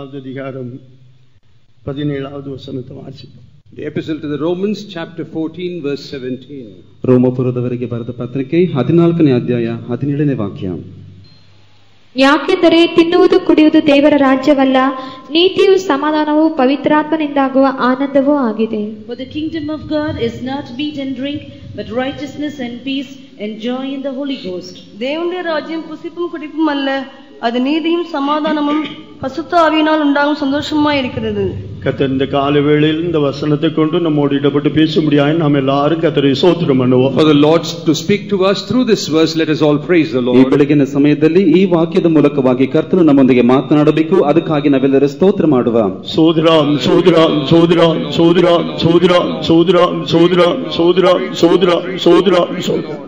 4வது அதிகாரம் 17வது வசனத்தை வாசிப்போம். The epistle to the Romans chapter 14 verse 17. ರೋಮಪುರದವರಿಗೆ ಬರೆದ ಪತ್ರಿಕೆ 14ನೇ ಅಧ್ಯಾಯ 17ನೇ ವಾಕ್ಯ. ಯಾಕೆಂದರೆ ತಿನ್ನುವುದು ಕುಡಿಯುವುದು ದೇವರ ರಾಜ್ಯವಲ್ಲ, ನೀತಿಯು ಸಮಾಧಾನವೂ ಪವಿತ್ರಾತ್ಮನಿಂದಾಗುವ ಆನಂದವೂ ಆಗಿದೆ. For the kingdom of God is not meat and drink, but righteousness and peace and joy in the Holy Ghost. தேவனுடைய ராஜ்யம் புசிப்பும் குடிப்பும் அல்ல, அது நீதியும் சமாதானமும் பசுத்த ஆவியினால் உண்டாகும் சந்தோஷமா இருக்கிறது. கர்த்தர் இந்த கால வேளையில் இந்த வசனத்தை கொண்டு நம்மோடு இடப்பட்டு பேச முடியாது. நாம் எல்லாரும் கர்த்தரை ஸ்தோத்திரம் பண்ணுவோம். For the Lord to speak to us through this verse, let us all praise the Lord. ಈ ಬೆಳಗಿನ ಸಮಯದಲ್ಲಿ ಈ ವಾಕ್ಯದ ಮೂಲಕವಾಗಿ ಕರ್ತನು ನಮ್ಮೊಂದಿಗೆ ಮಾತನಾಡಬೇಕು, ಅದಕ್ಕಾಗಿ ನಾವೆಲ್ಲರೂ ಸ್ತೋತ್ರ ಮಾಡುವ. சோதராம் சோதராம் சோதராம் சோதராம் சோதராம் சோதராம் சோதராம் சோதராம் சோதராம் சோதராம் சோதராம்.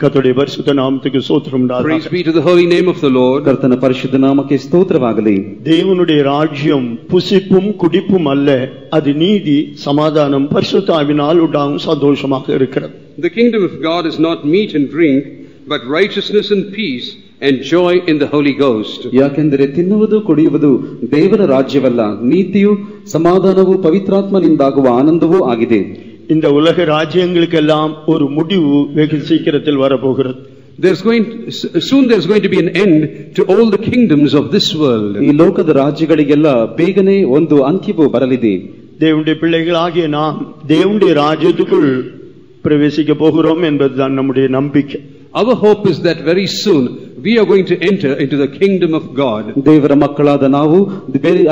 கர்த்தருடைய பரிசுத்த நாமத்துக்கு ஸ்தோத்திரம் உண்டாகட்டும். Praise be to the holy name of the Lord. ಕರ್ತನ ಪರಿಶುದ್ಧ ನಾಮಕ್ಕೆ ಸ್ತೋತ್ರವಾಗಲಿ. தேவனுடைய ராஜ்யம் புசிப்பும் குடிப்பும் அல்ல, அது நீதி சமாதானம் பரிசுத்த ஆவியினால் உண்டாகும் சந்தோஷமாக இருக்கிறது. The kingdom of God is not meat and drink, but righteousness and peace and joy in the Holy Ghost. ಯಾಕೆಂದರೆ ತಿನ್ನುವುದು ಕುಡಿಯುವುದು ದೇವರ ರಾಜ್ಯವಲ್ಲ, ನೀತಿಯು ಸಮಾಧಾನವೂ ಪವಿತ್ರಾತ್ಮನಿಂದಾಗುವ ಆನಂದವೂ ಆಗಿದೆ. இந்த உலக ராஜ்யங்களுக்கெல்லாம் ஒரு முடிவு வெகு சீக்கிரத்தில் வரப்போகிறது. There's going to be an end to all the kingdoms of this world. ಈ ಲೋಕದ ರಾಜ್ಯಗಳಿಗೆಲ್ಲ ಬೇಗನೆ ಒಂದು ಅಂತ್ಯವು ಬರಲಿದೆ. தேவனுடைய பிள்ளைகளாகிய நாம் தேவனுடைய ராஜ்யத்துக்குள் பிரவேசிக்க போகிறோம் என்பதுதான் நம்முடைய நம்பிக்கை. Our hope is that very soon we are going to enter into the kingdom of God. ದೇವರ ಮಕ್ಕಳಾದ ನಾವು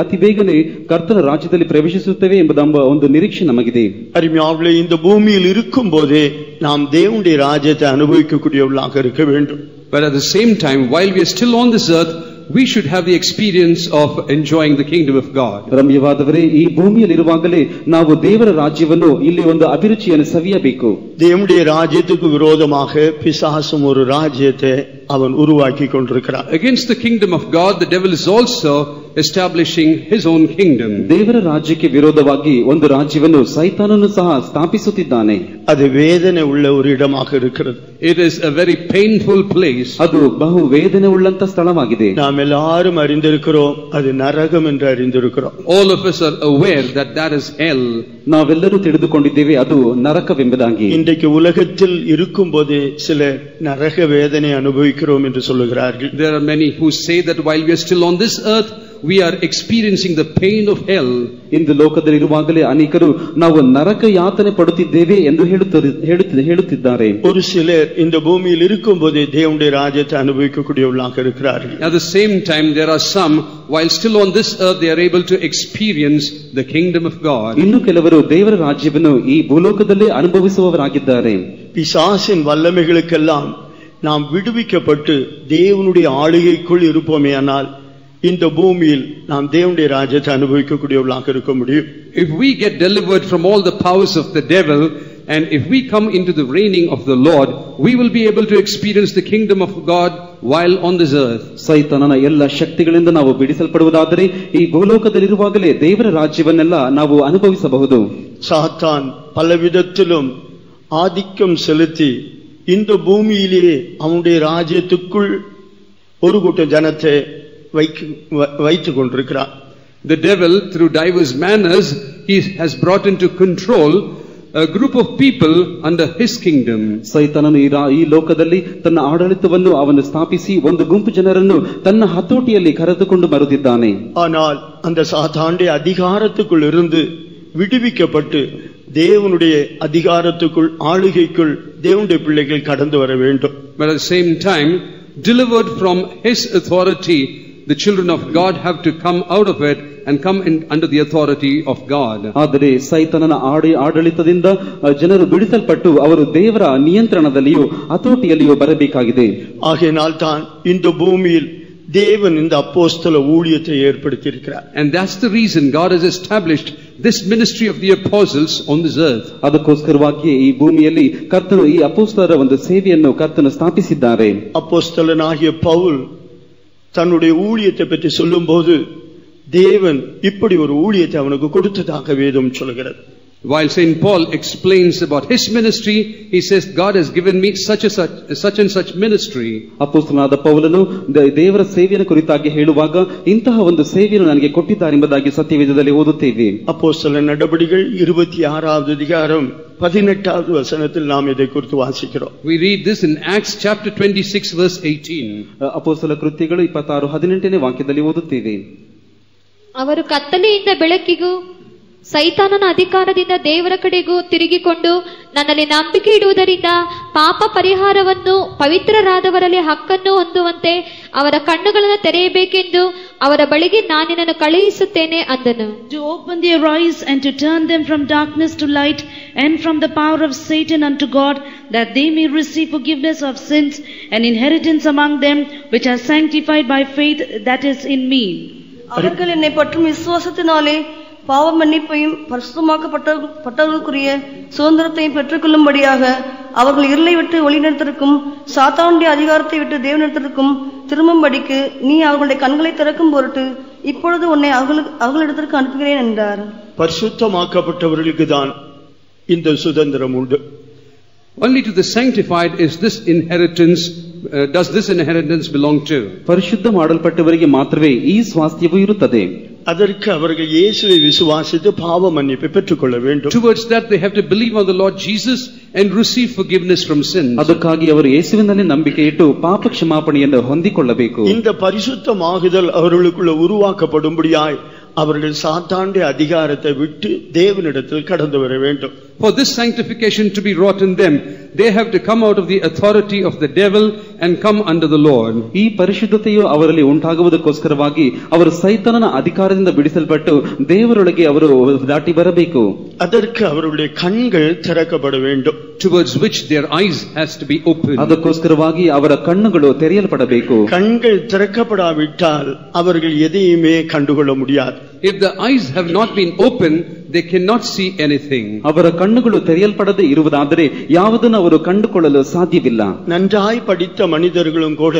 ಅತಿ ಬೇಗನೆ ಕರ್ತನ ರಾಜ್ಯದಲ್ಲಿ ಪ್ರವೇಶಿಸುತ್ತೇವೆ ಎಂಬ ಒಂದು ನಿರೀಕ್ಷೆ ನಮಗಿದೆ. அருமையானவர்களே, இந்த பூமியில் இருக்கும்போதே நாம் தேவனுடைய ராஜ்யத்தை அனுபவிக்கக்கூடியவர்களாக இருக்க வேண்டும். But at the same time, while we are still on this earth, we should have the experience of enjoying the kingdom of God. ರಮ್ಯವಾದವರೇ, ಈ ಭೂಮಿಯಲ್ಲಿ ಇರುವಾಗಲೇ ನಾವು ದೇವರ ರಾಜ್ಯವನ್ನು ಇಲ್ಲಿ ಒಂದು ಅಭಿರುಚಿಯನ್ನು ಸವಿಯಬೇಕು. தேவனுடைய ராஜ்யத்துக்கு விரோதமாக பிசாசும் ஒரு ராஜ்யத்தை அவன் உருவாக்கி கொண்டிருக்கிறான். Against the kingdom of God, the devil is also establishing his own kingdom. ದೇವರ ರಾಜ್ಯಕ್ಕೆ ವಿರೋಧವಾಗಿ ಒಂದು ರಾಜ್ಯವನ್ನು ಸೈತಾನನು ಸಹ ಸ್ಥಾಪಿಸುತ್ತಿದ್ದಾನೆ. ಅದು ವೇದನೆ ಉಳ್ಳ ஒரு இடமாக இருக்கிறது. It is a very painful place. ಅದು ಬಹು ವೇದನೆ ಉಳ್ಳಂತ ಸ್ಥಳವಾಗಿದೆ. நாம் எல்லாரும் அறிந்திருக்கிறோம், அது நரகம் என்று அறிந்திருக்கிறோம். All of us are aware that that is hell. ನಾವೆಲ್ಲರೂ ತಿಳಿದುಕೊಂಡಿದ್ದೇವೆ ಅದು ನರಕವೆಂಬುದಾಗಿ. இன்றைக்கு உலகத்தில் இருக்கும்போது சில நரக வேதனை அனுபவிக்கிறோம் என்று சொல்லுகிறார்கள். There are many who say that while we are still on this earth, we are experiencing the pain of hell. ಇಂದು ಲೋಕದಲ್ಲಿ ಇರುವಾಗಲೇ ಅನೇಕರು ನಾವು ನರಕ ಯಾತನೆ ಪಡುತ್ತಿದ್ದೇವೆ ಎಂದು ಹೇಳುತ್ತಿದ್ದಾರೆ. ஒரு சிலர் இந்த பூமியில் இருக்கும்போது தேவனுடைய ராஜ்யத்தை அனுபவிக்கக்கூடியவர்களாக இருக்கிறார்கள். At the same time, there are some while still on this earth they are able to experience the kingdom of God. ಇನ್ನು ಕೆಲವರು ದೇವರ ರಾಜ್ಯವನ್ನು ಈ ಭೂಲೋಕದಲ್ಲೇ ಅನುಭವಿಸುವವರಾಗಿದ್ದಾರೆ. பிசாசின் வல்லமைகளுக்கெல்லாம் நாம் விடுவிக்கப்பட்டு தேவனுடைய ஆளுகைக்குள் இருப்போமேயானால் இந்த பூமியில் நாம் தேவனுடைய ராஜ்யத்தை அனுபவிக்கக்கூடியவர்களாக இருக்க முடியும். If we get delivered from all the powers of the devil, and if we come into the reigning of the Lord, we will be able to experience the kingdom of God while on this earth. ಸೈತಾನನ ಎಲ್ಲ ಶಕ್ತಿಗಳಿಂದ ನಾವು ಬಿಡಿಸಲ್ಪಡುವುದಾದರೆ ಈ ಭೂಲೋಕದಲ್ಲಿರುವಾಗಲೇ ದೇವರ ರಾಜ್ಯವನ್ನೆಲ್ಲ ನಾವು ಅನುಭವಿಸಬಹುದು. சாத்தான் பலவிதத்திலும் ஆதிக்கம் செலுத்தி இந்த பூமியிலேயே அவனுடைய ராஜ்யத்துக்குள் ஒரு கூட்டம் ஜனத்தை வைத்துக் கொண்டிருக்கிறான். The devil, through diverse manners, he has brought into control a group of people under his kingdom. ಸೈತಾನನು ಈ ಲೋಕದಲ್ಲಿ ತನ್ನ ಆಡಳಿತವನ್ನು ಅವನು ಸ್ಥಾಪಿಸಿ ಒಂದು ಗುಂಪು ಜನರನ್ನು ತನ್ನ ಹತೋಟಿಯಲ್ಲಿ ಕರೆದುಕೊಂಡು ಬರುತ್ತಿದ್ದಾನೆ. ஆனால் அந்த சாத்தானுடைய அதிகாரத்துக்குள் இருந்து விடுவிக்கப்பட்டு தேவனுடைய அதிகாரத்துக்குள் ஆளுகைக்குள் தேவனுடைய பிள்ளைகள் கடந்து வர வேண்டும். But at the same time, delivered from his authority, the children of God have to come out of it and come in under the authority of God. ಆದರೆ ಸೈತಾನನ ಆಡಳಿತದಿಂದ ಜನರು ಬಿಡಿಸಲ್ಪಟ್ಟು ಅವರು ದೇವರ ನಿಯಂತ್ರಣದಲ್ಲಿಯೂ ಹತೋಟಿಯಲ್ಲಿಯೂ ಬರಬೇಕಾಗಿದೆ. ஆகையினால் தான் இந்த பூமியில் தேவன் இந்த அப்போஸ்தல ஊழியத்தை ஏற்படுத்தி இருக்கிறார். And that's the reason God has established this ministry of the apostles on this earth. ಅದಕ್ಕೋಸ್ಕರವಾಗಿ ಈ ಭೂಮಿಯಲ್ಲಿ ಕರ್ತನು ಈ ಅಪೊಸ್ತಲರ ಒಂದು ಸೇವೆಯನ್ನು ಕರ್ತನು ಸ್ಥಾಪಿಸಿದ್ದಾರೆ. அப்போஸ்தலனாகிய பவுல் தன்னுடைய ஊழியத்தை பற்றி சொல்லும்போது தேவன் இப்படி ஒரு ஊழியத்தை அவனுக்கு கொடுத்ததாக வேதம் சொல்கிறது. While Saint Paul explains about his ministry, he says, God has given me such and such ministry. ಅಪೊಸ್ತಲನಾದ ಪೌಲನು ದೇವರ ಸೇವೆಯನ್ನು ಕುರಿತಾಗಿ ಹೇಳುವಾಗ ಇಂತಹ ಒಂದು ಸೇವೆಯನ್ನು ನನಗೆ ಕೊಟ್ಟಿದ್ದಾರೆ ಎಂಬುದಾಗಿ ಸತ್ಯವೇದದಲ್ಲಿ ಓದುತ್ತೇವೆ. அப்போஸ்தலர் நடபடிகள் 26வது அதிகாரம் 18வது வசனத்தில் நாம் இதை குறித்து வாசிக்கிறோம். We read this in Acts chapter 26 verse 18. ಅಪೊಸ್ತಲ ಕೃತ್ಯಗಳು 26:18ನೇ ವಾಕ್ಯದಲ್ಲಿ ಓದುತ್ತೇವೆ. ಅವರು ಕತ್ತಲೆಯಿಂದ ಬೆಳಕಿಗೂ ಸೈತಾನನ ಅಧಿಕಾರದಿಂದ ದೇವರ ಕಡೆಗೂ ತಿರುಗಿಕೊಂಡು ನನ್ನಲ್ಲಿ ನಂಬಿಕೆ ಇಡುವುದರಿಂದ ಪಾಪ ಪರಿಹಾರವನ್ನು ಪವಿತ್ರರಾದವರಲ್ಲಿ ಹಕ್ಕನ್ನು ಹೊಂದುವಂತೆ ಅವರ ಕಣ್ಣುಗಳನ್ನು ತೆರೆಯಬೇಕೆಂದು ಅವರ ಬಳಿಗೆ ನಾನು ನಿನ್ನನ್ನು ಕಳುಹಿಸುತ್ತೇನೆ ಅಂದನು. To open their eyes and to turn them from darkness to light and from the power of Satan unto God, that they may receive forgiveness of sins and inheritance among them which are sanctified by faith that is in me. அவர்கள் என்னை பற்றும் விசுவாசத்தினாலே பாவ மன்னிப்பையும் பரிசுத்தமாக்கப்பட்டவர்களுக்குரிய சுதந்திரத்தையும் பெற்றுக்கொள்ளும்படியாக அவர்கள் இருளை விட்டு ஒளிநடத்திற்கும் சாத்தானுடைய அதிகாரத்தை விட்டு தேவனிடத்திற்கும் திரும்பும்படிக்கு நீ அவர்களுடைய கண்களை திறக்கும் பொருட்டு இப்பொழுது உன்னை அவர்களிடத்திற்கு அனுப்புகிறேன் என்றார். பரிசுத்தமாக்கப்பட்டவர்களுக்கு தான் இந்த சுதந்திரம் உண்டு. Only to the sanctified is this inheritance, does this inheritance belong to. ಪರಿಶುದ್ಧ ಮಾಡಲ್ಪಟ್ಟವರಿಗೆ ಮಾತ್ರವೇ ಈ ಸ್ವಾಸ್ಥ್ಯವು ಇರುತ್ತದೆ. அதற்கு அவர்கள் இயேசுவை விசுவாசித்து பாவ மன்னிப்பை பெற்றுக்கொள்ள வேண்டும். Towards that they have to believe on the Lord Jesus and receive forgiveness from sins. ಅದಕ್ಕಾಗಿ ಅವರು ಯೇಸುವಿನಲ್ಲಿ ನಂಬಿಕೆ ಇಟ್ಟು ಪಾಪ ಕ್ಷಮಾಪಣೆಯನ್ನು ಹೊಂದಿಕೊಳ್ಳಬೇಕು. இந்த பரிசுத்தமாகுதல் அவர்களுக்குள்ள உருவாக்கப்படும்படியாய் அவர்கள் சாத்தானுடைய அதிகாரத்தை விட்டு தேவனிடத்தில் கடந்து வர வேண்டும். For this sanctification to be wrought in them, they have to come out of the authority of the devil and come under the Lord. ಈ ಪರಿಶುದ್ಧತೆಯು ಅವರಲ್ಲಿ ಉಂಟಾಗುವುದಕ್ಕೋಸ್ಕರವಾಗಿ ಅವರು ಸೈತಾನನ ಅಧಿಕಾರದಿಂದ ಬಿಡಿಸಲ್ಪಟ್ಟು ದೇವರೊಳಗೆ ಅವರು ದಾಟಿ ಬರಬೇಕು. அதற்கு அவருடைய கண்கள் திறக்கப்பட வேண்டும். Towards which their eyes has to be opened. ಅದಕ್ಕೋಸ್ಕರವಾಗಿ ಅವರ ಕಣ್ಣುಗಳು ತೆರೆಯಲ್ಪಡಬೇಕು. கண்கள் திறக்கப்படாவிட்டால் அவர்கள் எதையுமே கண்டுகொள்ள முடியாது. If the eyes have not been opened, they cannot see anything. ಅವರ ಕಣ್ಣುಗಳು ತೆರೆಯಲ್ಪಡದೆ ಇರುವುದಾದರೆ ಯಾವುದನ್ನು ಅವರು ಕಂಡುಕೊಳ್ಳಲು ಸಾಧ್ಯವಿಲ್ಲ. நன்றாய் படித்த மனிதர்களும் கூட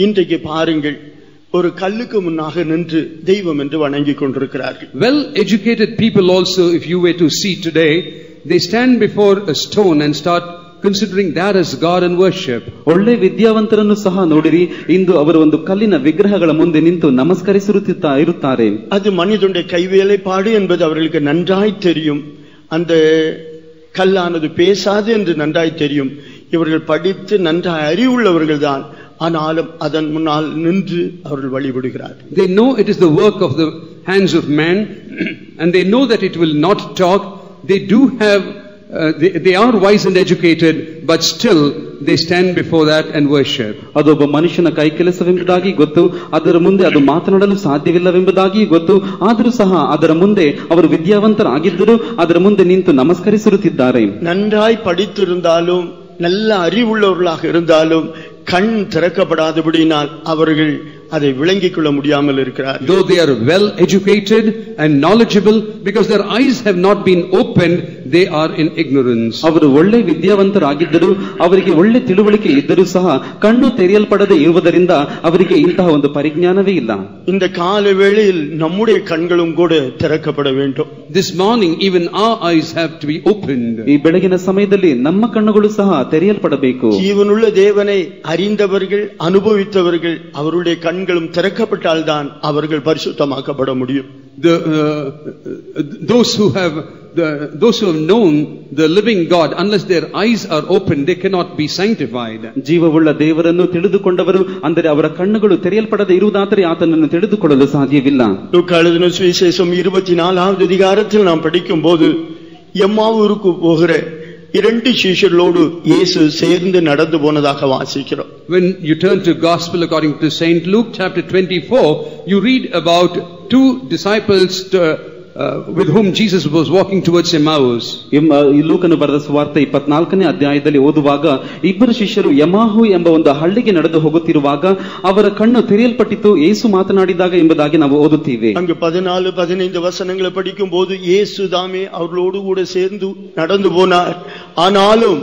இன்றைக்கு பாருங்கள் ஒரு கல்லுக்கு முன்னாக நின்று தெய்வம் என்று வணங்கிக் கொண்டிருக்கிறார்கள். Well educated people also, if you were to see today, they stand before a stone and start considering that as God and worship. ಒಳ್ಳೆ ವಿದ್ಯಾವಂತರನ್ನು ಸಹ ನೋಡಿರಿ, ಇಂದು ಅವರು ಒಂದು ಕಲ್ಲಿನ ವಿಗ್ರಹಗಳ ಮುಂದೆ ನಿಂತು ನಮಸ್ಕರಿಸುತ್ತಾರೆ. அது மனிதனுடைய கைவேலைப்பாடு என்பது அவர்களுக்கு நன்றாய் தெரியும். அந்த கல்லானது பேசாது என்று நன்றாய் தெரியும். இவர்கள் படித்து நன்றாய் அறிவுள்ளவர்கள் தான், ஆனாலும் அதன் முன்னால் நின்று அவர்கள் வழிபடுகிறார்கள். They know it is the work of the hands of man and they know that it will not talk. They do have they are wise and educated, but still they stand before that and worship. ಅದೊಬ್ಬ ಮನುಷ್ಯನ ಕೈ ಕೆಲಸವೆಂಬುದಾಗಿ ಗೊತ್ತು, ಅದರ ಮುಂದೆ ಅದು ಮಾತನಾಡಲು ಸಾಧ್ಯವಿಲ್ಲವೆಂಬುದಾಗಿ ಗೊತ್ತು, ಆದರೂ ಸಹ ಅದರ ಮುಂದೆ ಅವರು ವಿದ್ಯಾವಂತರಾಗಿದ್ದರೂ ಅದರ ಮುಂದೆ ನಿಂತು ನಮಸ್ಕರಿಸುತ್ತಿದ್ದಾರೆ. நன்றாய் படித்திருந்தாலும் நல்ல அறிவுள்ளவர்களாக இருந்தாலும் கண் திறக்கப்படாதபடியினால் அவர்கள் அதை விளங்கிக் கொள்ள முடியாமல் இருக்கிறார். Though they are well educated and knowledgeable, because their eyes have not been opened, they are in ignorance. ಅವರು ಒಳ್ಳೆ ವಿದ್ಯಾವಂತರಾಗಿದ್ದರೂ ಅವರಿಗೆ ಒಳ್ಳೆ ತಿಳುವಳಿಕೆ ಇದ್ದರೂ ಸಹ ಕಣ್ಣು ತೆರೆಯಲ್ಪಡದೆ ಇರುವುದರಿಂದ ಅವರಿಗೆ ಇಂತಹ ಒಂದು ಪರಿಜ್ಞಾನವೇ ಇಲ್ಲ. இந்த கால வேளையில் நம்முடைய கண்களும் கூட திறக்கப்பட வேண்டும். This morning even our eyes have to be opened. ಈ ಬೆಳಗಿನ ಸಮಯದಲ್ಲಿ ನಮ್ಮ ಕಣ್ಣುಗಳು ಸಹ ತೆರೆಯಲ್ಪಡಬೇಕು. ஜீவனுள்ள தேவனை அறிந்தவர்கள் அனுபவித்தவர்கள் அவருடைய கண்களும் திறக்கப்பட்டால்தான் அவர்கள் பரிசுத்தமாக்கப்பட முடியும். Those who have known the living God, unless their eyes are open, they cannot be sanctified. ಜೀವವುಳ್ಳ ದೇವರನ್ನು ತಿಳಿದುಕೊಂಡವರು, ಅಂದರೆ ಅವರ ಕಣ್ಣುಗಳು ತೆರೆಯಲ್ಪಡದೆ ಇರುವುದಾದರೆ ಆತನನ್ನು ತಿಳಿದುಕೊಳ್ಳಲು ಸಾಧ್ಯವಿಲ್ಲ. லூக்கா எழுதின சுவிசேஷம் 24வது அதிகாரத்தில் நாம் படிக்கும் போது எம்மாவூருக்கு போகிற 2 சீஷர்களோடு இயேசு சேர்ந்து நடந்து போனதாக வாசிக்கிறோம். When you turn to Gospel according to Saint Luke chapter 24, you read about 2 disciples with whom Jesus was walking towards Emmaus. ಲೂಕನು ಬರೆದ ಸುವಾರ್ತೆ 24ನೇ ಅಧ್ಯಾಯದಲ್ಲಿ ಓದುವಾಗ ಇಬ್ಬರು ಶಿಷ್ಯರು ಎಮಾಹು ಎಂಬ ಒಂದು ಹಳ್ಳಿಗೆ ನಡೆದು ಹೋಗುತ್ತಿರುವಾಗ ಅವರ ಕಣ್ಣು ತೆರೆಯಲ್ಪಟ್ಟಿತು ಯೇಸು ಮಾತನಾಡಿದಾಗ ಎಂಬುದಾಗಿ ನಾವು ಓದುತ್ತೇವೆ. அங்கு 14-15 வசனங்களை படிக்கும் போது இயேசு தாமே அவர்களோடு கூட சேர்ந்து நடந்து போனார். ஆனாலும்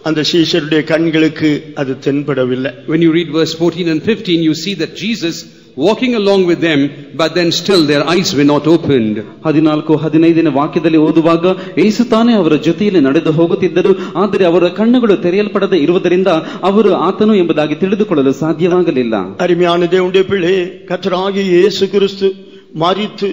அந்த சீஷருடைய கண்களுக்கு அது தென்படவில்லை. When you read verse 14 and 15, you see that Jesus walking along with them, but then still their eyes were not opened. 14-15 ವಾಕ್ಯದಲ್ಲಿ ಓದುವಾಗ ಯೇಸು ತಾನೇ ಅವರ ಜೊತೆಯಲ್ಲಿ ನಡೆದು ಹೋಗುತ್ತಿದ್ದರು, ಆದರೆ ಅವರ ಕಣ್ಣುಗಳು ತೆರೆಯಲ್ಪಡದೆ ಇರುವುದರಿಂದ ಅವರು ಆತನು ಎಂಬುದಾಗಿ ತಿಳಿದುಕೊಳ್ಳಲು ಸಾಧ್ಯವಾಗಲಿಲ್ಲ. அருமையான தேவனுடைய பிள்ளை, கர்த்தராகிய இயேசு கிறிஸ்து மரித்து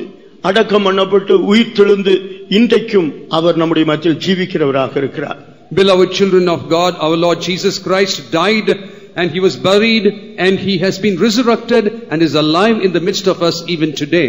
அடக்கம் பண்ணப்பட்டு உயிர் தெழுந்து இன்றைக்கும் அவர் நம்முடைய மத்தியில் ஜீவிக்கிறவராக இருக்கிறார். Beloved children of God, our Lord Jesus Christ died and he was buried and he has been resurrected and is alive in the midst of us even today.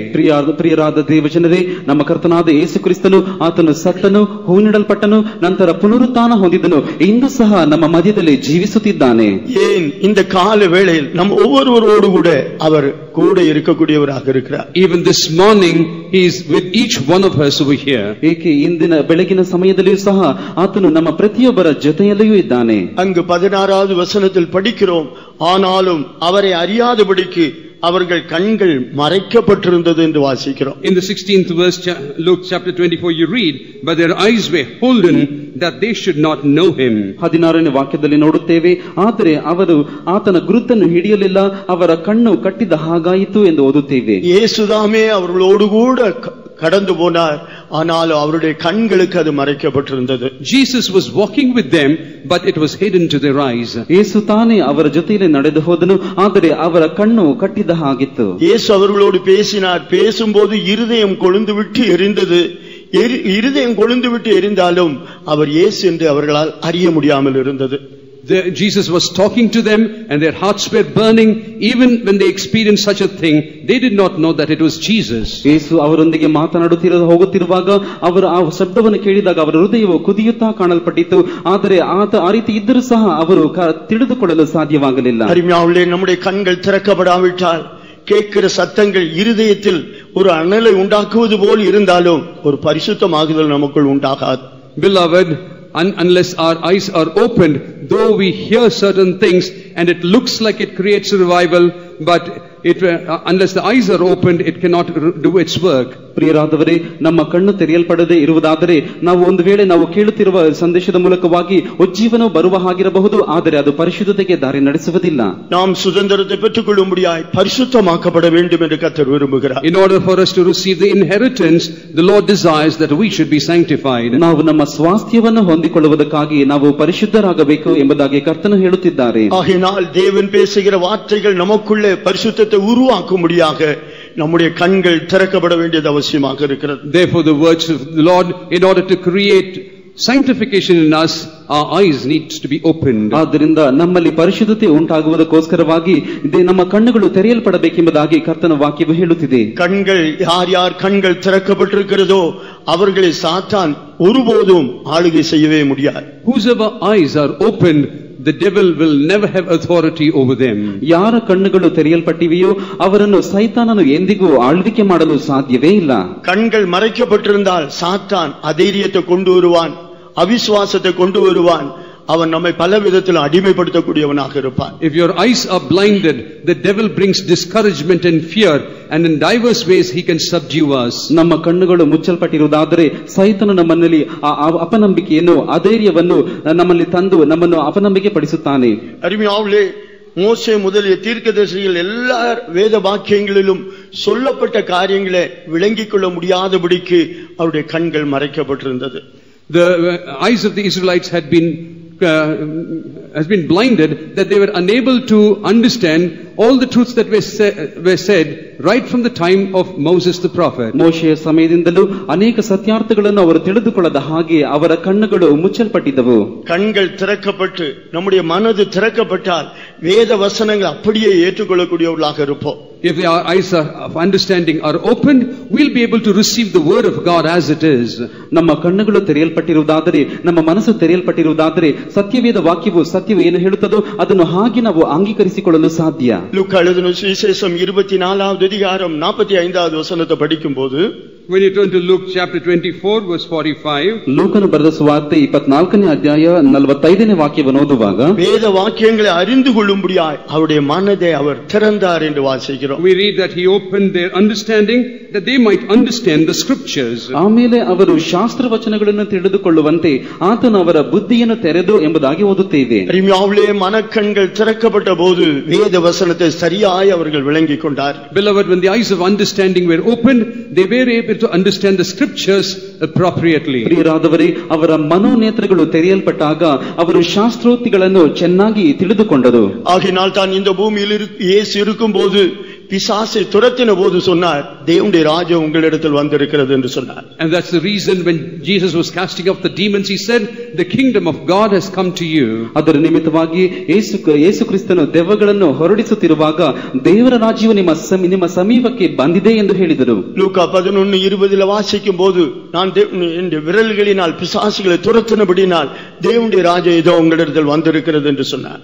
ಪ್ರಿಯರಾದ ದೇವಜನರೇ, ನಮ್ಮ ಕರ್ತನಾದ ಯೇಸು ಕ್ರಿಸ್ತನು ಆತನು ಸತ್ತನು, ಹೂಣಿಡಲ್ಪಟ್ಟನು, ನಂತರ ಪುನರುತ್ಥಾನ ಹೊಂದಿದನು, ಇಂದು ಸಹ ನಮ್ಮ ಮಧ್ಯದಲ್ಲಿ ಜೀವಿಸುತ್ತಿದ್ದಾನೆ. ஏன் இந்த கால வேளையில் நம் ஒவ்வொருவரோடு கூட அவர் கூட இருக்கக்கூடியவராக இருக்கிறார். Even this morning he is with each one of us over here. ಏಕೆ ಇಂದಿನ ಬೆಳಗಿನ ಸಮಯದಲ್ಲಿಯೂ ಸಹ ಆತನು ನಮ್ಮ ಪ್ರತಿಯೊಬ್ಬರ ಜೊತೆಯಲ್ಲಿಯೂ ಇದ್ದಾನೆ. அங்கு 16வது வசனத்தில் படிக்கிறோம், ஆனாலும் அவரை அறியாதபடிக்கு அவர்கள் கண்கள் மறைக்கப்பட்டிருந்தது என்று வாசிக்கிறோம். In the 16th verse, Luke chapter 24, you read, but their eyes were holden that they should not know him. 16ನೇ ವಾಕ್ಯದಲ್ಲಿ ನೋಡುತ್ತೇವೆ, ಆದರೆ ಅವರು ಆತನ ಗುರುತನ್ನು ಹಿಡಿಯಲಿಲ್ಲ, ಅವರ ಕಣ್ಣು ಕಟ್ಟಿದ ಹಾಗಾಯಿತು ಎಂದು ಓದುತ್ತೇವೆ. இயேசுதாமே அவர்களோடு கூட கடந்து போனார், ஆனால் அவருடைய கண்களுக்கு அது மறைக்கப்பட்டிருந்தது. Jesus was walking with them, but it was hidden to their eyes. ಯೇಸು ತಾನೇ ಅವರ ಜೊತೆಯಲ್ಲಿ ನಡೆದು ಹೋದನು, ಆದರೆ ಅವರ ಕಣ್ಣು ಕಟ್ಟಿದ ಹಾಗಿತ್ತು. இயேசு அவர்களோடு பேசினார், பேசும்போது இருதயம் கொழுந்து விட்டு எரிந்தது. இருதயம் கொழுந்து விட்டு எரிந்தாலும் அவர் இயேசு என்று அவர்களால் அறிய முடியாமல் இருந்தது. Jesus was talking to them and their hearts were burning. Even when they experienced such a thing, they did not know that it was Jesus. ಯೇಸು ಅವರೊಂದಿಗೆ ಹೋಗುತ್ತಿರುವಾಗ ಅವರ ಆ ಶಬ್ದವನ್ನು ಕೇಳಿದಾಗ ಅವರ ಹೃದಯವು ಕುದಿಯುತ್ತಾ ಕಾಣಲ್ಪಟ್ಟಿತು, ಆದರೆ ಆ ರೀತಿ ಇದ್ದರೂ ಸಹ ಅವರು ತಿಳಿದುಕೊಳ್ಳಲು ಸಾಧ್ಯವಾಗಲಿಲ್ಲ. அருமையானவர்களே, நம்முடைய கண்கள் திறக்கப்படாவிட்டால் கேட்கிற சத்தங்கள் இருதயத்தில் ஒரு அனலை உண்டாக்குவது போல் இருந்தாலும் ஒரு பரிசுத்தமாகுதல் நமக்குள் உண்டாகாது. Beloved, unless our eyes are opened, though we hear certain things and it looks like it creates a revival, but unless the eyes are opened, it cannot do its work. ಪ್ರಿಯರಾದವರೇ, ನಮ್ಮ ಕಣ್ಣು ತೆರೆಯಲ್ಪಡದೆ ಇರುವುದಾದರೆ ನಾವು ಒಂದು ವೇಳೆ ನಾವು ಕೇಳುತ್ತಿರುವ ಸಂದೇಶದ ಮೂಲಕವಾಗಿ ಉಜ್ಜೀವನ ಬರುವ ಹಾಗಿರಬಹುದು, ಆದರೆ ಅದು ಪರಿಶುದ್ಧತೆಗೆ ದಾರಿ ನಡೆಸುವುದಿಲ್ಲ. நாம் சுதந்திரத்தை பெற்றுக்கொள்ளும்படியாய் பரிசுத்தமாக்கப்பட வேண்டும் என்று கர்த்தர் விரும்புகிறார். In order for us to receive the inheritance, the Lord desires that we should be sanctified. ನಾವು ನಮ್ಮ ಸ್ವಾಸ್ಥ್ಯವನ್ನು ಹೊಂದಿಕೊಳ್ಳುವುದಕ್ಕಾಗಿ ನಾವು ಪರಿಶುದ್ಧರಾಗಬೇಕು ಎಂಬುದಾಗಿ ಕರ್ತನು ಹೇಳುತ್ತಿದ್ದಾರೆ. ஆகையினால் தேவன் பேசுகிற வார்த்தைகள் நமக்குள்ளே பரிசுத்தத்தை உருவாக்கும்படியாக நம்முடைய கண்கள் திறக்கப்பட வேண்டியது அவசியமாக இருக்கிறது. Therefore the words of the Lord, in order to create sanctification in us, our eyes needs to be opened. ಆದ್ದರಿಂದ ನಮ್ಮಲ್ಲಿ ಪರಿಶುದ್ಧತೆ ಉಂಟಾಗುವುದಕ್ಕೋಸ್ಕರವಾಗಿ ನಮ್ಮ ಕಣ್ಣುಗಳು ತೆರೆಯಲ್ಪಡಬೇಕೆಂಬುದಾಗಿ ಕರ್ತನ ವಾಕ್ಯವು ಹೇಳುತ್ತಿದೆ. கண்கள் யார் கண்கள் திறக்கப்பட்டிருக்கிறதோ அவர்களை சாத்தான் ஒருபோதும் ஆளுகை செய்யவே முடியாது. Whosoever eyes are opened, the devil will never have authority over them. ಯಾರ ಕಣ್ಣುಗಳು ತೆರೆಯಲ್ಪಟ್ಟಿವೆಯೋ ಅವರನ್ನು ಸೈತಾನನು ಎಂದಿಗೂ ಆಳ್ವಿಕೆ ಮಾಡಲು ಸಾಧ್ಯವೇ ಇಲ್ಲ. கண்கள் மறைக்கப்பட்டிருந்தால் சாத்தான் அதைரியத்தை கொண்டு வருவான், அவிசுவாசத்தை கொண்டு வருவான், அவன் நம்மை பல விதத்தில் அடிமைப்படுத்தக்கூடியவனாக இருப்பான். If your eyes are blinded, the devil brings discouragement and fear, and in diverse ways he can subdue us. ನಮ್ಮ ಕಣ್ಣುಗಳು ಮುಚ್ಚಲ್ಪಟ್ಟಿರುವುದಾದರೆ ಸೈತಾನನು ನಮ್ಮಲ್ಲಿ ಅಪನಂಬಿಕೆಯನ್ನು, ಅಧೈರ್ಯವನ್ನು ನಮ್ಮಲ್ಲಿ ತಂದು ನಮ್ಮನ್ನು ಅಪನಂಬಿಕೆ ಪಡಿಸುತ್ತಾನೆ. அருமையானவர்களே, மோசே முதலிய தீர்க்கதரிசிகள் எல்லா வேத வாக்கியங்களிலும் சொல்லப்பட்ட காரியங்களை விளங்கிக் கொள்ள முடியாதபடிக்கு அவருடைய கண்கள் மறைக்கப்பட்டிருந்தது. The eyes of the Israelites has been blinded, that they were unable to understand all the truths that were said right from the time of Moses the prophet. ಮೋಶೆಯ ಸಮಯದಿಂದಲೂ ಅನೇಕ ಸತ್ಯಾರ್ಥಗಳನ್ನು ಅವರು ತಿಳಿದುಕೊಳ್ಳದ ಹಾಗೆ ಅವರ ಕಣ್ಣುಗಳು ಮುಚ್ಚಲ್ಪಟ್ಟಿದ್ದವು. கண்கள் திறக்கப்பட்டு நம்முடைய மனது திறக்கப்பட்டால் வேத வசனங்கள் அப்படியே ஏற்றுக்கொள்ளக்கூடியவர்களாக இருப்போம். If our eyes of understanding are opened, we'll be able to receive the word of God as it is. ನಮ್ಮ ಕಣ್ಣುಗಳು ತೆರೆಯಲ್ಪಟ್ಟಿರುವುದಾದರೆ, ನಮ್ಮ ಮನಸ್ಸು ತೆರೆಯಲ್ಪಟ್ಟಿರುವುದಾದರೆ, ಸತ್ಯವೇದ ವಾಕ್ಯವು ಸತ್ಯವು ಏನು ಹೇಳುತ್ತದೋ ಅದನ್ನು ಹಾಗೆ ನಾವು ಅಂಗೀಕರಿಸಿಕೊಳ್ಳಲು ಸಾಧ್ಯ. லூக்கா எழுதின சுவிசேஷம் 24வது அதிகாரம் 45வது வசனத்தை படிக்கும்போது, When you turn to Luke chapter 24 verse 45, ಲೂಕನು ಬರೆದ ಸುವಾರ್ತೆ 24ನೇ ಅಧ್ಯಾಯ 45ನೇ ವಾಕ್ಯವನ್ನು ಓದುವಾಗ, வேத வாக்கியங்களை அறிந்து கொள்ளும்படியாய் அவருடைய மனதை அவர் திறந்தார் என்று வாசிக்கிறோம். we read that he opened their understanding that they might understand the scriptures. ಆಮೇಲೆ ಅವರು ಶಾಸ್ತ್ರ ವಚನಗಳನ್ನು ತಿಳಿದುಕೊಳ್ಳುವಂತೆ ಆತನು ಅವರ ಬುದ್ಧಿಯನ್ನು ತೆರೆದು ಎಂಬುದಾಗಿ ಓದುತ್ತೇವೆ. அருமையானவர்களே, மனக்கண்கள் திறக்கப்பட்ட போது வேத வசனத்தை சரியாய் அவர்கள் விளங்கிக் கொண்டார். Beloved, when the eyes of understanding were opened, they were able to understand the scriptures appropriately. ಪ್ರಿಯರಾದವರೇ, ಅವರ ಮನೋನೇತ್ರಗಳು ತೆರೆಯಲ್ಪಟ್ಟಾಗ ಅವರು ಶಾಸ್ತ್ರೋಕ್ತಿಗಳನ್ನು ಚೆನ್ನಾಗಿ ತಿಳಿದುಕೊಂಡರು. ஆகினால் தான் இந்த பூமியில் இயேசு இருக்கும்போது பிசாசை துரத்தின போது சொன்னார், தேவனுடைய ராஜ்யம் உங்களிடத்தில் வந்திருக்கிறது என்று சொன்னார். And that's the reason when Jesus was casting out the demons, he said, the kingdom of God has come to you. ಅದರ ನಿಮಿತ್ತವಾಗಿ ಯೇಸು ಕ್ರಿಸ್ತನು ದೆವ್ವಗಳನ್ನು ಹೊರಡಿಸುತ್ತಿರುವಾಗ ದೇವರ ರಾಜ್ಯವು ನಿಮ್ಮ ಸಮೀಪಕ್ಕೆ ಬಂದಿದೆ ಎಂದು ಹೇಳಿದರು. லூக்கா 11:20 வாசிக்கும் போது, நான் என் விரல்களினால் பிசாசுகளை துரத்தினபடினால் தேவனுடைய ராஜ்யம் இதோ உங்களிடத்தில் வந்திருக்கிறது என்று சொன்னார்.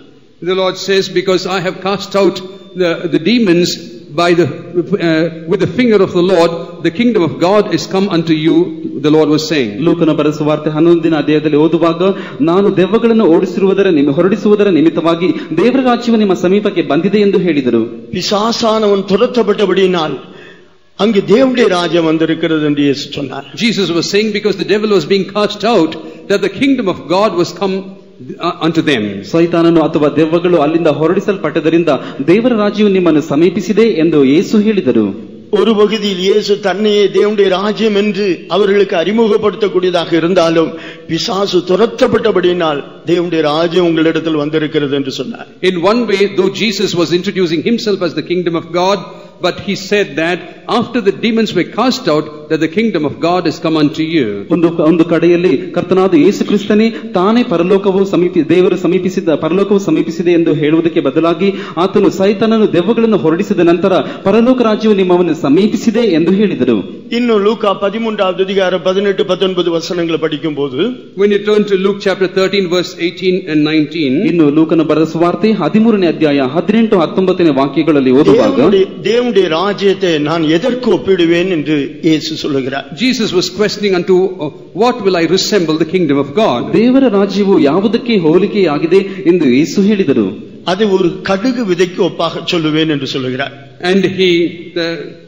The Lord says, because I have cast out the demons by with the finger of the Lord, the kingdom of God is come unto you, the Lord was saying. ಲೂಕನ ಬರೆದ ಸುವಾರ್ತೆ 11ನೇ ಅಧ್ಯಾಯದಲ್ಲಿ ಓದುವಾಗ, ನಾನು ದೆವ್ವಗಳನ್ನು ಹೊರಡಿಸುವುದರ ನಿಮಿತ್ತವಾಗಿ ದೇವರ ರಾಜ್ಯವು ನಿಮ್ಮ ಸಮೀಪಕ್ಕೆ ಬಂದಿದೆ ಎಂದು ಹೇಳಿದರು. பிசாசானவன் துரத்தப்பட்டபடியினால் அங்கு தேவனுடைய ராஜ்யம் வந்திருக்கிறது என்று இயேசு சொன்னார். Jesus was saying, because the devil was being cast out, that the kingdom of God was come unto them. ಸೈತಾನನು ಅಥವಾ ದೆವ್ವಗಳು ಅಲ್ಲಿಂದ ಹೊರಡಿಸಲ್ಪಟ್ಟದರಿಂದ ದೇವರ ರಾಜ್ಯವು ನಿಮ್ಮನ್ನು ಸಮೀಪಿಸಿದೆ ಎಂದು ಯೇಸು ಹೇಳಿದರು. ஒரு பகுதியில் இயேசு தன்னையே தேவனுடைய ராஜ்யம் என்று அவர்களுக்கு அறிமுகப்படுத்தக்கூடியதாக இருந்தாலும், பிசாசு துரத்தப்பட்டபடியினால் தேவனுடைய ராஜ்யம் உங்களிடத்தில் வந்திருக்கிறது என்று சொன்னார். In one way, though Jesus was introducing himself as the kingdom of God, but he said that after the demons were cast out, that the kingdom of God has come unto you. ಒಂದು ಕಡೆಯಲ್ಲಿ ಕರ್ತನಾದ ಯೇಸು ಕ್ರಿಸ್ತನೇ ತಾನೇ ಪರಲೋಕವು ಸಮೀಪಿಸಿದೆ ಎಂದು ಹೇಳುವುದಕ್ಕೆ ಬದಲಾಗಿ ಆತನು ಸೈತಾನನು ದೆವ್ವಗಳನ್ನು ಹೊರಡಿಸಿದ ನಂತರ ಪರಲೋಕ ರಾಜ್ಯವು ನಿಮ್ಮನ್ನು ಸಮೀಪಿಸಿದೆ ಎಂದು ಹೇಳಿದರು. ಇನ್ನು ಲೂಕಾ 13வது அதிகாரம் 18-19 ವಚನங்களை படிக்கும்போது, when you turn to Luke chapter 13 verse 18 and 19, ಇನ್ನು ಲೂಕನ ಬರೆದ ಸುವಾರ್ತೆ 13ನೇ ಅಧ್ಯಾಯ 18-19ನೇ ವಾಕ್ಯಗಳಲ್ಲಿ ಓದುವಾಗ, தேவனுடைய ராஜ்யத்தை நான் எதற்கு ஒப்பிடுவேன் என்று இயேசு சொல்லுகிறார். Jesus was questioning unto what will I resemble the kingdom of God. ದೇವರ ರಾಜ್ಯವು ಯಾವುದಕ್ಕೆ ಹೋಲಿಕೆಯಾಗಿದೆ ಎಂದು ಯೇಸು ಹೇಳಿದರು. அது ஒரு கடுகு விதைக்கு ஒப்பாக சொல்லுவேன் என்று சொல்லுகிறார். And he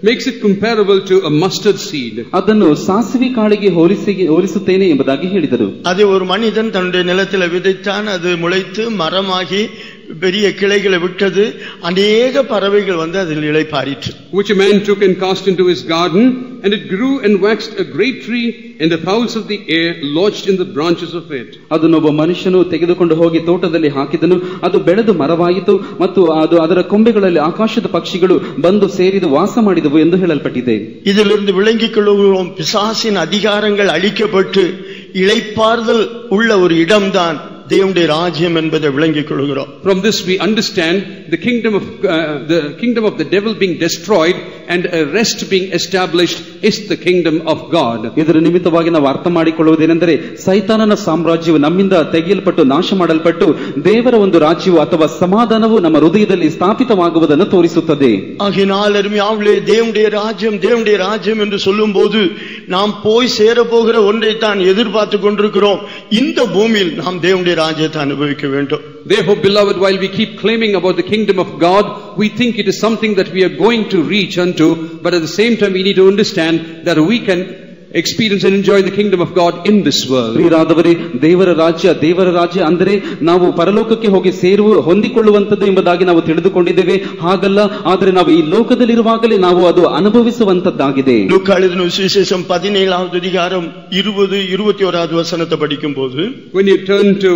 makes it comparable to a mustard seed. ಅದನ್ನು ಸಾಸಿವೆ ಕಾಳಿಗೆ ಹೋಲಿಸುತ್ತೇನೆ ಎಂಬುದಾಗಿ ಹೇಳಿದರು. அது ஒரு மனிதன் தன்னுடைய நிலத்தில் விதைத்தான், அது முளைத்து மரமாகி பெரிய கிளைகளை விட்டது, அநேக பறவைகள் வந்து அதில் இளைப்பாரிற்று. Which a man took and cast into his garden, and it grew and waxed a great tree, and the fowls of the air lodged in the branches of it. ಅದನ್ನೊಬ್ಬ ಮನುಷ್ಯನು ತೆಗೆದುಕೊಂಡು ಹೋಗಿ ತೋಟದಲ್ಲಿ ಹಾಕಿದನು, ಅದು ಬೆಳೆದು ಮರವಾಯಿತು ಮತ್ತು ಅದು ಅದರ ಕೊಂಬೆಗಳಲ್ಲಿ ಆಕಾಶದ ಪಕ್ಷಿಗಳು ಬಂದು ಸೇರಿದು ವಾಸ ಮಾಡಿದವು ಎಂದು ಹೇಳಲ್ಪಟ್ಟಿದೆ. இதிலிருந்து விளங்கிக் கொள்ளுகிறோம், பிசாசின் அதிகாரங்கள் அழிக்கப்பட்டு இளைப்பாறுதல் உள்ள ஒரு இடம்தான் தேவனுடைய ராஜ்யம் என்பதை விளங்கிக் கொள்கிறோம். From this we understand the kingdom of the devil being destroyed and a rest being established is the kingdom of God. ಇದರ ನಿಮಿತ್ತವಾಗಿ ನಾವು ಅರ್ಥ ಮಾಡಿಕೊಳ್ಳುವುದೇನೆಂದರೆ, ಸೈತಾನನ ಸಾಮ್ರಾಜ್ಯವು ನಮ್ಮಿಂದ ತೆಗೆಯಲ್ಪಟ್ಟು ನಾಶ ಮಾಡಲ್ಪಟ್ಟು ದೇವರ ಒಂದು ರಾಜ್ಯವು ಅಥವಾ ಸಮಾಧಾನವು ನಮ್ಮ ಹೃದಯದಲ್ಲಿ ಸ್ಥಾಪಿತವಾಗುವುದನ್ನು ತೋರಿಸುತ್ತದೆ. ஆகினால் அருமையானவர்களே, தேவனுடைய ராஜ்யம் என்று சொல்லும் போது நாம் போய் சேரப்போகிற ஒன்றை தான் எதிர்பார்த்து கொண்டிருக்கிறோம். இந்த பூமியில் நாம் தேவனுடைய ராஜ்யத்தை அனுபவிக்க வேண்டும். Therefore, beloved, while we keep claiming about the kingdom of God, we think it is something that we are going to reach unto, but at the same time we need to understand that we can experience and enjoy the kingdom of God in this world. ಪ್ರಿಯರಾದವರೇ, ದೇವರ ರಾಜ್ಯ ಅಂದರೆ ನಾವು ಪರಲೋಕಕ್ಕೆ ಹೋಗಿ ಹೊಂದಿಕೊಳ್ಳುವಂತದ್ದು ಎಂಬುದಾಗಿ ನಾವು ತಿಳಿದುಕೊಂಡಿದ್ದೇವೆ. ಹಾಗಲ್ಲ, ಆದರೆ ನಾವು ಈ ಲೋಕದಲ್ಲಿರುವಾಗಲೇ ನಾವು ಅದು ಅನುಭವಿಸುವಂತದ್ದಾಗಿದೆ. லூக்கா எழுதின சுவிசேஷம் 17வது அதிகாரம் 20-21வது வசனத்தை படிக்கும்போது, when you turn to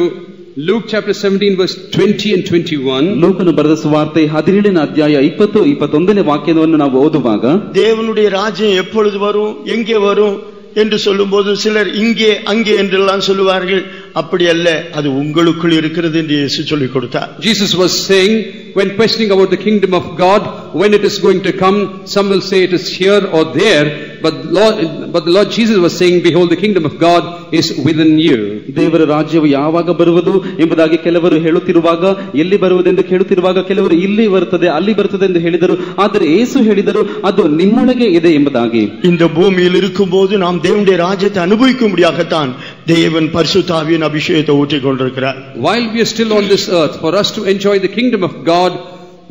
Luke chapter 17 verse 20 and 21, ಲೂಕನು ಬರೆದ ಸುವಾರ್ತೆ 17ನೇ ಅಧ್ಯಾಯ 20-21ನೇ ವಾಕ್ಯವನ್ನು ನಾವು ಓದುವಾಗ, தேவனுடைய ராஜ்யம் எப்பொழுது வரும், எங்கே வரும் என்று சொல்லும்போது சிலர் இங்கே அங்கே என்றெல்லாம் சொல்லுவார்கள். அப்படி அல்ல, அது உங்களுக்குள் இருக்கிறது என்று இயேசு சொல்லிக் கொடுத்தார். Jesus was saying, when questioning about the kingdom of God, when it is going to come, some will say it is here or there, but the Lord Jesus was saying, behold, the kingdom of God is within you. ದೇವರ ರಾಜ್ಯವು ಯಾವಾಗ ಬರುವುದು ಎಂಬುದಾಗಿ ಕೆಲವರು ಹೇಳುತ್ತಿರುವಾಗ, ಎಲ್ಲಿ ಬರುವುದೆಂದು ಕೇಳುತ್ತಿರುವಾಗ ಕೆಲವರು ಇಲ್ಲಿ ಬರುತ್ತದೆ ಅಲ್ಲಿ ಬರುತ್ತದೆ ಎಂದು ಹೇಳಿದರು. ಆದರೆ ಯೇಸು ಹೇಳಿದರು ಅದು ನಿಮ್ಮೊಳಗೆ ಇದೆ ಎಂಬುದಾಗಿ. இந்த பூமியில் இருக்கும்போது நாம் தேவனுடைய ராஜ்யத்தை அனுபவிக்கும்படியாகத்தான் தேவன் பரிசுத்த ஆவியின் அபிஷேகத்தை ஊற்றிக் கொண்டிருக்கிறார். While we are still on this earth, for us to enjoy the kingdom of God,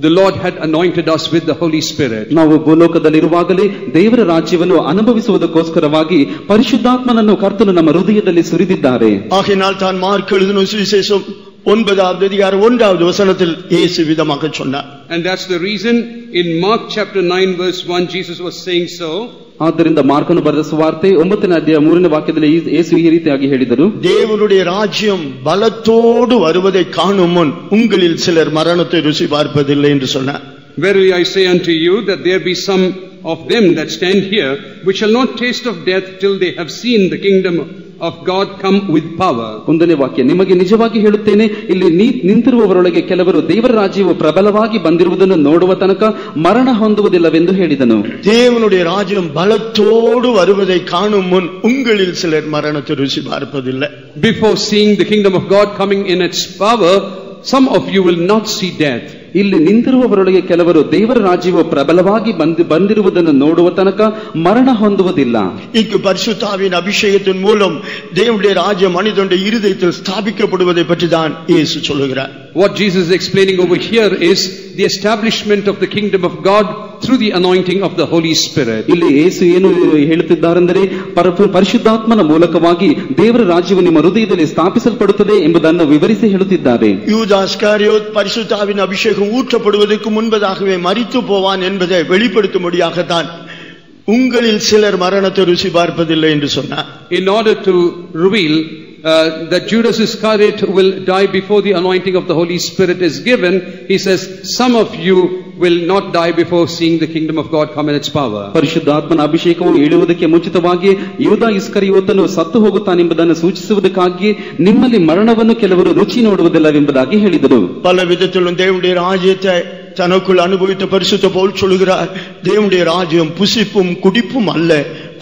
the Lord had anointed us with the Holy Spirit. ನಾವು ಭೂಲೋಕದಲ್ಲಿರುವಾಗಲೇ ದೇವರ ರಾಜ್ಯವನ್ನು ಅನುಭವಿಸುವುದಕ್ಕೋಸ್ಕರವಾಗಿ ಪರಿಶುದ್ಧಾತ್ಮನನ್ನು ಕರ್ತನು ನಮ್ಮ ಹೃದಯದಲ್ಲಿ ಸುರಿದಿದ್ದಾರೆ. ஆகையினால் தான் மார்க் எழுதின சுவிசேஷம் 9வது அதிகாரம் 1வது வசனத்தில் இயேசு விதமாக சொன்னார். And that's the reason in Mark chapter 9 verse 1 Jesus was saying so. ಆದ್ದರಿಂದ ಮಾರ್ಕನು ಬರೆದ ಸುವಾರ್ತೆ 9ನೇ ಅಧ್ಯಾಯ 3ನೇ ವಾಕ್ಯದಲ್ಲಿ ಯೇಸು ಈ ರೀತಿಯಾಗಿ ಹೇಳಿದರು, தேவனுடைய ராஜ்யம் பலத்தோடு வருவதை காணும் முன் உங்களில் சிலர் மரணத்தை ருசி பார்ப்பதில்லை என்று சொன்னார். Verily I say unto you that there be some of them that stand here which shall not taste of death till they have seen the kingdom of God come with power. 1ನೇ ವಾಕ್ಯ, ನಿಮಗೆ ನಿಜವಾಗಿ ಹೇಳುತ್ತೇನೆ, ಇಲ್ಲಿ ನಿಂತಿರುವವರೊಳಗೆ ಕೆಲವರು ದೇವರ ರಾಜ್ಯವು ಪ್ರಬಲವಾಗಿ ಬಂದಿರುವುದನ್ನು ನೋಡುವ ತನಕ ಮರಣ ಹೊಂದುವುದಿಲ್ಲವೆಂದು ಹೇಳಿದನು. தேவனுடைய ராஜ்யம் பலத்தோடு வருவதை காணும் முன் உங்களில் சிலர் மரணத்தை ருசி பார்ப்பதில்லை. Before seeing the kingdom of God coming in its power, some of you will not see death. ಇಲ್ಲಿ ನಿಂತಿರುವವರೊಳಗೆ ಕೆಲವರು ದೇವರ ರಾಜ್ಯವು ಪ್ರಬಲವಾಗಿ ಬಂದಿರುವುದನ್ನು ನೋಡುವ ತನಕ ಮರಣ ಹೊಂದುವುದಿಲ್ಲ. இங்கு பரிசுத்தாவின் அபிஷேகத்தின் மூலம் தேவனுடைய ராஜ்யம் மனிதனுடைய இருதயத்தில் ஸ்தாபிக்கப்படுவதை பற்றி தான் இயேசு சொல்கிறார். What Jesus is explaining over here is the establishment of the kingdom of God through the anointing of the Holy Spirit. ಇಲ್ಲಿ ಯೇಸು ಏನು ಹೇಳುತ್ತಿದ್ದಾರೆಂದರೆ ಪರಿಶುದ್ಧಾತ್ಮನ ಮೂಲಕವಾಗಿ ದೇವರ ರಾಜ್ಯವು ನಿಮ್ಮ ಹೃದಯದಲ್ಲಿ ಸ್ಥಾಪಿಸಲ್ಪಡುತ್ತದೆ ಎಂಬುದನ್ನು ವಿವರಿಸಿ ಹೇಳುತ್ತಿದ್ದಾರೆ. யூதா இஸ்காரியோத் பரிசுத்தாவின் அபிஷேகம் ஊற்றப்படுவதற்கு முன்பதாகவே மரித்து போவான் என்பதை வெளிப்படுத்தும்படியாகத்தான் உங்களில் சிலர் மரணத்தை ருசி பார்ப்பதில்லை என்று சொன்னார். In order to reveal that Judas Iscariot will die before the anointing of the Holy Spirit is given, he says some of you will not die before seeing the kingdom of God come in its power. ಪರಿಶುದ್ಧಾತ್ಮನ ಅಭಿಷೇಕವು ಇಳುವುದಕ್ಕೆ ಮುಂಚಿತವಾಗಿ ಯೂದ ಇಸ್ಕರಿಯೋತನು ಸತ್ತು ಹೋಗುತ್ತಾನೆಂಬುದನ್ನು ಸೂಚಿಸುವುದಕ್ಕಾಗಿ ನಿಮ್ಮಲ್ಲಿ ಮರಣವನ್ನು ಕೆಲವರು ರುಚಿ ನೋಡುವುದಿಲ್ಲವೆಂಬುದಾಗಿ ಹೇಳಿದರು. பல விதத்திலும் தேவனுடைய ராஜ்யத்தை தனக்குள் அனுபவித்த பரிசுத்த பவுல் சொல்கிறார், தேவனுடைய ராஜ்யம் புசிப்பும் குடிப்பும் அல்ல,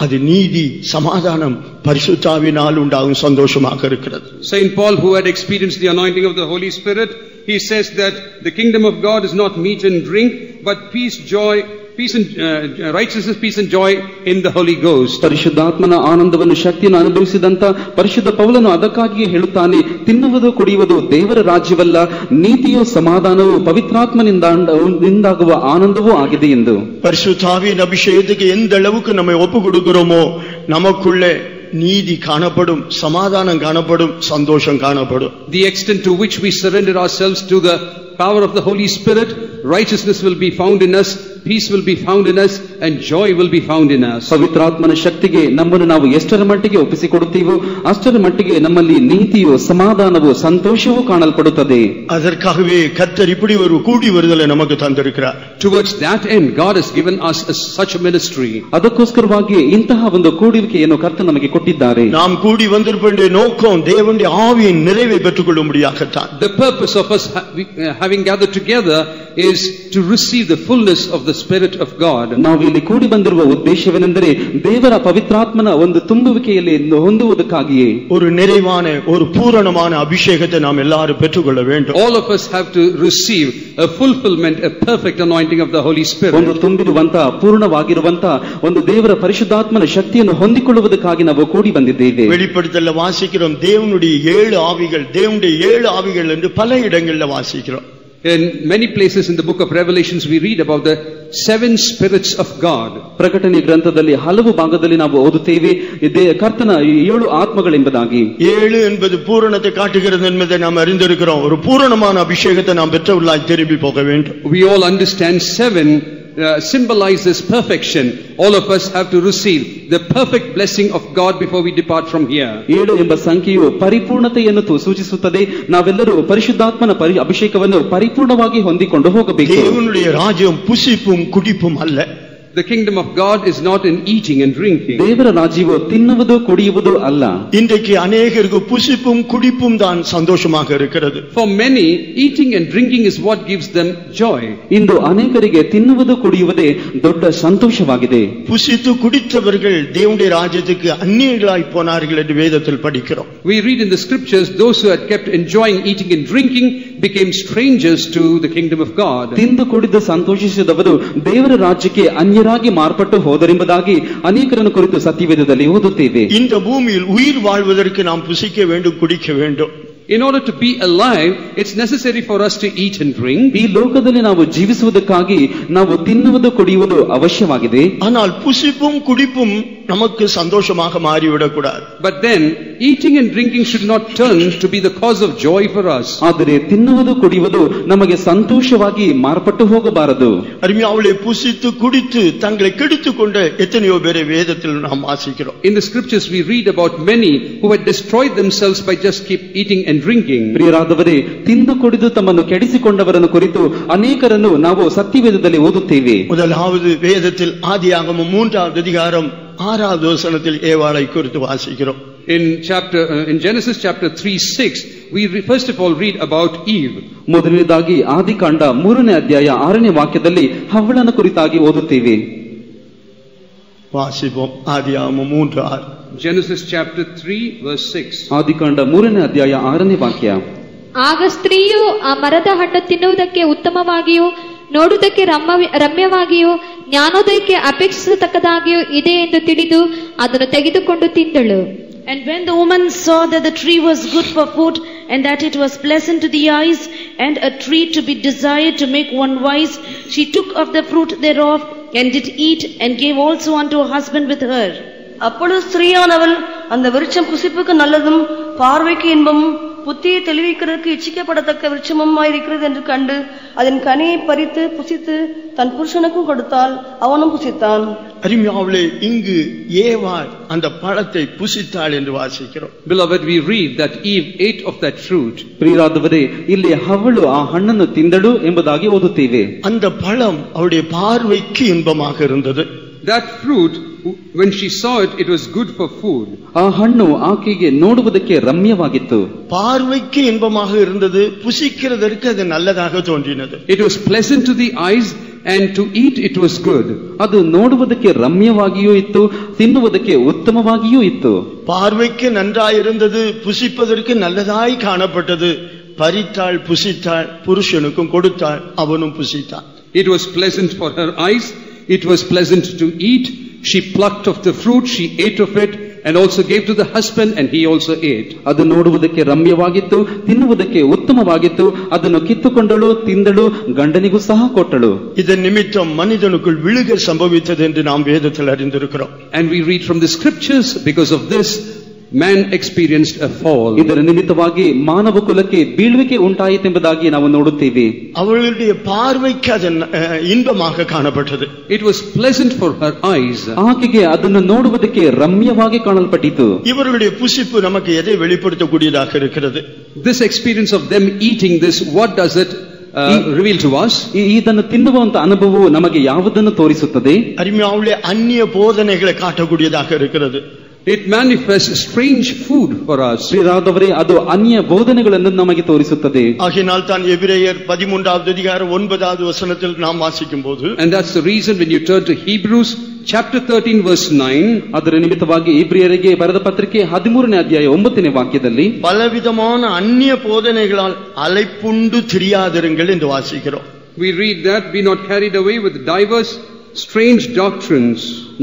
அது நீதி சமாதானம் பரிசுத்தாவினால் உண்டாகும் சந்தோஷமாக இருக்கிறது. Saint Paul, who had experienced the anointing of the Holy Spirit, he says that the kingdom of God is not meat and drink, but peace, joy, peace and righteousness, peace and joy in the Holy Ghost. ಪರಿಶುದ್ಧಾತ್ಮನ ಆನಂದವನ್ನು ಶಕ್ತಿಯನ್ನು ಅನುಭವಿಸಿದಂತ ಪರಿಶುದ್ಧ ಪೌಲನು ಅದಕ್ಕಾಗಿ ಹೇಳುತ್ತಾನೆ, ತಿನ್ನುವುದು ಕುಡಿಯುವುದು ದೇವರ ರಾಜ್ಯವಲ್ಲ, ನೀತಿಯು ಸಮಾಧಾನವು ಪವಿತ್ರಾತ್ಮನಿಂದಾಗುವ ಆನಂದವೂ ಆಗಿದೆ ಎಂದು. பரிசுத்தாவின் அபிஷேகத்துக்கு எந்த அளவுக்கு நம்ம ஒப்பு கொடுக்கிறோமோ நமக்குள்ளே நீதி காணப்படும், சமாதானம் காணப்படும், சந்தோஷம் காணப்படும். The extent to which we surrender ourselves to the power of the Holy Spirit, righteousness will be found in us, peace will be found in us, and joy will be found in us. ಪವಿತ್ರಾತ್ಮನ ಶಕ್ತಿಗೆ ನಮ್ಮನ್ನು ನಾವು ಎಷ್ಟರ ಮಟ್ಟಿಗೆ ಒಪ್ಪಿಸಿಕೊಡುತ್ತೀವೋ ಅಷ್ಟರ ಮಟ್ಟಿಗೆ ನಮ್ಮಲ್ಲಿ ನೀತಿಯು ಸಮಾಧಾನವು ಸಂತೋಷವೂ ಕಾಣಲ್ಪಡುತ್ತದೆ. அதற்காகவே கர்த்தர் இப்படி ஒரு கூடி வருதலை நமக்கு தந்திருக்கிறார். Towards that end God has given us such a ministry. ಅದಕ್ಕೋಸ್ಕರವಾಗಿ ಇಂತಹ ಒಂದು ಕೂಡುವಿಕೆಯನ್ನು ಕರ್ತನು ನಮಗೆ ಕೊಟ್ಟಿದ್ದಾರೆ. நாம் கூடி வந்திருப்பதே நோக்கம் தேவனுடைய ஆவியின் நிறைவை பெற்றுக்கொள்ளும்படியாகத்தான். The purpose of us having gathered together is to receive the fullness of the Spirit of God. ನಾವು ಇಲ್ಲಿ ಕೂಡಿ ಬಂದಿರುವ ಉದ್ದೇಶವೇನೆಂದರೆ ದೇವರ ಪವಿತ್ರಾತ್ಮನ ಒಂದು ತುಂಬುವಿಕೆಯಲ್ಲಿ ಹೊಂದುವುದಕ್ಕಾಗಿಯೇ ஒரு நிறைவான ஒரு பூரணமான அபிஷேகத்தை நாம் எல்லாரும் பெற்றுக்கொள்ள வேண்டும். All of us have to receive a fulfillment, a perfect anointing of the Holy Spirit. ಒಂದು ತುಂಬಿರುವಂತ ಪೂರ್ಣವಾಗಿರುವಂತ ಒಂದು ದೇವರ ಪರಿಶುದ್ಧಾತ್ಮನ ಶಕ್ತಿಯನ್ನು ಹೊಂದಿಕೊಳ್ಳುವುದಕ್ಕಾಗಿ ನಾವು ಕೂಡಿ ಬಂದಿದ್ದೇವೆ. வெளிப்படுத்தல வாசிக்கிறோம், தேவனுடைய 7 ஆவிகள், தேவனுடைய 7 ஆவிகள் என்று பல இடங்களில் வாசிக்கிறோம். In many places in the book of Revelations we read about the 7 spirits of God. ಪ್ರಕಟಣೆ ಗ್ರಂಥದಲ್ಲಿ ಹಲವು ಭಾಗದಲ್ಲಿ ನಾವು ಓದುತ್ತೇವೆ ಕರ್ತನ 7 ಆತ್ಮಗಳೆಂಬುದಾಗಿ. 7 என்பது பூரணத்தை காட்டுகிறது என்பதை நாம் அறிந்திருக்கிறோம். ஒரு பூரணமான அபிஷேகத்தை நாம் பெற்றவர்களாய் திரும்பி போக வேண்டும். We all understand 7 symbolizes perfection. All of us have to receive the perfect blessing of God before we depart from here. 7 ಎಂಬ ಸಂಖ್ಯೆಯು ಪರಿಪೂರ್ಣತೆಯನ್ನು ಸೂಚಿಸುತ್ತದೆ. ನಾವೆಲ್ಲರೂ ಪರಿಶುದ್ಧಾತ್ಮನ ಅಭಿಷೇಕವನ್ನು ಪರಿಪೂರ್ಣವಾಗಿ ಹೊಂದಿಕೊಂಡು ಹೋಗಬೇಕು. தேவனுடைய ராஜ்யம் புசிப்பும் குடிப்பும் அல்ல. The kingdom of God is not in eating and drinking. ದೇವರ ರಾಜ್ಯವು ತಿನ್ನುವುದು ಕುಡಿಯುವುದು ಅಲ್ಲ. இன்றைக்கு அநேகருக்கு புசிப்பும் குடிப்பும் தான் சந்தோஷமாக இருக்கிறது. For many, eating and drinking is what gives them joy. ಇಂದು ಅನೇಕರಿಗೆ ತಿನ್ನುವುದು ಕುಡಿಯುವುದೇ ದೊಡ್ಡ ಸಂತೋಷವಾಗಿದೆ. புசித்து குடித்தவர்கள் தேவனுடைய ராஜ்யத்துக்கு அந்நியர்களாய் போனார்கள் என்று வேதத்தில் படிக்கிறோம். We read in the scriptures, those who had kept enjoying eating and drinking became strangers to the kingdom of God. ತಿಂದು ಕುಡಿದು ಸಂತೋಷಿಸಿದವರು ದೇವರ ರಾಜ್ಯಕ್ಕೆ ಅನ್ಯರಾಗಿ ಮಾರ್ಪಟ್ಟು ಹೋದರೆಂಬುದಾಗಿ ಅನೇಕರನ್ನು ಕುರಿತು ಸತ್ಯವೇದದಲ್ಲಿ ಓದುತ್ತೇವೆ. இந்த பூமியில் உயிர் வாழ்வதற்கு நாம் புசிக்க வேண்டும், குடிக்க வேண்டும். In order to be alive, it's necessary for us to eat and drink. ಈ ಲೋಕದಲ್ಲಿ ನಾವು ಜೀವಿಸುವುದಕ್ಕಾಗಿ ನಾವು ತಿನ್ನುವುದು ಕುಡಿಯುವುದು ಅವಶ್ಯವಾಗಿದೆ. ஆனால் புசிப்பும் குடிப்பும் நமக்கு சந்தோஷமாக மாறிவிடக் கூடாது. But then eating and drinking should not turn to be the cause of joy for us. ಆದರೆ ತಿನ್ನುವುದು ಕುಡಿಯುವುದು ನಮಗೆ ಸಂತೋಷವಾಗಿ ಮಾರ್ಪಟ್ಟು ಹೋಗಬಾರದು. அருமையானவர்களே, புசித்து குடித்து தங்களை கெடுத்துக் கொண்ட எத்தனையோ பேரை வேதத்தில் நாம் வாசிக்கிறோம். In the scriptures we read about many who had destroyed themselves by just keep eating and drinking. ಪ್ರಿಯರಾದವರೇ, ತಿಂದು ಕುಡಿದು ತಮ್ಮನ್ನು ಕೆಡಿಸಿಕೊಂಡವರನ್ನು ಕುರಿತು ಅನೇಕರನ್ನು ನಾವು ಸತ್ಯವೇದದಲ್ಲಿ ಓದುತ್ತೇವೆ. முதலாவது வேதத்தில் ஆதியாகமம் 3வது அதிகாரம் 6வது வசனத்தில் ஏவாளை குறித்து வாசிக்கிறோம். In Genesis chapter 3:6 we first of all read about Eve. ಮೊದಲನೇದಾಗಿ ಆದಿಕಾಂಡ 3ನೇ ಅಧ್ಯಾಯ 6ನೇ ವಾಕ್ಯದಲ್ಲಿ ಹವ್ವಳನ ಕುರಿತಾಗಿ ಓದುತ್ತೇವೆ. வாசிப்போம். ஆதியாகமம் 3:6. Genesis chapter 3 verse 6. ಆದಿಕಾಂಡ 3ನೇ ಅಧ್ಯಾಯ 6ನೇ ವಾಕ್ಯ. ಆಗ ಸ್ತ್ರೀಯು ಆ ಮರದ ಹಣ್ಣು ತಿನ್ನುವುದಕ್ಕೆ ಉತ್ತಮವಾಗಿಯೂ ನೋಡುವುದಕ್ಕೆ ರಮ್ಯವಾಗಿಯೂ ಜ್ಞಾನೋದಯಕ್ಕೆ ಅಪೇಕ್ಷಿಸತಕ್ಕದಾಗಿಯೂ ಇದೆ ಎಂದು ತಿಳಿದು ಅದನ್ನು ತೆಗೆದುಕೊಂಡು ತಿಂದಳು. And when the woman saw that the tree was good for food, and that it was pleasant to the eyes, and a tree to be desired to make one wise, she took of the fruit thereof, and did eat, and gave also unto her husband with her. அப்பொழுது ஸ்திரீயானவள் அந்த விருட்சம் புசிப்புக்கு நல்லதும் பார்வைக்கு இன்பமும் புத்தியை தெளிவிக்கிறதுக்கு இச்சிக்கப்படத்தக்க விருட்சமாயிருக்கிறது என்று கண்டு அதன் கனியை பறித்து புசித்து தன் புருஷனுக்கும் கொடுத்தால் அவனும் புசித்தான். அருமையானவர்களே, இங்கு ஏவாள் அந்த பழத்தை புசித்தாள் என்று வாசிக்கிறோம். Beloved, we read that Eve ate of that fruit. ಪ್ರಿಯರಾದವರೇ, ಇಲ್ಲಿ ಹವ್ವಳು ಆ ಹಣ್ಣನ್ನು ತಿಂದಳು ಎಂಬುದಾಗಿ ಓದುತ್ತೇವೆ. அந்த பழம் அவருடைய பார்வைக்கு இன்பமாக இருந்தது. That fruit, when she saw it, it was good for food. ಆ ಹಣ್ಣು ಆಕೆಗೆ ನೋಡುವುದಕ್ಕೆ ರಮ್ಯವಾಗಿತ್ತು. பார்வைக்கு இன்பமாக இருந்தது, புசிக்கிறதற்கு அது நல்லதாக தோன்றினது. It was pleasant to the eyes, and to eat it was good. ಅದು ನೋಡುವುದಕ್ಕೆ ರಮ್ಯವಾಗಿಯೂ ಇತ್ತು, ತಿನ್ನುವುದಕ್ಕೆ ಉತ್ತಮವಾಗಿಯೂ ಇತ್ತು. பார்வைக்கு நன்றாயிருந்தது, புசிப்பதற்கு நல்லதாய் காணப்பட்டது. பறித்தாள், புசித்தாள், புருஷனுக்கும் கொடுத்தாள், அவனும் புசித்தான். It was pleasant for her eyes, it was pleasant to eat. She plucked of the fruit, she ate of it, and also gave to the husband, and he also ate. ಅದು ನೋಡುವುದಕ್ಕೆ ರಮ್ಯವಾಗಿತ್ತು, ತಿನ್ನುವುದಕ್ಕೆ ಉತ್ತಮವಾಗಿತ್ತು. ಅದನ್ನು ಕಿತ್ತುಕೊಂಡಳು, ತಿಂದಳು, ಗಂಡನಿಗೂ ಸಹ ಕೊಟ್ಟಳು. இதன் நிமித்தம் மனிதனுக்குள் விழுக சம்பவித்தது என்று நாம் வேதத்தில் அறிந்திருக்கிறோம். And we read from the scriptures, because of this man experienced a fall. ಇದರ ನಿಮಿತ್ತವಾಗಿ ಮಾನವ ಕುಲಕ್ಕೆ ಬೀಳುವಿಕೆ ಉಂಟಾಯಿತೆಂಬುದಾಗಿ ನಾವು ನೋಡುತ್ತೇವೆ. அவளுடைய பார்வைக்கு அது இன்பமாக காணப்பட்டது. It was pleasant for her eyes. ಆಕೆಗೆ ಅದನ್ನು ನೋಡುವುದಕ್ಕೆ ರಮ್ಯವಾಗಿ ಕಾಣಲ್ಪಟ್ಟಿತು. இவர்களுடைய புசிப்பு நமக்கு எதை வெளிப்படுத்தக்கூடியதாக இருக்கிறது? This experience of them eating this, what does it reveal to us? ಇದನ್ನು ತಿನ್ನುವಂತ ಅನುಭವವು ನಮಗೆ ಯಾವುದನ್ನು ತೋರಿಸುತ್ತದೆ? அருமையானவர்களே, அந்நிய போதனைகளை காட்டக்கூடியதாக இருக்கிறது. It manifests strange food for us. ಪ್ರಿಯರಾದವರೇ, ಅದು ಅನ್ಯ ಬೋಧನೆಗಳನ್ನು ನಮಗೆ ತೋರಿಸುತ್ತದೆ. ஆகையால் தான் எபிரேயர் 13வது அதிகாரம் 9வது வசனத்தில் நாம் வாசிக்கும்போது, and that's the reason when you turn to Hebrews chapter 13 verse 9, ಅದರ ನಿಮಿತ್ತವಾಗಿ ಇಬ್ರಿಯರಿಗೆ ಬರೆದ ಪತ್ರಿಕೆ 13ನೇ ಅಧ್ಯಾಯ 9ನೇ ವಾಕ್ಯದಲ್ಲಿ பலவிதமான அந்நிய போதனைகளால் அலைப்புண்டு திரியாதிருங்கள் என்று வாசிக்கிறோம். we read that, be not carried away with diverse strange doctrines.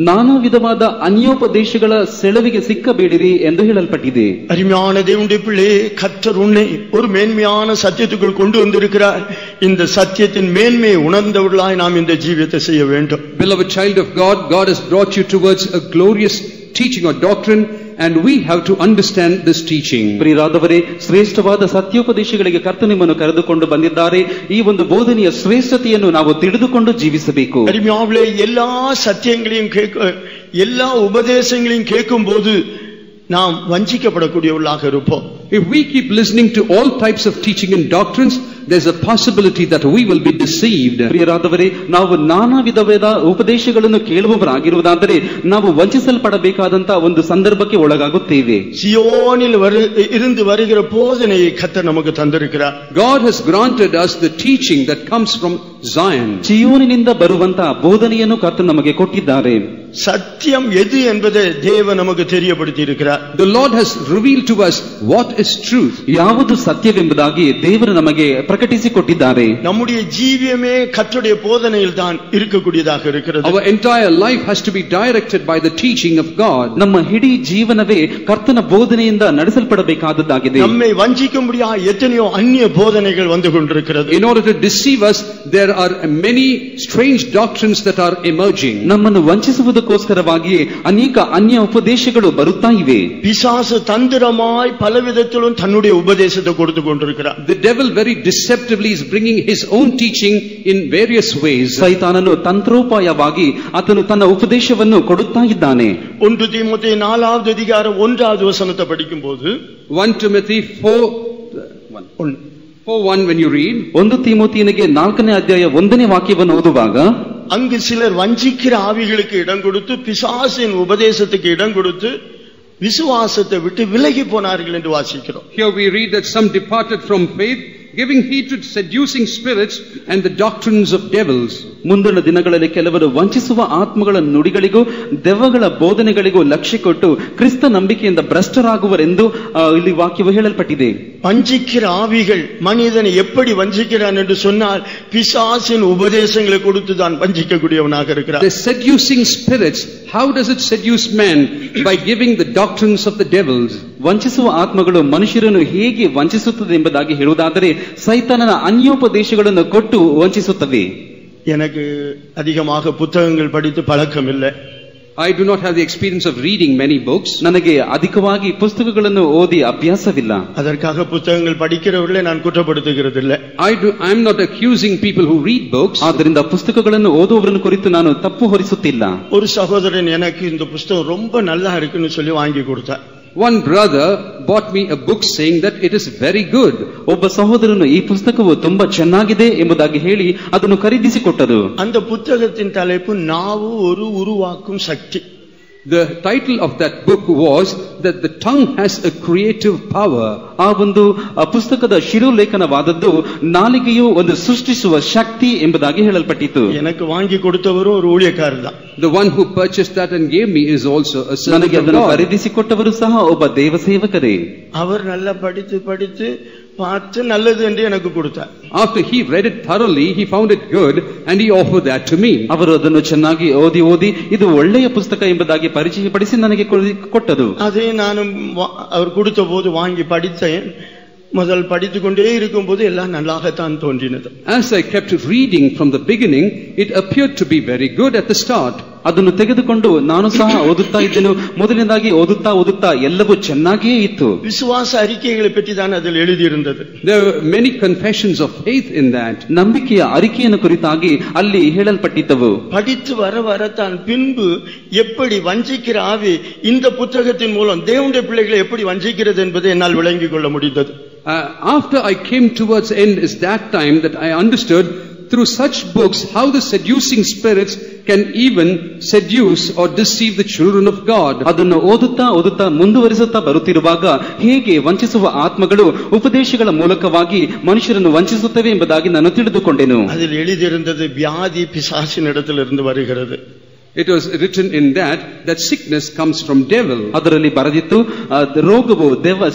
ನಾನಾ ವಿಧವಾದ ಅನ್ಯೋಪದೇಶಗಳ ಸೆಳವಿಗೆ ಸಿಕ್ಕಬೇಡಿರಿ ಎಂದು ಹೇಳಲ್ಪಟ್ಟಿದೆ. அருமையான தேவனுடைய பிள்ளை, கர்த்தர் உன்னை ஒரு மேன்மையான சத்தியத்துக்குள் கொண்டு வந்திருக்கிறார். இந்த சத்தியத்தின் மேன்மையை உணர்ந்தவர்களாய் நாம் இந்த ஜீவியத்தை செய்ய வேண்டும். Beloved child of God, God has brought you towards a glorious teaching or doctrine, and we have to understand this teaching. ಪ್ರಿಯರಾದವರೇ, ಶ್ರೇಷ್ಠವಾದ ಸತ್ಯೋಪದೇಶಗಳಿಗೆ ಕರ್ತನು ನಿಮ್ಮನ್ನು ಕರೆದುಕೊಂಡು ಬಂದಿದ್ದಾರೆ. ಈ ಒಂದು ಬೋಧನೆಯ ಶ್ರೇಷ್ಠತೆಯನ್ನು ನಾವು ತಿಳಿದುಕೊಂಡು ಜೀವಿಸಬೇಕು. அருமையானவர்களே, எல்லா சத்தியங்களையும் எல்லா உபதேசங்களையும் கேட்கும் போது நாம் வஞ்சிக்கப்படக்கூடியவர்களாக இருப்போம். If we keep listening to all types of teaching and doctrines, there's a possibility that we will be deceived. ಪ್ರಿಯರಾದವರೇ, ನಾವು ನಾನಾ ವಿಧವಾದ ಉಪದೇಶಗಳನ್ನು ಕೇಳುವವರಾಗಿರುವುದಾದರೆ ನಾವು ವಂಚಿಸಲ್ಪಡಬೇಕಾದಂತಹ ಒಂದು ಸಂದರ್ಭಕ್ಕೆ ಒಳಗಾಗುತ್ತೇವೆ. சியோனில் இருந்து வருகிற போதனையை கர்த்தர் நமக்கு தந்திருக்கிறார். God has granted us the teaching that comes from Zion. ಚಿಯೋನಿನಿಂದ ಬರುವಂತಹ ಬೋಧನೆಯನ್ನು ಕರ್ತನು ನಮಗೆ ಕೊಟ್ಟಿದ್ದಾರೆ. சத்தியம் எது என்பதை தேவன் நமக்கு தெரியப்படுத்தி இருக்கிறார். The Lord has revealed to us what is truth. ಯಾವುದು ಸತ್ಯವೆಂಬುದಾಗಿ ದೇವರು ನಮಗೆ ಪ್ರಕಟಿಸಿಕೊಟ್ಟಿದ್ದಾರೆ. நம்முடைய ஜீவியமே கர்த்தருடைய போதனையில் தான் இருக்கக்கூடியதாக இருக்கிறது. Our entire life has to be directed by the teaching of God. ನಮ್ಮ ಇಡೀ ಜೀವನವೇ ಕರ್ತನ ಬೋಧನೆಯಿಂದ ನಡೆಸಲ್ಪಡಬೇಕಾದದ್ದಾಗಿದೆ. நம்மை வஞ்சிக்கும்படியா எத்தனையோ அந்நிய போதனைகள் வந்து கொண்டிருக்கிறது. In order to deceive us, there are many strange doctrines that are emerging. ನಮ್ಮನ್ನು ವಂಚಿಸುವುದಕ್ಕೋಸ್ಕರವಾಗಿ ಅನೇಕ ಅನ್ಯ ಉಪದೇಶಗಳು ಬರುತ್ತಾ ಇವೆ. பிசாசு தந்திரமாய் பலவிதத்திலும் தன்னுடைய உபதேசத்தை கொடுத்து கொண்டிருக்கிறார். The devil very deceptively is bringing his own teaching in various ways. ಸೈತಾನನು ತಂತ್ರೋಪಾಯವಾಗಿ ಆತನು ತನ್ನ ಉಪದೇಶವನ್ನು ಕೊಡುತ್ತಾ ಇದ್ದಾನೆ. 1 தீமோத்தேயு 4வது அதிகாரம் 1வது வசனத்தை படிக்கும்போது 1 Timothy 4:1 when you read 1 தீமோத்தேಯನಿಗೆ 4ನೇ ಅಧ್ಯಾಯ 1ನೇ ವಾಕ್ಯವನ್ನು ಓದುವಾಗ அங்கு சிலர் வஞ்சிக்கிற ஆவிகளுக்கு இடம் கொடுத்து பிசாசின் உபதேசத்துக்கு இடம் கொடுத்து விசுவாசத்தை விட்டு விலகி போனார்கள் என்று வாசிக்கிறோம். Here we read that some departed from faith, giving heed to seducing spirits and the doctrines of devils. ಮುಂದಿನ ದಿನಗಳಲ್ಲಿ ಕೆಲವರು ವಂಚಿಸುವ ಆತ್ಮಗಳ ನುಡಿಗಳಿಗೂ ದೆವ್ವಗಳ ಬೋಧನೆಗಳಿಗೂ ಲಕ್ಷ್ಯ ಕೊಟ್ಟು ಕ್ರಿಸ್ತ ನಂಬಿಕೆಯಿಂದ ಭ್ರಷ್ಟರಾಗುವರೆಂದು ಇಲ್ಲಿ ವಾಕ್ಯವು ಹೇಳಲ್ಪಟ್ಟಿದೆ. வஞ்சிக்கிற ஆவிகள் மனிதனை எப்படி வஞ்சிக்கிறான் என்று சொன்னால் பிசாசின் உபதேசங்களை கொடுத்து தான் வஞ்சிக்கக்கூடியவனாக இருக்கிறார். The seducing spirits, how does it seduce man? By giving the doctrines of the devils. ವಂಚಿಸುವ ಆತ್ಮಗಳು ಮನುಷ್ಯರನ್ನು ಹೇಗೆ ವಂಚಿಸುತ್ತದೆ ಎಂಬುದಾಗಿ ಹೇಳುವುದಾದರೆ ಸೈತಾನನ ಅನ್ಯೋಪದೇಶಗಳನ್ನು ಕೊಟ್ಟು ವಂಚಿಸುತ್ತವೆ. எனக்கு அதிகமாக புத்தகங்கள் படித்து பழக்கம் இல்லை. I do not have the experience of reading many books. ನನಗೆ ಅಧಿಕವಾಗಿ ಪುಸ್ತಕಗಳನ್ನು ಓದಿ ಅಭ್ಯಾಸವಿಲ್ಲ. அதற்காக புத்தகங்கள் படிக்கிறவர்களை நான் குற்றப்படுத்துகிறது இல்லை. I am not accusing people who read books. ಆದ್ದರಿಂದ ಪುಸ್ತಕಗಳನ್ನು ಓದುವವರನ್ನು ಕುರಿತು ನಾನು ತಪ್ಪು ಹೊರಿಸುತ್ತಿಲ್ಲ. ஒரு சகோதரன் எனக்கு இந்த புத்தகம் ரொம்ப நல்லா இருக்குன்னு சொல்லி வாங்கி கொடுத்தார். One brother bought me a book saying that it is very good. ಒಬ್ಬ ಸಹೋದರನು ಈ ಪುಸ್ತಕವು ತುಂಬಾ ಚೆನ್ನಾಗಿದೆ ಎಂಬುದಾಗಿ ಹೇಳಿ ಅದನ್ನು ಖರೀದಿಸಿಕೊಟ್ಟರು. அந்த புத்தகத்தின் தலைப்பு நாவு ஒரு உருவாக்கும் சக்தி. The title of that book was that the tongue has a creative power. ಆ ಒಂದು ಪುಸ್ತಕದ ಶಿರೋಲೇಖನವಾದದ್ದು ನಾಲಿಗೆಯು ಒಂದು ಸೃಷ್ಟಿಸುವ ಶಕ್ತಿ ಎಂಬುದಾಗಿ ಹೇಳಲ್ಪಟ್ಟಿತು. எனக்கு வாங்கி கொடுத்தவரும் ஒரு ஊழியக்காரர் தான். The one who purchased that and gave me is also a servant ನನಗೆ of ಅದನ್ನು God. ಖರೀದಿಸಿಕೊಟ್ಟವರು ಸಹ ಒಬ್ಬ ದೇವ ಸೇವಕರೇ. அவர் நல்லா படித்து பார்த்து நல்லது என்று எனக்கு கொடுத்தார். After he read it thoroughly, he found it good and he offered that to me. ಅವರು ಅದನ್ನು ಚೆನ್ನಾಗಿ ಓದಿ ಇದು ಒಳ್ಳೆಯ ಪುಸ್ತಕ ಎಂಬುದಾಗಿ ಪರಿಚಯಪಡಿಸಿ ನನಗೆ ಕೊಟ್ಟರು. அதை நானும் அவர் கொடுத்த போது வாங்கி படித்தேன். முதல் படித்துக்கொண்டே இருக்கும்போது எல்லாம் நல்லாகத்தான் தோன்றினது. As I kept reading from the beginning, it appeared to be very good at the start. ಅದನ್ನು ತೆಗೆದುಕೊಂಡು ನಾನು ಸಹ ಓದುತ್ತಾ ಇದ್ದೆನು. ಮೊದಲನೇದಾಗಿ ಓದುತ್ತಾ ಎಲ್ಲವೂ ಚೆನ್ನಾಗಿಯೇ ಇತ್ತು. ವಿಶ್ವಾಸ அறிக்கைகளை பற்றி தான் அதில் எழுதியிருந்தது. There were many confessions of faith in that. ನಂಬಿಕೆಯ ಅರಿಕೆಯನ್ನು ಕುರಿತಾಗಿ ಅಲ್ಲಿ ಹೇಳಲ್ಪಟ್ಟಿದ್ದವು. படித்து வர தான் பின்பு எப்படி வஞ்சிக்கிற ஆவி இந்த புத்தகத்தின் மூலம் தேவனுடைய பிள்ளைகளை எப்படி வஞ்சிக்கிறது என்பதை என்னால் விளங்கிக் கொள்ள முடிந்தது. After I came towards end is that time that I understood through such books how the seducing spirits can even seduce or deceive the children of God. ಅದನ್ನು ಓದುತ್ತಾ ಮುಂದುವರಿಸುತ್ತಾ ಬರುತ್ತಿರುವಾಗ ಹೇಗೆ ವಂಚಿಸುವ ಆತ್ಮಗಳು ಉಪದೇಶಗಳ ಮೂಲಕವಾಗಿ ಮನುಷ್ಯರನ್ನು ವಂಚಿಸುತ್ತವೆ ಎಂಬುದಾಗಿ ನಾನು ತಿಳಿದುಕೊಂಡೆನು. அதில் எழுதியிருந்தது வியாதி பிசாசினிடத்திலிருந்து வருகிறது. It was written in that sickness comes from devil. ಅದರಲ್ಲಿ ಬರೆದಿತ್ತು ರೋಗವು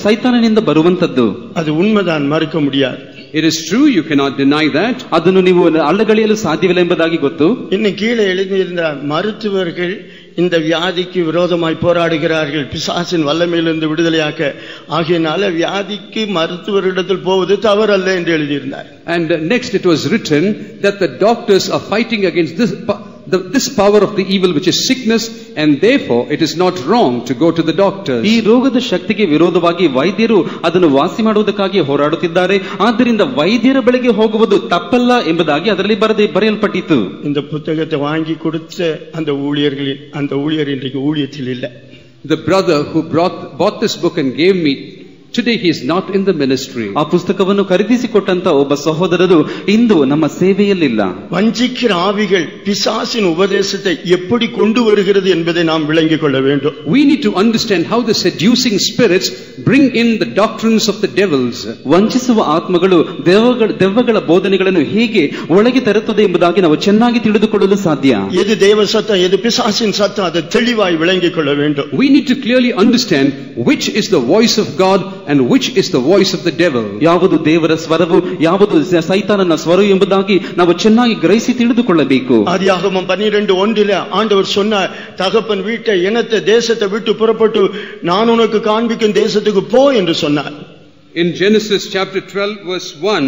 ಸೈತಾನನಿಂದ ಬರುವಂತದ್ದು. ಅದು ಉண்மைதான், மறுக்க முடியாது. It is true, you cannot deny that. ಅದನ್ನು ನೀವು ಅಲ್ಲಗಳೆಯಲು ಸಾಧ್ಯವಿಲ್ಲ ಎಂಬುದಾಗಿ ಗೊತ್ತು. ಇನ್ನು கீழே எழுதியிருந்த மருத்துவர்கள் இந்த வியாதிக்கு விரோதமாய் போராடுகிறார்கள் பிசாசின் வல்லமையிலிருந்து விடுதலையாக்க. ஆகையினால வியாதிக்கு மருத்துவரிடத்தில் போவது தவறல்ல என்று எழுதியிருந்தார். And next it was written that the doctors are fighting against this power of the evil which is sickness, and therefore it is not wrong to go to the doctors. ಈ ರೋಗದ ಶಕ್ತಿಗೆ ವಿರೋಧವಾಗಿ ವೈದ್ಯರು ಅದನ್ನು ವಾಸಿ ಮಾಡುವುದಕ್ಕಾಗಿ ಹೋರಾಡುತ್ತಿದ್ದಾರೆ. ಆದ್ದರಿಂದ ವೈದ್ಯರ ಬಳಿಗೆ ಹೋಗುವುದು ತಪ್ಪಲ್ಲ ಎಂಬುದಾಗಿ ಅದರಲ್ಲಿ ಬರೆಯಲ್ಪಟ್ಟಿತು. இந்த புத்தகத்தை வாங்கி கொடுத்த அந்த ஊழியர் இன்றைக்கு ஊழியத்தில் இல்லை. The brother who bought this book and gave me Today he is not in the ministry. ಆ ಪುಸ್ತಕವನ್ನು ಖರೀದಿಸಿಕೊಟ್ಟಂತ ಒಬ್ಬ ಸಹೋದರರು ಇಂದು ನಮ್ಮ ಸೇವೆಯಲ್ಲಿಲ್ಲ. வஞ்சிக்கிற ஆவிகள் பிசாசின் உபதேசத்தை எப்படி கொண்டு வருகிறது என்பதை நாம் விளங்கிக் கொள்ள வேண்டும். We need to understand how the seducing spirits bring in the doctrines of the devils. ವಂಚಿಸುವ ಆತ್ಮಗಳು ದೆವ್ವಗಳ ಬೋಧನೆಗಳನ್ನು ಹೇಗೆ ಒಳಗೆ ತರುತ್ತದೆ ಎಂಬುದಾಗಿ ನಾವು ಚೆನ್ನಾಗಿ ತಿಳಿದುಕೊಳ್ಳಲು ಸಾಧ್ಯ. எது தேவ சத்தம் எது பிசாசின் சத்தம் அதை தெளிவாய் விளங்கிக் கொள்ள வேண்டும். We need to clearly understand which is the voice of God and which is the voice of the devil. ಯಾವುದು ದೇವರ ಸ್ವರವು ಯಾವುದು ಸೈತಾನನ ಸ್ವರವು ಎಂಬುದಾಗಿ ನಾವು ಚೆನ್ನಾಗಿ ಗ್ರಹಿಸಿ ತಿಳಿದುಕೊಳ್ಳಬೇಕು. ஆதியாகமம் 12:1 ஆண்டவர் சொன்னார், தகப்பன் வீட்டை இனத்தை தேசத்தை விட்டு புறப்பட்டு நான் உனக்கு காண்பிக்கும் தேசத்துக்கு போ என்று சொன்னார். In Genesis chapter 12 verse 1,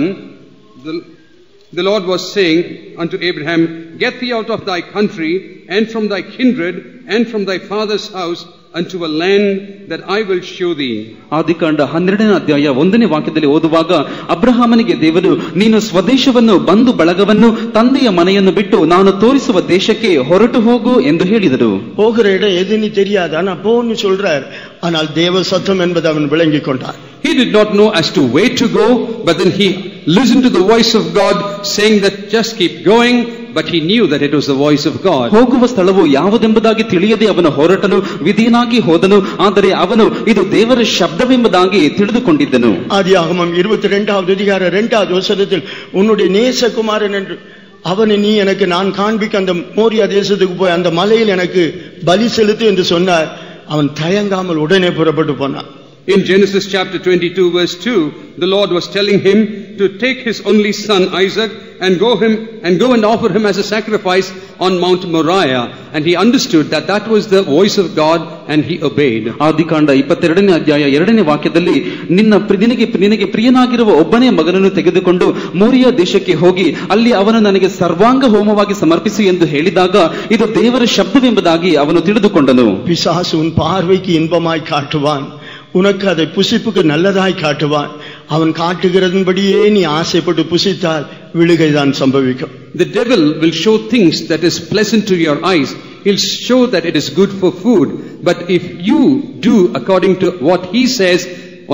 the Lord was saying unto Abraham, get thee out of thy country and from thy kindred and from thy father's house unto a land that I will show thee. ಆದಿಕಾಂಡ 12ನೇ ಅಧ್ಯಾಯ 1ನೇ ವಾಕ್ಯದಲ್ಲಿ ಓದುವಾಗ ಅಬ್ರಹಾಮನಿಗೆ ದೇವರು ನೀನು ಸ್ವದೇಶವನ್ನು ಬಂಧು ಬಳಗವನ್ನು ತಂದೆಯ ಮನೆಯನ್ನು ಬಿಟ್ಟು ನಾನು ತೋರಿಸುವ ದೇಶಕ್ಕೆ ಹೊರಟು ಹೋಗು ಎಂದು ಹೇಳಿದರು. போகிற இடம் எதுன்னு தெரியாது, ஆனா போன்னு சொல்றார். ஆனால் தேவ சத்தம் என்பதை அவன் விளங்கிக் கொண்டான். He did not know as to where to go, but then he listened to the voice of God saying that just keep going, but he knew that it was the voice of God. ಹೋಗುವ ಸ್ಥಳವು ಯಾವುದೆಂಬುದಾಗಿ ತಿಳಿಯದೆ ಅವನು ಹೊರಟನು, ವಿಧಿಯನಾಗಿ ಹೋದನು, ಆದರೆ ಅವನು ಇದು ದೇವರ ಶಬ್ದವೆಂಬುದಾಗಿ ತಿಳಿದುಕೊಂಡಿದ್ದನು. ஆதியாகமம் 22வது அதிகாரம் 2வது வசனத்தில் உன்னுடைய நேசகுமாரன் என்று அவனை நீ எனக்கு நான் காண்பிக்க அந்த மோரியா தேசத்துக்கு போய் அந்த மலையில் எனக்கு பலி செலுத்து என்று சொன்னார். அவன் தயங்காமல் உடனே புறப்பட்டு போனான். In Genesis chapter 22 verse 2, the Lord was telling him to take his only son Isaac and go and offer him as a sacrifice on Mount Moriah, and he understood that that was the voice of God and he obeyed. ಆದಿಕಾಂಡ 22ನೇ ಅಧ್ಯಾಯ 2ನೇ ವಾಕ್ಯದಲ್ಲಿ ನಿನಗೆ ಪ್ರಿಯನಾಗಿರುವ ಒಬ್ಬನೇ ಮಗನನ್ನು ತೆಗೆದುಕೊಂಡು ಮೋರಿಯಾ ದೇಶಕ್ಕೆ ಹೋಗಿ ಅಲ್ಲಿ ಅವನು ನನಗೆ ಸರ್ವಾಂಗ ಹೋಮವಾಗಿ ಸಮರ್ಪಿಸು ಎಂದು ಹೇಳಿದಾಗ ಇದು ದೇವರ ಶಬ್ದವೆಂಬುದಾಗಿ ಅವನು ತಿಳಿದುಕೊಂಡನು. பிசாசு உன் பார்வைக்கு இன்பமாய் காட்டுவான், உனக்கு அதை புசிப்புக்கு நல்லதாய் காட்டுவான். அவன் காட்டுகிறதன்படியே நீ ஆசைப்பட்டு புசித்தால் விழுகைதான் சம்பவிக்கும். The devil will show things that is pleasant to your eyes. He'll show that it is good for food. But if you do according to what he says,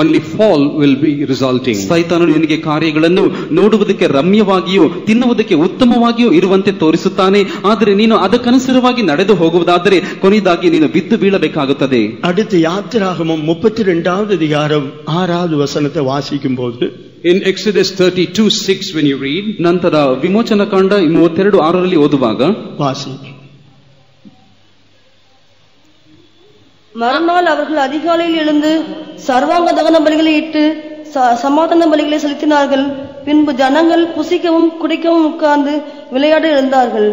only fall will be resulting. ಸೈತಾನನು ನಿನಗೆ ಕಾರ್ಯಗಳನ್ನು ನೋಡುವುದಕ್ಕೆ ರಮ್ಯವಾಗಿಯೂ ತಿನ್ನುವುದಕ್ಕೆ ಉತ್ತಮವಾಗಿಯೂ ಇರುವಂತೆ ತೋರಿಸುತ್ತಾನೆ. ಆದರೆ ನೀನು ಅದಕ್ಕನುಸಾರವಾಗಿ ನಡೆದು ಹೋಗುವುದಾದರೆ ಕೊನೆಯದಾಗಿ ನೀನು ಬಿದ್ದು ಬೀಳಬೇಕಾಗುತ್ತದೆ. அடுத்து யாத்திராகமம் 32வது அதிகாரம் 6வது வசனத்தை வாசிக்கும் போது in Exodus 32:6 when you read, ನಂತರ ವಿಮೋಚನ ಕಾಂಡ 32:6ರಲ್ಲಿ ಓದುವಾಗ வாசி. மறுநாள் அவர்கள் அதிகாலையில் எழுந்து சர்வாங்க தகன பலிகளை இட்டு சமாதான பலிகளை செலுத்தினார்கள். பின்பு ஜனங்கள் புசிக்கவும் குடிக்கவும் உட்கார்ந்து விளையாட எழுந்தார்கள்.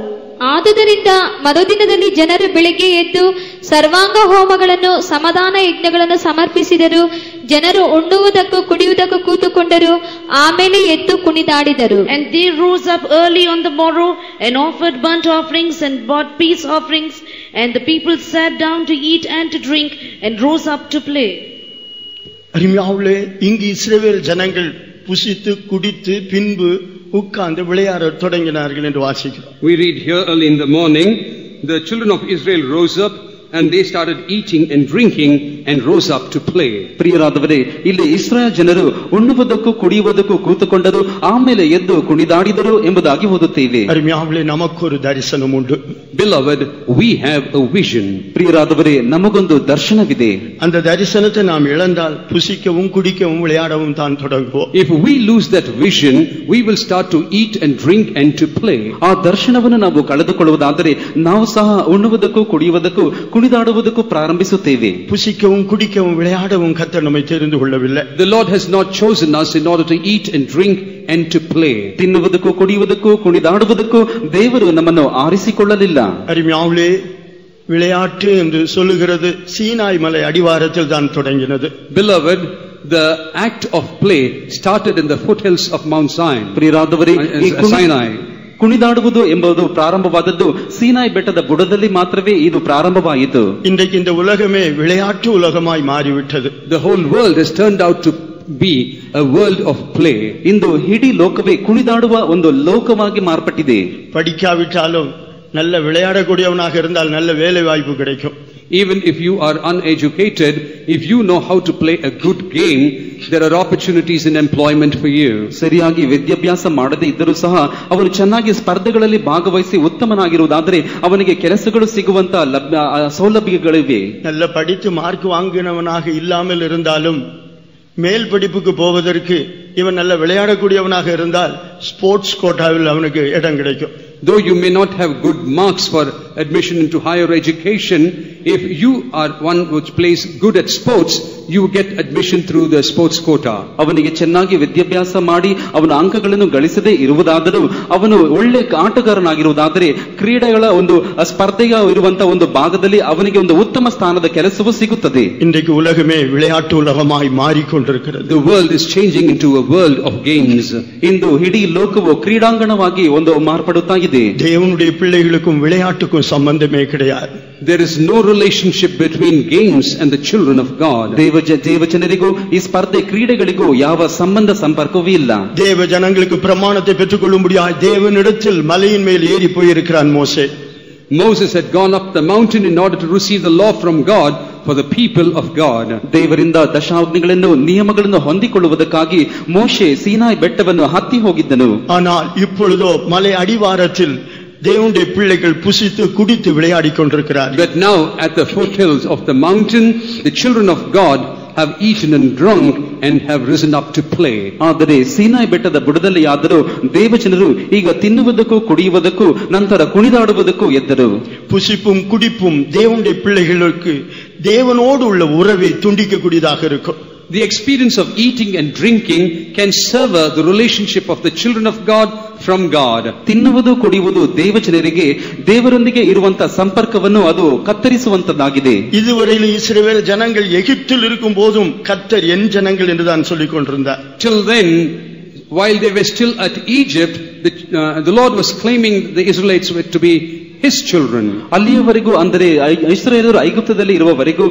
ಆದುದರಿಂದ ಮರುದಿನದಲ್ಲಿ ಜನರು ಬೆಳಿಗ್ಗೆ ಎದ್ದು ಸರ್ವಾಂಗ ಹೋಮಗಳನ್ನು ಸಮಾಧಾನ ಯಜ್ಞಗಳನ್ನು ಸಮರ್ಪಿಸಿದರು. ಜನರು ಉಣ್ಣುವುದಕ್ಕೂ ಕುಡಿಯುವುದಕ್ಕೂ ಕೂತುಕೊಂಡರು, ಆಮೇಲೆ ಎದ್ದು ಕುಣಿದಾಡಿದರು. And they rose up early on the morrow and offered burnt offerings and brought peace offerings, and the people sat down to eat and to drink and rose up to play. அருமையாவுலே இங்கு இஸ்ரவேல் ஜனங்கள் புசித்து குடித்து பின்பு உட்கார்ந்து விளையாட தொடங்கினார்கள் என்று வாசிக்கிறோம். We read here early in the morning, the children of Israel rose up and they started eating and drinking and rose up to play. ಪ್ರಿಯರಾದವರೇ, ಇಲ್ಲಿ ಇಸ್ರಾಯೇಲ್ ಜನರು ಉಣ್ಣುವುದಕ್ಕೂ ಕುಡಿಯುವುದಕ್ಕೂ ಕೂತುಕೊಂಡರು, ಆಮೇಲೆ ಎದ್ದು ಕುಣಿದಾಡಿದರು ಎಂಬುದಾಗಿ ಓದುತ್ತೇವೆ. ಅರುಮ್ಯಾವ್ಲೆ ನಮಕ್ಕೊಂದು ದರ್ಶನ ಉಂಟು. Beloved, we have a vision. ಪ್ರಿಯರಾದವರೇ, ನಮಗೊಂದು ದರ್ಶನವಿದೆ. அந்த தரிசனத்தை நாம் இழந்தால் புசிக்கவும் குடிக்கவும் விளையாடவும் தான் தொடங்குவோம். If we lose that vision, we will start to eat and drink and to play. ಆ ದರ್ಶನವನ್ನು ನಾವು ಕಳೆದುಕೊಳ್ಳುವುದಾದರೆ ನಾವು ಸಹ ಉಣ್ಣುವುದಕ್ಕೂ ಕುಡಿಯುವುದಕ್ಕೂ ಕುಣಿದಾಡುವುದಕ್ಕೂ ಪ್ರಾರಂಭಿಸುತ್ತೇವೆ. புசிக்கவும் குடிக்கவும் விளையாடவும் கர்த்தர் நம்மை தெரிந்து கொள்ளவில்லை. The Lord has not chosen us in order to eat and drink and to play. ತಿನ್ನುವುದಕ್ಕೂ ಕುಡಿಯುವುದಕ್ಕೂ ಕುಣಿದಾಡುವುದಕ್ಕೂ ದೇವರು ನಮ್ಮನ್ನು ಆರಿಸಿಕೊಳ್ಳಲಿಲ್ಲ. அருமையாவுலே, விளையாட்டு என்று சொல்லுகிறது சீனாய் மலை அடிவாரத்தில் தான் தொடங்கினது. Beloved, the act of play started in the foothills of Mount Zion. ಪ್ರಿಯರಾದವರೇ, Sinai. ಕುಣಿದಾಡುವುದು ಎಂಬುದು ಪ್ರಾರಂಭವಾದದ್ದು ಸೀನಾಯಿ ಬೆಟ್ಟದ ಬುಡದಲ್ಲಿ ಮಾತ್ರವೇ ಇದು ಪ್ರಾರಂಭವಾಯಿತು. இன்றைக்கு இந்த உலகமே விளையாட்டு உலகமாய் மாறிவிட்டது. The whole world has turned out to be a world of play. ಇಂದು ಇಡೀ ಲೋಕವೇ ಕುಣಿದಾಡುವ ಒಂದು ಲೋಕವಾಗಿ ಮಾರ್ಪಟ್ಟಿದೆ. படிக்காவிட்டாலும் நல்ல விளையாடக்கூடியவனாக இருந்தால் நல்ல வேலை வாய்ப்பு கிடைக்கும். Even if you are uneducated, if you know how to play a good game, there are opportunities in employment for you. ಸರಿಯಾಗಿ ವಿದ್ಯಾಭ್ಯಾಸ ಮಾಡದೇ ಇದ್ದರೂ ಸಹ ಅವನು ಚೆನ್ನಾಗಿ ಸ್ಪರ್ಧೆಗಳಲ್ಲಿ ಭಾಗವಹಿಸಿ ಉತ್ತಮನಾಗಿರುವುದಾದರೆ ಅವನಿಗೆ ಕೆಲಸಗಳು ಸಿಗುವಂತ ಸೌಲಭ್ಯಗಳಿವೆ. நல்ல படித்து மார்க் வாங்கினவனாக இல்லாமல் இருந்தாலும் மேல் படிப்புக்கு போவதற்கு இவன் நல்ல விளையாடக்கூடியவனாக இருந்தால் ஸ்போர்ட்ஸ் கோட்டாவில் அவனுக்கு இடம் கிடைக்கும். Though you may not have good marks for admission into higher education, if you are one which plays good at sports, you get admission through the sports quota. ಅವನಿಗೆ ಚೆನ್ನಾಗಿ ವಿದ್ಯಾಭ್ಯಾಸ ಮಾಡಿ ಅವನ ಅಂಕಗಳನ್ನು ಗಳಿಸದೇ ಇರುವುದಾದರೂ ಅವನು ಒಳ್ಳೆ ಆಟಗಾರನಾಗಿರುವುದಾದರೆ ಕ್ರೀಡೆಗಳ ಒಂದು ಸ್ಪರ್ಧೆಯ ಇರುವಂತಹ ಒಂದು ಭಾಗದಲ್ಲಿ ಅವನಿಗೆ ಒಂದು ಉತ್ತಮ ಸ್ಥಾನದ ಕೆಲಸವೂ ಸಿಗುತ್ತದೆ. இன்றைக்கு உலகமே விளையாட்டு உலகமாய் மாறிக்கொண்டிருக்கிறது. The world is changing into a world of games. ಇಂದು ಇಡೀ ಲೋಕವು ಕ್ರೀಡಾಂಗಣವಾಗಿ ಒಂದು ಮಾರ್ಪಡುತ್ತಾ ಇದೆ. தேவனுடைய பிள்ளைகளுக்கும் விளையாட்டுக்கும் சம்பந்தமே கிடையாது. There is no relationship between games and the children of God. ದೇವ ಜನರಿಗೂ ಈ ಸ್ಪರ್ಧೆ ಕ್ರೀಡೆಗಳಿಗೂ ಯಾವ ಸಂಬಂಧ ಸಂಪರ್ಕವೂ ಇಲ್ಲ. தேவ ஜனங்களுக்கு பிரமாணத்தை பெற்றுக்கொள்ளும்படியாக தேவனிடத்தில் மலையின் மேல் ஏறி போயிருக்கிறான் மோசே. Moses had gone up the mountain in order to receive the law from God for the people of God. ದೇವರಿಂದ ದಶಾಜ್ಞೆಗಳನ್ನು ನಿಯಮಗಳನ್ನು ಹೊಂದಿಕೊಳ್ಳುವುದಕ್ಕಾಗಿ ಮೋಶೆ ಸೀನಾಯಿ ಬೆಟ್ಟವನ್ನು ಹತ್ತಿ ಹೋಗಿದ್ದನು. ஆனால் இப்பொழுதோ மலை அடிவாரத்தில் தேவனுடைய பிள்ளைகள் புசித்து குடித்து விளையாடிக் கொண்டிருக்கிறார்கள். But now at the foothills of the mountain, the children of God have eaten and drunk and have risen up to play. ಆದರೆ ಸೀನಾಯಿ ಬೆಟ್ಟದ ಬುಡದಲ್ಲಿ ಆದರೂ ದೇವಜನರು ಈಗ ತಿನ್ನುವುದಕ್ಕೂ ಕುಡಿಯುವುದಕ್ಕೂ ನಂತರ ಕುಣಿದಾಡುವುದಕ್ಕೂ ಎದ್ದರು. புசிப்பும் குடிப்பும் தேவனுடைய பிள்ளைகளுக்கு தேவனோடு உள்ள உறவை துண்டிக்கக்கூடியதாக இருக்கும். The experience of eating and drinking can sever the relationship of the children of God from God. ತಿನ್ನುವುದು ಕುಡಿಯುವುದು ದೇವಜನರಿಗೆ ದೇವರೊಂದಿಗೆ ಇರುವಂತ ಸಂಪರ್ಕವನ್ನು ಅದು ಕತ್ತರಿಸುವಂತದ್ದಾಗಿದೆ. இதுவரையில் இஸ்ரவேல் ஜனங்கள் எகிப்தில் இருக்கும் போதும் கர்த்தர் என் ஜனங்கள் என்று தான் சொல்லிக் கொண்டிருந்தார். Till then, while they were still at Egypt, the Lord was claiming the Israelites were to be His children. ಅಲ್ಲಿಯವರೆಗೂ ಅಂದರೆ ಇಸ್ರಾಯೇಲರು ಐಗುಪ್ತದಲ್ಲಿ ಇರುವವರೆಗೂ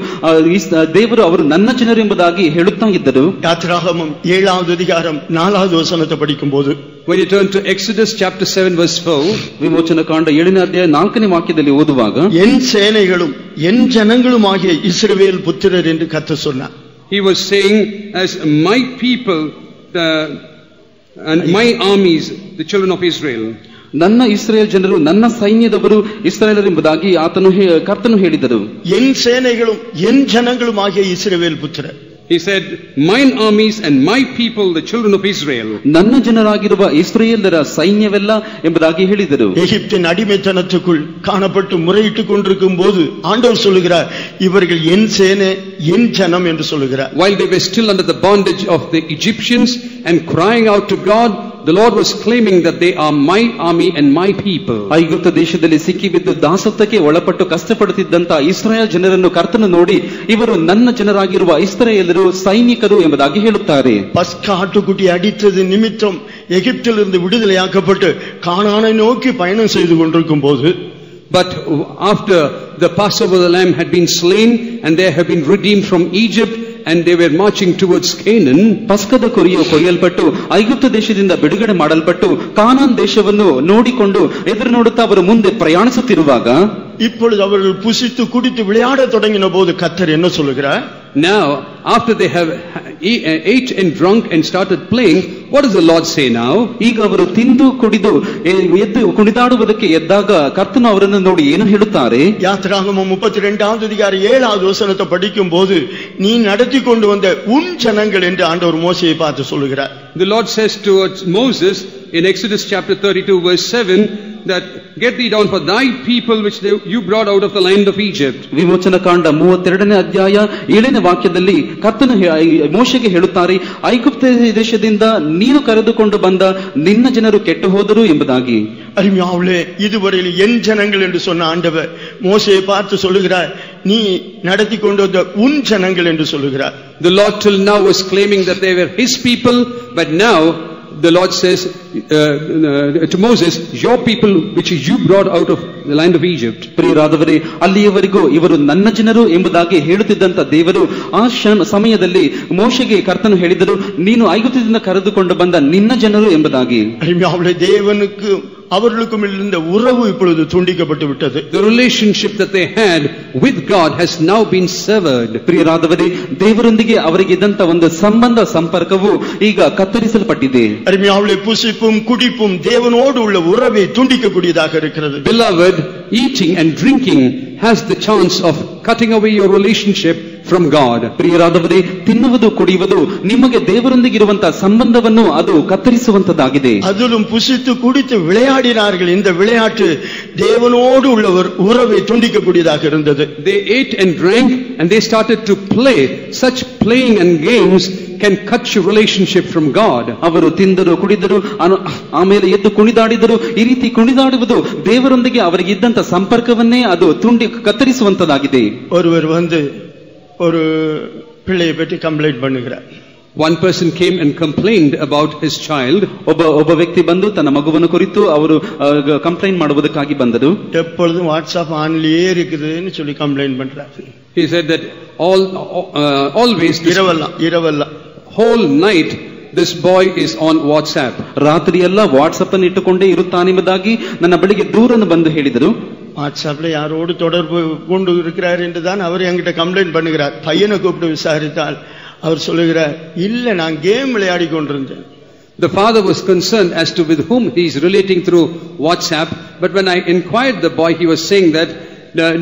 ದೇವರು ಅವರು ನನ್ನ ಜನರು ಎಂಬುದಾಗಿ ಹೇಳುತ್ತಾ ಇದ್ದರು. யாத்திராகமம் 7வது அதிகாரம் 4வது வசனத்தை படிக்கும்போது, when you turn to Exodus chapter 7 verse 4, ವಿಮೋಚನ ಕಾಂಡ 7ನೇ ಅಧ್ಯಾಯ 4ನೇ ವಾಕ್ಯದಲ್ಲಿ ಓದುವಾಗ, என் சேனைகளும் என் ஜனங்களுமாகிய இஸ்ரவேல் புத்திரர் என்று கர்த்தர் சொன்னார். He was saying, as my people and my armies, the children of Israel. ನನ್ನ ಇಸ್ರಾಯೇಲ್ ಜನರು ನನ್ನ ಸೈನ್ಯದವರು ಇಸ್ರಾಯೇಲರು ಎಂಬುದಾಗಿ ಕರ್ತನು ಹೇಳಿದರು. என் சேனைகளும் என் ஜனங்களுமாகிய இஸ்ரவேல் புத்திரர். He said, mine armies and my people, the children of Israel. ನನ್ನ ಜನರಾಗಿರುವ ಇಸ್ರಾಯೇಲರ ಸೈನ್ಯವೆಲ್ಲ ಎಂಬುದಾಗಿ ಹೇಳಿದರು. எகிப்தின் அடிமைத்தனத்துக்குள் காணப்பட்டு முறையிட்டுக் கொண்டிருக்கும் போது ஆண்டவர் சொல்லுகிறார், இவர்கள் என் சேனை என் ஜனம் என்று சொல்லுகிறார். While they were still under the bondage of the Egyptians and crying out to God, the Lord was claiming that they are my army and my people. ಐಗುಪ್ತ ದೇಶದಲ್ಲಿ ಸಿಕ್ಕಿಬಿದ್ದು ದಾಸತ್ವಕ್ಕೆ ಒಳಪಟ್ಟು ಕಷ್ಟಪಡುತ್ತಿದ್ದಂತ ಇಸ್ರಾಯೇಲ್ ಜನರನ್ನು ಕರ್ತನು ನೋಡಿ, ಇವರು ನನ್ನ ಜನರಾಗಿರುವ ಇಸ್ರಾಯೇಲರು ಸೈನಿಕರು ಎಂಬುದಾಗಿ ಹೇಳುತ್ತಾರೆ. பஸ்கா ஆட்டுக்குட்டி அடித்தது நிமித்தம் எகிப்திலிருந்து விடுதலையாக்கப்பட்டு கானானை நோக்கி பயணம் செய்து கொண்டிருக்கும் போது, but after the Passover the lamb had been slain and they have been redeemed from Egypt and they were marching towards Canaan, ಪಸ್ಕದ ಕುರಿಯು ಕೊಯ್ಯಲ್ಪಟ್ಟು ಐಗುಪ್ತ ದೇಶದಿಂದ ಬಿಡುಗಡೆ ಮಾಡಲ್ಪಟ್ಟು ಕಾನಾನ್ ದೇಶವನ್ನು ನೋಡಿಕೊಂಡು ಎದುರು ನೋಡುತ್ತಾ ಅವರು ಮುಂದೆ ಪ್ರಯಾಣಿಸುತ್ತಿರುವಾಗ, இப்பொழுது அவர்கள் புசித்து குடித்து விளையாட தொடங்கின போது கர்த்தர் என்ன சொல்லுகிறார்? Now after they have ate and drunk and started playing, what does the Lord say now? ಈಗ ಅವರು ತಿಂದು ಕುಡಿದು ಎದ್ದು ಕುಣಿದಾಡುವುದಕ್ಕೆ ಎದ್ದಾಗ ಕರ್ತನು ಅವರನ್ನು ನೋಡಿ ಏನು ಹೇಳುತ್ತಾರೆ? யாத்திராகமம் 32வது அதிகாரம் 7வது வசனத்தை படிக்கும் போது, நீ நடத்தி கொண்டு வந்த உன் ஜனங்கள் என்று ஆண்டவர் மோசேயை பார்த்து சொல்லுகிறார். The Lord says towards Moses in Exodus chapter 32 verse 7 that get thee down for thy people which you brought out of the land of Egypt. ವಿಮೋಚನ ಕಾಂಡ 32ನೇ ಅಧ್ಯಾಯ 7ನೇ ವಾಕ್ಯದಲ್ಲಿ ಕರ್ತನು ಮೋಶೆಗೆ ಹೇಳುತ್ತಾರೆ, ಐಗುಪ್ತ ದೇಶದಿಂದ ನೀನು ಕರೆದುಕೊಂಡು ಬಂದ ನಿನ್ನ ಜನರು ಕೆಟ್ಟು ಹೋದರು ಎಂಬುದಾಗಿ. அருமையானவர்களே, இதுவரையில் என் ஜனங்கள் என்று சொன்ன ஆண்டவர் மோசேயை பார்த்து சொல்லுகிறார், நீ நடத்தி கொண்டு வந்த உன் ஜனங்கள் என்று சொல்லுகிறார். The Lord till now was claiming that they were His people, but now the Lord says to Moses, your people which you brought out of the land of Egypt. ಪ್ರಿಯರಾದವರೇ, ಅಲ್ಲಿಯವರೆಗೂ ಇವರು ನನ್ನ ಜನರು ಎಂಬುದಾಗಿ ಹೇಳುತ್ತಿದ್ದಂತ ದೇವರು ಆ ಸಮಯದಲ್ಲಿ ಮೋಶೆಗೆ ಕರ್ತನು ಹೇಳಿದರು, ನೀನು ಐಗುಪ್ತದಿಂದ ಕರೆದುಕೊಂಡು ಬಂದ ನಿನ್ನ ಜನರು ಎಂಬುದಾಗಿ. அருமையானவர்களே, தேவனுக்கு அவர்களுக்கும் இருந்த உறவு இப்பொழுது துண்டிக்கப்பட்டு விட்டது. The relationship that they had with God has now been severed. ಪ್ರಿಯರಾದವರೇ, ದೇವರೊಂದಿಗೆ ಅವರಿಗೆ ಇದ್ದಂತ ಒಂದು ಸಂಪರ್ಕವು ಈಗ ಕತ್ತರಿಸಲ್ಪಟ್ಟಿದೆ. அருமையானவர்களே, புசிப்பும் குடிப்பும் தேவனோடு உள்ள உறவை துண்டிக்கக்கூடியதாக இருக்கிறது. Beloved, eating and drinking has the chance of cutting away your relationship from God. ಪ್ರಿಯರಾದವರೇ, ತಿನ್ನುವುದು ಕುಡಿಯುವುದು ನಿಮಗೆ ದೇವರೊಂದಿಗೆ ಇರುವಂತಹ ಸಂಬಂಧವನ್ನು ಅದು ಕತ್ತರಿಸುವಂತದ್ದಾಗಿದೆ. அதிலும் புசித்து குடித்து விளையாடினார்கள். இந்த விளையாட்டு தேவனோடு உள்ள உறவை துண்டிக்கக்கூடியதாக இருந்தது. They ate and drank and they started to play. Such playing and games can cut your relationship from God. ಅವರು ತಿಂದರು, ಕುಡಿದರು, ಆಮೇಲೆ ಎದ್ದು ಕುಣಿದಾಡಿದರು. ಈ ರೀತಿ ಕುಣಿದಾಡುವುದು ದೇವರೊಂದಿಗೆ ಅವರಿಗೆ ಇದ್ದಂತ ಸಂಪರ್ಕವನ್ನೇ ಅದು ಕತ್ತರಿಸುವಂತದ್ದಾಗಿದೆ. ஒருவர் வந்து ஒரு பிள்ளையை பற்றி கம்ப்ளைண்ட் பண்ணுகிறார். One person came and complained about his child. ಒಬ್ಬ ವ್ಯಕ್ತಿ ಬಂದು ತನ್ನ ಮಗುವನ್ನು ಕುರಿತು ಅವರು ಕಂಪ್ಲೇಂಟ್ ಮಾಡುವುದಕ್ಕಾಗಿ ಬಂದರು. எப்பொழுதும் வாட்ஸ்அப் ஆன்லயே இருக்குதுன்னு சொல்லி கம்ப்ளைண்ட் பண்றார். He said that always இரவெல்லாம் whole night this boy is on WhatsApp. ರಾತ್ರಿ ಎಲ್ಲ ವಾಟ್ಸ್ಆಪ್ ಅನ್ನು ಇಟ್ಟುಕೊಂಡೇ ಇರುತ್ತಾನೆಂಬುದಾಗಿ ನನ್ನ ಬಳಿಗೆ ದೂರನ್ನು ಬಂದು ಹೇಳಿದರು. வாட்ஸ்அப்ல யாரோடு தொடர்பு கொண்டு இருக்கிறார் என்றுதான் அவர் என்கிட்ட கம்ப்ளைண்ட் பண்ணுகிறார். பையனை கூப்பிட்டு விசாரித்தால் அவர் சொல்லுகிறார், இல்ல நான் கேம் விளையாடி கொண்டிருந்தேன். The father was concerned as to with whom he is relating through WhatsApp, but when I inquired the boy, he was saying that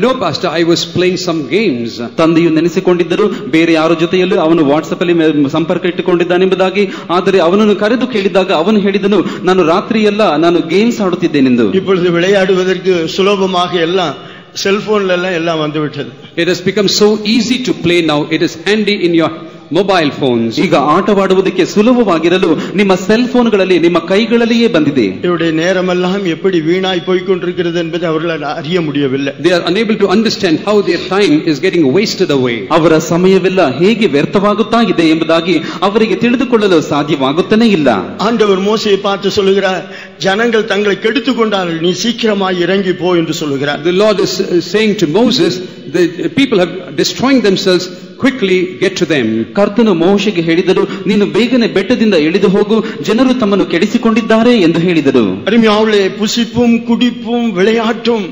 no pastor, I was playing some games. ತಂದೆಯು ನೆನೆಸಿಕೊಂಡಿದ್ದರು ಬೇರೆ ಯಾರ ಜೊತೆಯಲ್ಲೂ ಅವನು WhatsApp ಅಲ್ಲಿ ಸಂಪರ್ಕ ಇಟ್ಟುಕೊಂಡಿದ್ದಾನೆಂಬುದಾಗಿ. ಆದರೆ ಅವನನ್ನು ಕರೆದು ಕೇಳಿದಾಗ ಅವನು ಹೇಳಿದನು, ನಾನು ರಾತ್ರಿ ಎಲ್ಲ ನಾನು ಗೇಮ್ಸ್ ಆಡುತ್ತಿದ್ದೇನೆಂದು. இப்பொழுது விளையாடுவதற்கு சுலபமாக எல்லாம் செல்போன்ல எல்லாம் வந்து விட்டது. It has become so easy to play now. It is handy in your mobile phones. ಈಗ ಆಟವಾಡುವುದಕ್ಕೆ ಸುಲಭವಾಗಿರಲು ನಿಮ್ಮ ಸೆಲ್ ಫೋನ್ಗಳಲ್ಲಿ ನಿಮ್ಮ ಕೈಗಳಲ್ಲಿಯೇ ಬಂದಿದೆ. ಇವருடைய நேரமெல்லாம் எப்படி வீணாய் போய் கொண்டிருக்கிறது என்பதை அவர்களால் அறிய முடியவில்லை. They are unable to understand how their time is getting wasted away. ಅವರ ಸಮಯವೆಲ್ಲ ಹೇಗೆ ವ್ಯರ್ಥವಾಗುತ್ತಾ ಇದೆ ಎಂಬುದಾಗಿ ಅವರಿಗೆ ತಿಳಿದುಕೊಳ್ಳಲು ಸಾಧ್ಯವಾಗುತ್ತಾನೆ ಇಲ್ಲ. ஆண்டவர் மோசேயை பார்த்து சொல்லுகிறார், ஜனங்கள் தங்களை கெடுத்துக் கொண்டார்கள், நீ சீக்கிரமாய் இறங்கி போ என்று சொல்லுகிறார். The Lord is saying to Moses, the people have destroying themselves, quickly get to them. ಕರ್ತನು ಮೋಶೆಗೆ ಹೇಳಿದರು, ನೀನು ಬೇಗನೆ ಬೆಟ್ಟದಿಂದ ಇಳಿದು ಹೋಗು, ಜನರು ತಮ್ಮನ್ನು ಕೆಡಿಸಿಕೊಂಡಿದ್ದಾರೆ ಎಂದು ಹೇಳಿದರು. அருமையானவர்களே, புசிப்பும் குடிப்பும் விளையாட்டும்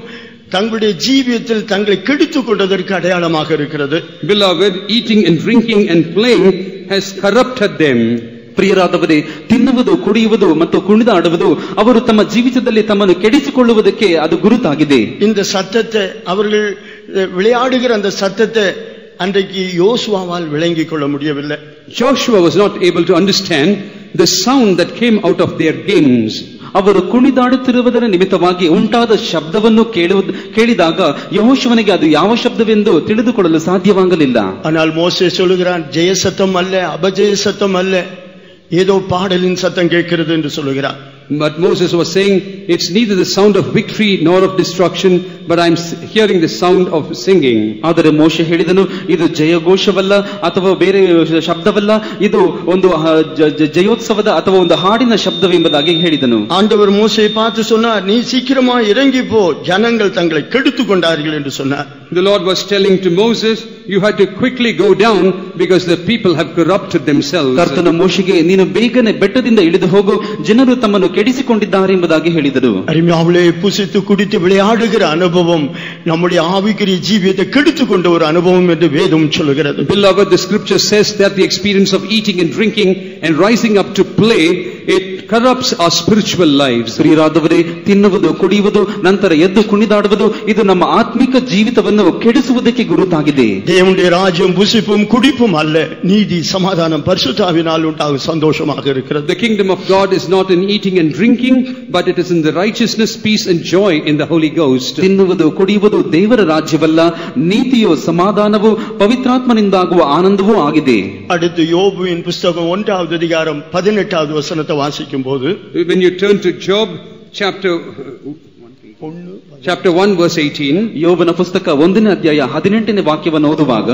தங்களுடைய ஜீவியத்தில் தங்களை கெடுத்துக் கொண்டதற்கு அடையாளமாக இருக்கிறது. Beloved, eating and drinking and playing has corrupted them. ಪ್ರಿಯರಾದವರೇ, ತಿನ್ನುವುದು, ಕುಡಿಯುವುದು ಮತ್ತು ಕುಣಿದಾಡುವುದು ಅವರು ತಮ್ಮ ಜೀವಿತದಲ್ಲಿ ತಮ್ಮನ್ನು ಕೆಡಿಸಿಕೊಳ್ಳುವುದಕ್ಕೆ ಅದು ಗುರುತಾಗಿದೆ. இந்த சத்தத்தை அவர்கள் விளையாடுகிற அந்த சத்தத்தை அன்றைக்கு யோசுவாவால் விளங்கிக் கொள்ள முடியவில்லை. Joshua was not able to understand the sound that came out of their games. ಅವರು ಕುಣಿದಾಡುತ್ತಿರುವುದರ ನಿಮಿತ್ತವಾಗಿ ಉಂಟಾದ ಶಬ್ದವನ್ನು ಕೇಳಿದಾಗ ಯೆಹೋಶುವನಿಗೆ ಅದು ಯಾವ ಶಬ್ದವೆಂದು ತಿಳಿದುಕೊಳ್ಳಲು ಸಾಧ್ಯವಾಗಲಿಲ್ಲ. ஆனால் மோசே சொல்லுகிறான், ஜெய சத்தம் அல்ல, அபஜய சத்தம் அல்ல, ஏதோ பாடலின் சத்தம் கேட்கிறது என்று சொல்லுகிறான். But Moses was saying, it's neither the sound of victory nor of destruction, but I'm hearing the sound of singing. ಆದರೆ ಮೋಶೆ ಹೇಳಿದನು, ಇದು ಜಯಘೋಷವಲ್ಲ ಅಥವಾ ಬೇರೆ ಶಬ್ದವಲ್ಲ, ಇದು ಒಂದು ಜಯೋತ್ಸವದ ಅಥವಾ ಒಂದು ಹಾಡಿನ ಶಬ್ದವೆಂಬುದಾಗಿ ಹೇಳಿದನು. ஆண்டவர் மோசேயை பார்த்து சொன்னார், நீ சீக்கிரமா இறங்கி போ, ஜனங்கள் தங்களை கெடுத்துக் கொண்டார்கள் என்று சொன்னார். The Lord was telling to Moses, you had to quickly go down because the people have corrupted themselves. ಕರ್ತನ ಮೋಶೆಗೆ, ನೀನು ಬೇಗನೆ ಬೆಟ್ಟದಿಂದ ಇಳಿದು ಹೋಗು, ಜನರು ತಮ್ಮನ್ನು ಕೆಡಿಸಿಕೊಂಡಿದ್ದಾರೆ ಎಂಬುದಾಗಿ ಹೇಳಿದರು. அருமையானவர்களே, புசித்து குடித்து விளையாடுகிற அனுபவம் நம்முடைய ஆவிக்குரிய ஜீவியத்தை கெடுத்துக் கொண்ட ஒரு அனுபவம் என்று வேதம் சொல்கிறது. Beloved, the scripture says that the experience of eating and drinking and rising up to play, it corrupts our spiritual lives. ಪ್ರಿಯರಾದವರೇ, ತಿನ್ನುವುದು, ಕುಡಿಯುವುದು, ನಂತರ ಎದ್ದು ಕುಣಿದಾಡುವುದು ಇದು ನಮ್ಮ ಆತ್ಮಿಕ ಜೀವಿತವನ್ನು ಕೆಡಿಸುವುದಕ್ಕೆ ಗುರುತಾಗಿದೆ. தேவனுடைய ராஜ்யம் புசிப்பும் குடிப்பும் அல்ல, நீதி சமாதானம் பரிசுத்த ஆவியினால் உண்டாகும் சந்தோஷமாக இருக்கிறது. The kingdom of God is not in eating and drinking, but it is in the righteousness, peace and joy in the Holy Ghost. ತಿನ್ನುವುದು, ಕುಡಿಯುವುದು ದೇವರ ರಾಜ್ಯವಲ್ಲ, ನೀತಿಯೋ ಸಮಾಧಾನವೂ ಪವಿತ್ರಾತ್ಮನಿಂದಾಗುವ ಆನಂದವೂ ಆಗಿದೆ. அடுத்து யோபுவின் புத்தகம் 1வது அதிகாரம் 18வது வசனத்தை வாசிக்கும் போது, when you turn to Job chapter 1 verse 18, யோபನ ಪುಸ್ತಕ 1ನೇ ಅಧ್ಯಾಯ 18ನೇ ವಾಕ್ಯವನ್ನು ಓದುವಾಗ,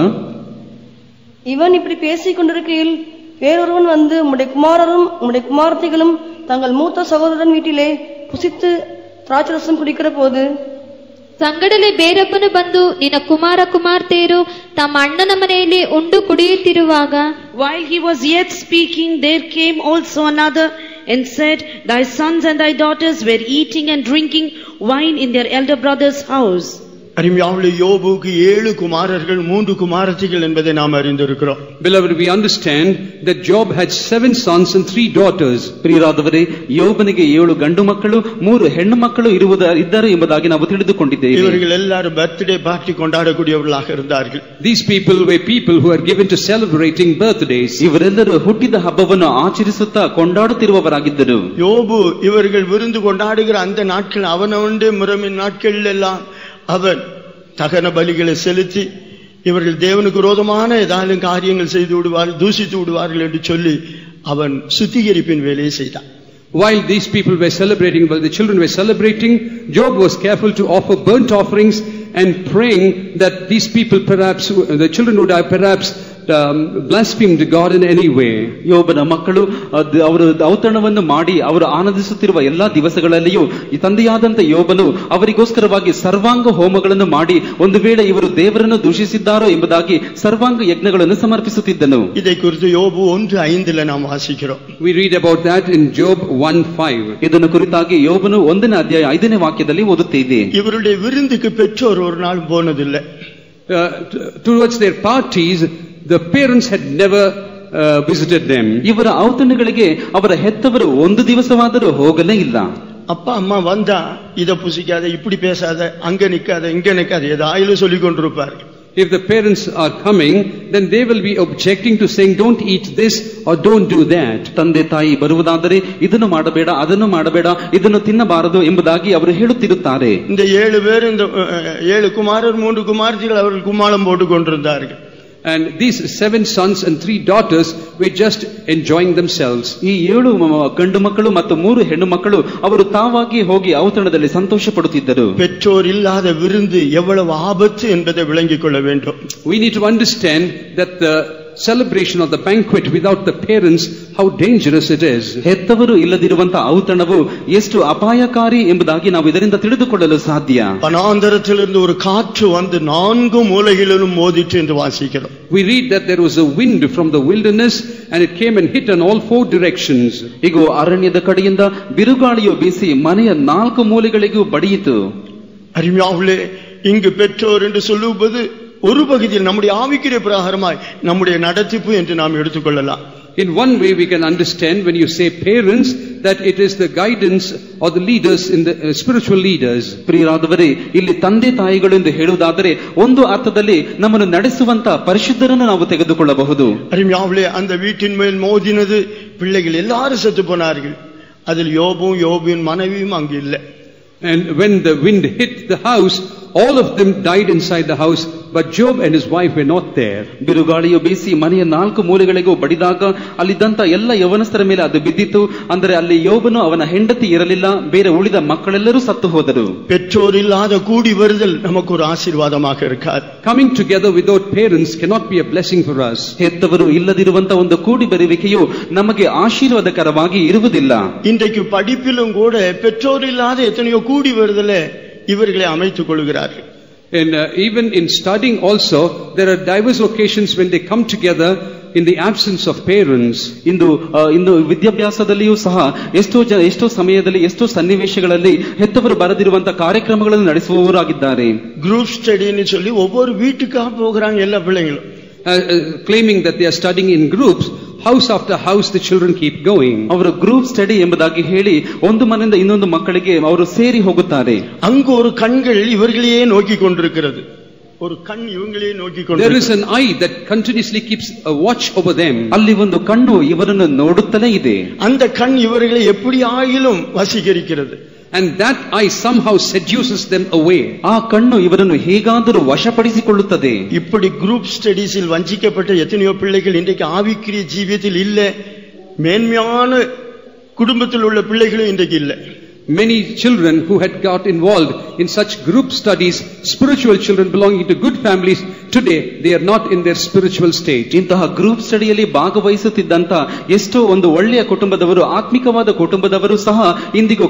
இவன் இப்படி பேசிக் கொண்டிருக்கையில் வேறொருவன் வந்து, உம்முடைய குமாரரும் உம்முடைய குமாரத்திகளும் தங்கள் மூத்த சகோதரன் வீட்டிலே புசித்து திராட்சரசம் குடிக்கிற போது, ಸಂಗಡಲೆ ಬೇರೊಬ್ಬನು ಬಂದು, ನಿನ್ನ ಕುಮಾರ ಕುಮಾರ್ತೆಯರು ತಮ್ಮ ಅಣ್ಣನ ಮನೆಯಲ್ಲಿ ಉಂಡು ಕುಡಿಯುತ್ತಿರುವಾಗ, while he was yet speaking, there came also another and said, thy sons and thy daughters were eating and drinking wine in their elder brother's house. அருமையாவுள்ள யோபுக்கு 7 குமாரர்கள் 3 குமாரத்திகள் என்பதை நாம் அறிந்திருக்கிறோம். Beloved, we understand that Job had 7 sons and 3 daughters. ಪ್ರಿಯರಾದವರೇ, ಯೋಬನಿಗೆ 7 ಗಂಡು ಮಕ್ಕಳು 3 ಹೆಣ್ಣು ಮಕ್ಕಳು ಇದ್ದಾರೆ ಎಂಬುದಾಗಿ ನಾವು ತಿಳಿದುಕೊಂಡಿದ್ದೇವೆ. இவர்கள் எல்லாரும் பர்த்டே பார்ட்டி கொண்டாடக்கூடியவர்களாக இருந்தார்கள். These people were people who are given to celebrating birthdays. ಇವರೆಲ್ಲರೂ ಹುಟ್ಟಿದ ಹಬ್ಬವನ್ನು ಆಚರಿಸುತ್ತಾ ಕೊಂಡಾಡುತ್ತಿರುವವರಾಗಿದ್ದರು. யோபு இவர்கள் விருந்து கொண்டாடுகிற அந்த நாட்கள் அவனவனுடைய முறைமையின் நாட்கள் எல்லாம் அவன் தகன பலிகளை செலுத்தி இவர்கள் தேவனுக்கு விரோதமான ஏதாவது காரியங்கள் செய்து விடுவார்கள், தூசித்து விடுவார்கள் என்று சொல்லி அவன் சுத்திகரிப்பின் வேலையை செய்தான். While these people were celebrating, while the children were celebrating, Job was careful to offer burnt offerings and praying that these people perhaps, the children would have perhaps blasphemed God in any way. ಯೋಬನ ಮಕ್ಕಳು ಅವರು ಔತಣವನ್ನು ಮಾಡಿ ಅವರು ಆನಂದಿಸುತ್ತಿರುವ ಎಲ್ಲಾ ದಿವಸಗಳಲ್ಲಿಯೂ ಈ ತಂದೆಯಾದಂತ ಯೋಬನು ಅವರಿಗೋಸ್ಕರವಾಗಿ ಸರ್ವಾಂಗ ಹೋಮಗಳನ್ನು ಮಾಡಿ ಒಂದು ವೇಳೆ ಇವರು ದೇವರನ್ನು ದೂಷಿಸಿದ್ದಾರೋ ಎಂಬುದಾಗಿ ಸರ್ವಾಂಗ ಯಜ್ಞಗಳನ್ನು ಸಮರ್ಪಿಸುತ್ತಿದ್ದನು. இதை குறித்து யோபு 1:5 நாம் வாசிக்கிறோம். We read about that in Job 1:5. ಇದನ್ನು ಕುರಿತಾಗಿ ಯೋಬನು 1ನೇ ಅಧ್ಯಾಯ 5ನೇ ವಾಕ್ಯದಲ್ಲಿ ಓದುತ್ತೇವೆ. ಇವருடைய விருந்துக்கு பெற்றோர் ஒரு நாள் போனதில்லை. Towards their parties, the parents had never visited them. ಇವರ ಔತಣಗಳಿಗೆ ಅವರ ಹೆತ್ತವರು ಒಂದು ದಿವಸವಾದರೂ ಹೋಗಲೇ ಇಲ್ಲ. அப்பா அம்மா வந்தா இத புசிக்காத, இப்படி பேசாத, அங்க நிக்காத, இங்க நிக்காத, ஏதாயிலும் சொல்லிக் கொண்டிருப்பார். If the parents are coming, then they will be objecting to saying, don't eat this or don't do that. ತಂದೆ ತಾಯಿ ಬರುವುದಾದರೆ ಇದನ್ನು ಮಾಡಬೇಡ, ಅದನ್ನು ಮಾಡಬೇಡ, ಇದನ್ನು ತಿನ್ನಬಾರದು ಎಂಬುದಾಗಿ ಅವರು ಹೇಳುತ್ತಿರುತ್ತಾರೆ. இந்த 7 பேர், இந்த 7 குமாரர் 3 குமாரத்திகள் அவர்கள் கும்மாளம் போட்டுக் கொண்டிருந்தார்கள். And these 7 sons and 3 daughters were just enjoying themselves. ಈ 7 ಗಂಡು ಮಕ್ಕಳು ಮತ್ತು 3 ಹೆಣ್ಣು ಮಕ್ಕಳು ಅವರು ತಾವಾಗಿ ಹೋಗಿ ಔತಣದಲ್ಲಿ ಸಂತೋಷ ಪಡುತ್ತಿದ್ದರು. பெற்றோர் இல்லாத விருந்து எவ்வளவு ஆபத்து என்பதை விளங்கிக் கொள்ள வேண்டும். We need to understand that the celebration of the banquet without the parents, how dangerous it is. ಹೆತ್ತವರು ಇಲ್ಲದಿರುವಂತಹ ಔತಣವು ಎಷ್ಟು ಅಪಾಯಕಾರಿ ಎಂಬುದಾಗಿ ನಾವು ಇದರಿಂದ ತಿಳಿದುಕೊಳ್ಳಲು ಸಾಧ್ಯ. ವನಾಂತರத்திலிருந்து ஒரு காற்று வந்து 4 மூலைகளிலும் மோதிட்டு என்று வாசிக்கிறோம். We read that there was a wind from the wilderness and it came and hit on all 4 directions. ಇಗೋ ಅರಣ್ಯದ ಕಡೆಯಿಂದ ಬಿರುಗಾಳಿಯು ಬೀಸಿ ಮನೆಯ 4 ಮೂಲೆಗಳಿಗೂ ಬಡಿಯಿತು. அருமையாவுள்ளே, இங்கு பெற்றோர் என்று சொல்லுவது ஒரு பகுதியில் நம்முடைய ஆவிக்குரிய பிரகாரமாய் நம்முடைய நடத்திப்பு என்று நாம் எடுத்துக்கொள்ளலாம். In one way we can understand when you say parents that it is the guidance or the leaders in the spiritual leaders. ಪ್ರಿಯರಾದವರೇ, ಇಲ್ಲಿ ತಂದೆ ತಾಯಿಗಳು ಎಂದು ಹೇಳುವುದಾದರೆ ಒಂದು ಅರ್ಥದಲ್ಲಿ ನಮ್ಮನ್ನು ನಡೆಸುವಂತ ಪರಿಶುದ್ಧರನ್ನು ನಾವು ತೆಗೆದುಕೊಳ್ಳಬಹುದು. அருமையாவுள்ளே, அந்த வீட்டின் மேல் மோதினது பிள்ளைகள் எல்லாரும் செத்து போனார்கள். அதில் யோபும் யோபின் மனைவியும் அங்கு இல்லை. And when the wind hit the house, all of them died inside the house, but Job and his wife were not there. ಬಿರುಗಾಳಿಯು ಬೀಸಿ ಮನೆಯ 4 ಮೂಲೆಗಳಿಗೂ ಬಡಿದಾಗ ಅಲ್ಲಿದ್ದಂತ ಎಲ್ಲ ಯವನಸ್ಥರ ಮೇಲೆ ಅದು ಬಿದ್ದಿತು. ಅಂದರೆ ಅಲ್ಲಿ ಯೋಬನು ಅವನ ಹೆಂಡತಿ ಇರಲಿಲ್ಲ, ಬೇರೆ ಉಳಿದ ಮಕ್ಕಳೆಲ್ಲರೂ ಸತ್ತು ಹೋದರು. பெற்றோர் இல்லாத கூடி வருதல் நமக்கு ஒரு ஆசீர்வாதமாக இருக்காது. Coming together without parents cannot be a blessing for us. ಹೆತ್ತವರು ಇಲ್ಲದಿರುವಂತ ಒಂದು ಕೂಡಿ ಬರುವಿಕೆಯು ನಮಗೆ ಆಶೀರ್ವಾದಕರವಾಗಿ ಇರುವುದಿಲ್ಲ. இன்றைக்கு படிப்பிலும் கூட பெற்றோர் இல்லாத எத்தனையோ கூடி வருதலே இவர்களை அமைத்துக் கொள்கிறார்கள். And even in studying also, there are diverse occasions when they come together in the absence of parents. ಇಂದು ವಿದ್ಯಾಭ್ಯಾಸದಲ್ಲಿಯೂ ಸಹ ಎಷ್ಟೋ ಸಮಯದಲ್ಲಿ ಎಷ್ಟೋ ಸನ್ನಿವೇಶಗಳಲ್ಲಿ ಹೆತ್ತವರು ಬರದಿರುವಂತಹ ಕಾರ್ಯಕ್ರಮಗಳನ್ನು ನಡೆಸುವವರಾಗಿದ್ದಾರೆ. ಗ್ರೂಪ್ ಸ್ಟಡಿன்னு சொல்லி ஒவ்வொரு வீட்டுக்கா போகிறாங்க எல்லா பிள்ளைங்களும். Claiming that they are studying in groups, house after house the children keep going. ಅವರು ಗ್ರೂಪ್ ಸ್ಟಡಿ ಎಂಬುದಾಗಿ ಹೇಳಿ ಒಂದು ಮನೆಯಿಂದ ಇನ್ನೊಂದು ಮಕ್ಕಳಿಗೆ ಅವರು ಸೇರಿ ಹೋಗುತ್ತಾರೆ. அங்கு ஒரு கண்கள் இவர்களையே நோக்கி கொண்டிருக்கிறது. ஒரு கண் இவங்களையே நோக்கி கொண்டிருக்கிறது. There is an eye that continuously keeps a watch over them. ಅಲ್ಲಿ ಒಂದು ಕಣ್ಣು ಇವರನ್ನು ನೋಡುತ್ತಲೇ ಇದೆ. அந்த கண் இவர்களை எப்படி ஆகிலும் வசீகரிக்கிறது. And that eye somehow seduces them away. ಆ ಕಣ್ಣು ಇವರನ್ನು ಹೇಗಾದರೂ ವಶಪಡಿಸಿಕೊಳ್ಳುತ್ತದೆ. இப்படி குரூப் ஸ்டடீஸில் வஞ்சிக்கப்பட்ட எத்தனையோ பிள்ளைகள் இன்றைக்கு ஆவிக்குரிய ஜீவியத்தில் இல்லை. மேன்மையான குடும்பத்தில் உள்ள பிள்ளைகளும் இன்றைக்கு இல்லை. Many children who had got involved in such group studies, spiritual children belonging to good families, today they are not in their spiritual state. ಇಂತಹ ಗ್ರೂಪ್ ಸ್ಟಡಿಯಲ್ಲಿ ಭಾಗವಹಿಸುತ್ತಿದ್ದಂತ ಎಷ್ಟೋ ಒಂದು ಒಳ್ಳೆಯ ಕುಟುಂಬದವರು, ಆತ್ಮಿಕವಾದ ಕುಟುಂಬದವರು ಸಹ ಇಂದಿಗೂ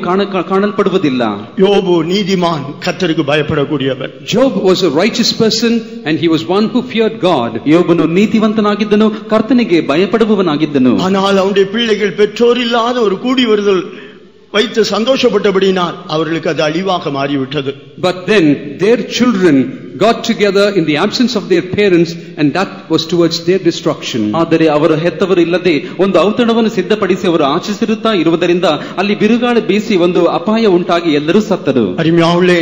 ಕಾಣಲ್ಪಡುವುದಿಲ್ಲ. யோபு நீதிமான், கர்த்தருக்கு பயப்படக்கூடியவர். Job was a righteous person and he was one who feared God. ಯೋಬನು ನೀತಿವಂತನಾಗಿದ್ದನು, ಕರ್ತನಿಗೆ ಭಯಪಡುವವನಾಗಿದ್ದನು. ஆனால் அவனுடைய பிள்ளைகள் பெற்றோர் இல்லாத ஒரு கூடி வருதல் வைத்து சந்தோஷப்பட்டபடினால் அவர்களுக்கு அது அழிவாக மாறிவிட்டது. But then their children got together in the absence of their parents, and that was towards their destruction. ಆದರೆ ಅವರು ಹೆತ್ತವರು ಇಲ್ಲದೆ ಒಂದು ಔತಣವನ್ನು ಸಿದ್ಧಪಡಿಸಿ ಅವರು ಆಚರಿಸಿರುತ್ತಾ ಇರುವುದರಿಂದ ಅಲ್ಲಿ ಬಿರುಗಾಳಿ ಬೀಸಿ ಒಂದು ಅಪಾಯ ಉಂಟಾಗಿ ಎಲ್ಲರೂ ಸತ್ತರು. அருமையானவர்களே,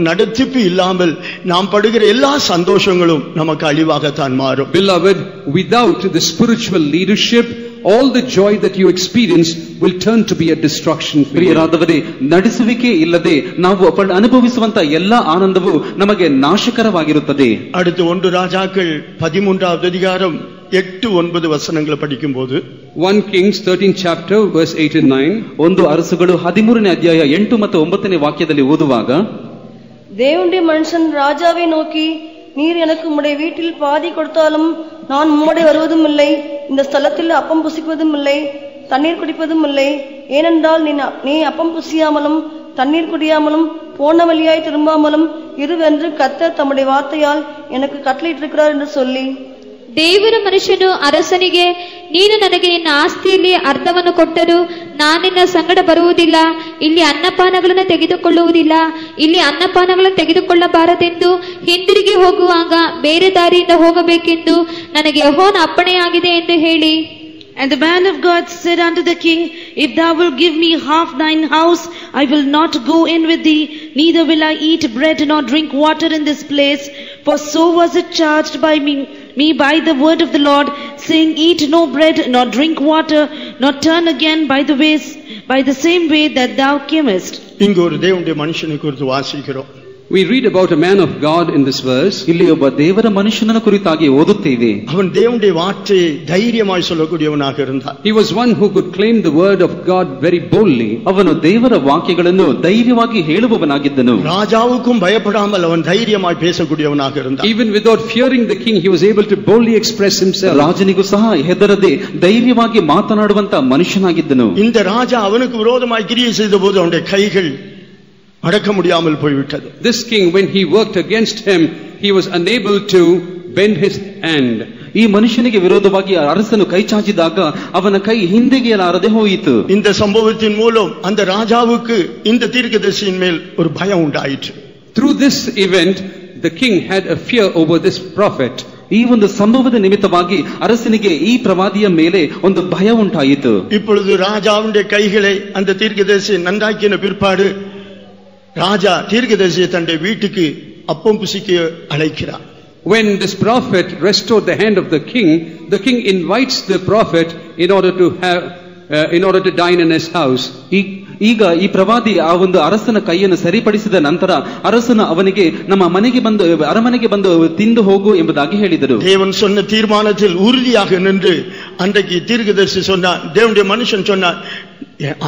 நடத்திப்பு இல்லாமல் நாம் படுகிற எல்லா சந்தோஷங்களும் நமக்கு அழிவாகத்தான் மாறும். Beloved, without the spiritual leadership, all the joy that you experience will turn to be a destruction for you. ಪ್ರಿಯರಾದವರೇ, ನಡೆಸುವಿಕೆ ಇಲ್ಲದೆ ನಾವು ಅನುಭವಿಸುವಂತ ಎಲ್ಲಾ ಆನಂದವು ನಮಗೆ ನಾಶಕರವಾಗಿರುತ್ತದೆ. அடுத்து 1 ராஜாக்கள் 13வது அதிகாரம் 8-9 வசனங்களை படிக்கும்போது 1 Kings 13th chapter verse 8 and 9. 1 ಅರಸುಗಳು 13ನೇ ಅಧ್ಯಾಯ 8 ಮತ್ತು 9ನೇ ವಾಕ್ಯದಲ್ಲಿ ಓದುವಾಗ, தேவனுடைய மனுஷன் ராஜாவை நோக்கி, நீர் எனக்கு உம்முடைய வீட்டில் பாதி கொடுத்தாலும் நான் உம்முடைய வருவதும் இல்லை, இந்த ஸ்தலத்தில் அப்பம் புசிப்பதும் இல்லை, தண்ணீர் குடிப்பதும் இல்லை. ஏனென்றால் நீ அப்பம் புசியாமலும் தண்ணீர் குடியாமலும் போன வழியாய் திரும்பாமலும் இருவென்று கர்த்தர் தம்முடைய வார்த்தையால் எனக்கு கட்டளையிட்டிருக்கிறார் என்று சொல்லி, ದೇವರ ಮನುಷ್ಯನು ಅರಸನಿಗೆ, ನೀನು ನನಗೆ ನಿನ್ನ ಆಸ್ತಿಯಲ್ಲಿ ಅರ್ಧವನ್ನು ಕೊಟ್ಟರು ನಾನು ನಿನ್ನ ಸಂಗಡ ಬರುವುದಿಲ್ಲ, ಇಲ್ಲಿ ಅನ್ನಪಾನಗಳನ್ನು ತೆಗೆದುಕೊಳ್ಳುವುದಿಲ್ಲ, ಇಲ್ಲಿ ಅನ್ನಪಾನಗಳನ್ನು ತೆಗೆದುಕೊಳ್ಳಬಾರದೆಂದು ಹಿಂದಿರುಗಿ ಹೋಗುವಾಗ ಬೇರೆ ದಾರಿಯಿಂದ ಹೋಗಬೇಕೆಂದು ನನಗೆ ಯೆಹೋವನ ಅಪ್ಪಣೆಯಾಗಿದೆ ಎಂದು ಹೇಳಿ. And the man of God said unto the king, If thou wilt give me half thine house, I will not go in with thee, neither will I eat bread nor drink water in this place. For so was it charged by me by the word of the Lord, saying, Eat no bread nor drink water, nor turn again by the same way that thou camest. இங்கு ஒரு தேவனுடைய மனுஷனை குறித்து வாசிக்கிறோம். We read about a man of God in this verse. ಇಲ್ಲಿ ಒಬ್ಬ ದೇವರ ಮನುಷ್ಯನ ಕುರಿತಾಗಿ ಓದುತ್ತೇವೆ. அவன் தேவனுடைய வார்த்தையை தைரியமாய் சொல்லக்கூடியவனாக இருந்தான். He was one who could claim the word of God very boldly. ಅವನು ದೇವರ ವಾಕ್ಯಗಳನ್ನು ಧೈರ್ಯವಾಗಿ ಹೇಳುವವನಾಗಿದ್ದನು. ராஜாவுக்கும் பயப்படாமல் அவன் தைரியமாய் பேசக்கூடியவனாக இருந்தான். Even without fearing the king, he was able to boldly express himself. ರಾಜನಿಗೂ ಸಹ ಹೆದರದೆ ಧೈರ್ಯವಾಗಿ ಮಾತನಾಡುವಂತ ಮನುಷ್ಯನಾಗಿದ್ದನು. இந்த ராஜா அவனுக்கு விரோதமாய் கிரியை செய்தபோது அவனுடைய கைகள் அடக்க முடியாமல் போய்விட்டது. This king, when he worked against him, he was unable to bend his hand. ಈ ಮನುಷ್ಯನಿಗೆ ವಿರೋಧವಾಗಿ ಅರಸನು ಕೈ ಚಾಚಿದಾಗ ಅವನ ಕೈ ಹಿಂದೆಗೆಯಲಾರದೆ ಹೋಯಿತು. இந்த சம்பவத்தின் மூலம் அந்த ராஜாவுக்கு இந்த தீர்க்கதரிசியின் மேல் ஒரு பயம் உண்டாயிற்று. Through this event, the king had a fear over this prophet. ಈ ಒಂದು ಸಂಭವದ ನಿಮಿತ್ತವಾಗಿ ಅರಸನಿಗೆ ಈ ಪ್ರವಾದಿಯ ಮೇಲೆ ಒಂದು ಭಯ ಉಂಟಾಯಿತು. இப்பொழுது ராஜாவுடைய கைகளை அந்த தீர்க்கதரிசி நன்றாக்கின பிற்பாடு ராஜா தீர்க்கதரிசியை தன்னுடைய வீட்டுக்கு அப்பம் புசிக்க அழைக்கிறார். When this prophet restored the hand of the king invites the prophet in order to dine in his house. ಈಗ ಈ ಪ್ರವಾದಿ ಆ ಒಂದು ಅರಸನ ಕೈಯನ್ನು ಸರಿಪಡಿಸಿದ ನಂತರ ಅರಸನು ಅವನಿಗೆ ನಮ್ಮ ಮನೆಗೆ ಬಂದು ಅರಮನೆಗೆ ಬಂದು ತಿಂದು ಹೋಗು ಎಂಬುದಾಗಿ ಹೇಳಿದರು. தேவன் சொன்ன தீர்மானத்தில் உறுதியாக நின்று அன்றைக்கு தீர்க்கதரிசி சொன்னார், தேவனுடைய மனுஷன் சொன்னார்,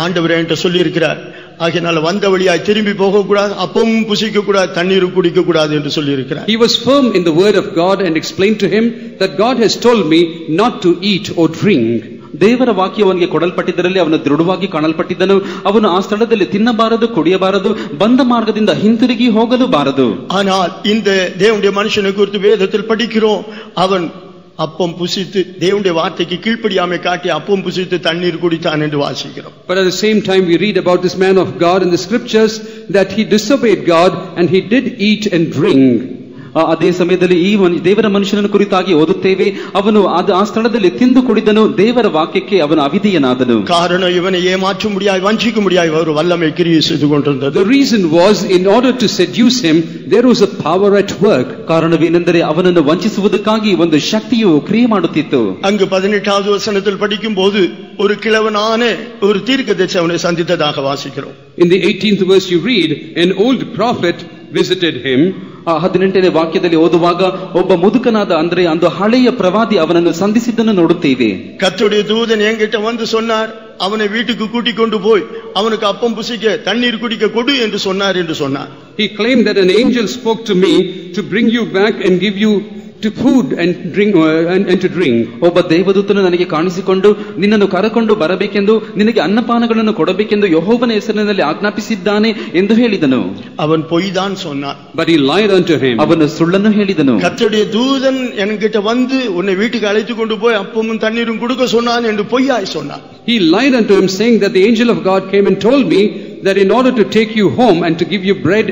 ஆண்டவர் என்கிட்ட சொல்லி இருக்கிறார், ஆகையால் வந்த வழியாய் திரும்பி போக கூடாது, அப்பமும் புசிக்க கூடாது, தண்ணீர் குடிக்க கூடாது என்று சொல்லி இருக்கிறார். He was firm in the word of God and explained to him that God has told me not to eat or drink. ದೇವರ ವಾಕ್ಯವನಿಗೆ ಕೊಡಲ್ಪಟ್ಟಿದ್ದರಲ್ಲಿ ಅವನು ದೃಢವಾಗಿ ಕಾಣಲ್ಪಟ್ಟಿದ್ದನು. ಅವನು ಆ ಸ್ಥಳದಲ್ಲಿ ತಿನ್ನಬಾರದು, ಕುಡಿಯಬಾರದು, ಬಂದ ಮಾರ್ಗದಿಂದ ಹಿಂತಿರುಗಿ ಹೋಗಲು ಬಾರದು. ஆனால் இந்த தேவனுடைய மனுஷனை குறித்து வேதத்தில் படிக்கிறோம், அவன் அப்பம் புசித்து தேவனுடைய வார்த்தைக்கு கீழ்ப்படியாமை காட்டி அப்பம் புசித்து தண்ணீர் குடித்தான் என்று வாசிக்கிறோம். But at the same time we read about this man of God in the scriptures that he disobeyed God and he did eat and drink. ಅದೇ ಸಮಯದಲ್ಲಿ ಈ ದೇವರ ಮನುಷ್ಯನ ಕುರಿತಾಗಿ ಓದುತ್ತೇವೆ, ಅವನು ಆ ಸ್ಥಳದಲ್ಲಿ ತಿಂದು ಕುಡಿದನು, ದೇವರ ವಾಕ್ಯಕ್ಕೆ ಅವನು ಅವಿಧೇಯನಾದನು. ಕಾರಣ ಇವனை ஏமாற்ற முடியாய் வஞ்சிக்க முடியாய் ஒரு வல்லமை கிரியை செய்து கொண்டிருந்தது. The reason was, in order to seduce him there was a power at work. ಕಾರಣವೇನೆಂದರೆ ಅವನನ್ನು ವಂಚಿಸುವುದಕ್ಕಾಗಿ ಒಂದು ಶಕ್ತಿಯು ಕ್ರಿಯೆ ಮಾಡುತ್ತಿತ್ತು. அங்கு 18வது வசனத்தில் படிக்கும்போது ஒரு கிழவனான ஒரு தீர்க்கதரிசி அவனை சந்தித்ததாக வாசிக்கிறோம். In the 18th verse you read, an old prophet visited him. 18ನೇ ವಾಕ್ಯದಲ್ಲಿ ಓದುವಾಗ ಒಬ್ಬ ಮುದುಕನಾದ ಅಂದ್ರೆ ಒಂದು ಹಳೆಯ ಪ್ರವಾದಿ ಅವನನ್ನು ಸಂಧಿಸಿದ್ದನ್ನು ನೋಡುತ್ತೇವೆ. கர்த்தருடைய தூதன் என்கிட்ட வந்து சொன்னார், அவனை வீட்டுக்கு கூட்டிக் கொண்டு போய் அவனுக்கு அப்பம் புசிக்க தண்ணீர் குடிக்க கொடு என்று சொன்னார் என்று சொன்னார். He claimed that an angel spoke to me to bring you back and give you to food and drink and to drink. ಒಬ್ಬ ದೇವದೂತನು ನನಗೆ ಕಾಣಿಸಿಕೊಂಡು ನಿನ್ನನ್ನು ಕರೆಕೊಂಡು ಬರಬೇಕೆಂದು ನಿನಗೆ ಅನ್ನಪಾನಗಳನ್ನು ಕೊಡಬೇಕೆಂದು ಯೆಹೋವನ ಹೆಸರಿನಲ್ಲಿ ಆಜ್ಞಾಪಿಸಿದ್ದಾನೆ ಎಂದು ಹೇಳಿದನು. அவன் பொய் தான் சொன்னான். But he lied unto him. ಅವನು ಸುಳ್ಳನ್ನು ಹೇಳಿದನು. கர்த்தருடைய தூதன் என்கிட்ட வந்து உன்னை வீட்டுக்கு அழைத்து கொண்டு போய் அப்பமும் தண்ணீரும் கொடுக்க சொன்னான் என்று பொய்யாய் சொன்னான். He lied unto him, saying that the angel of God came and told me that in order to take you home and to give you bread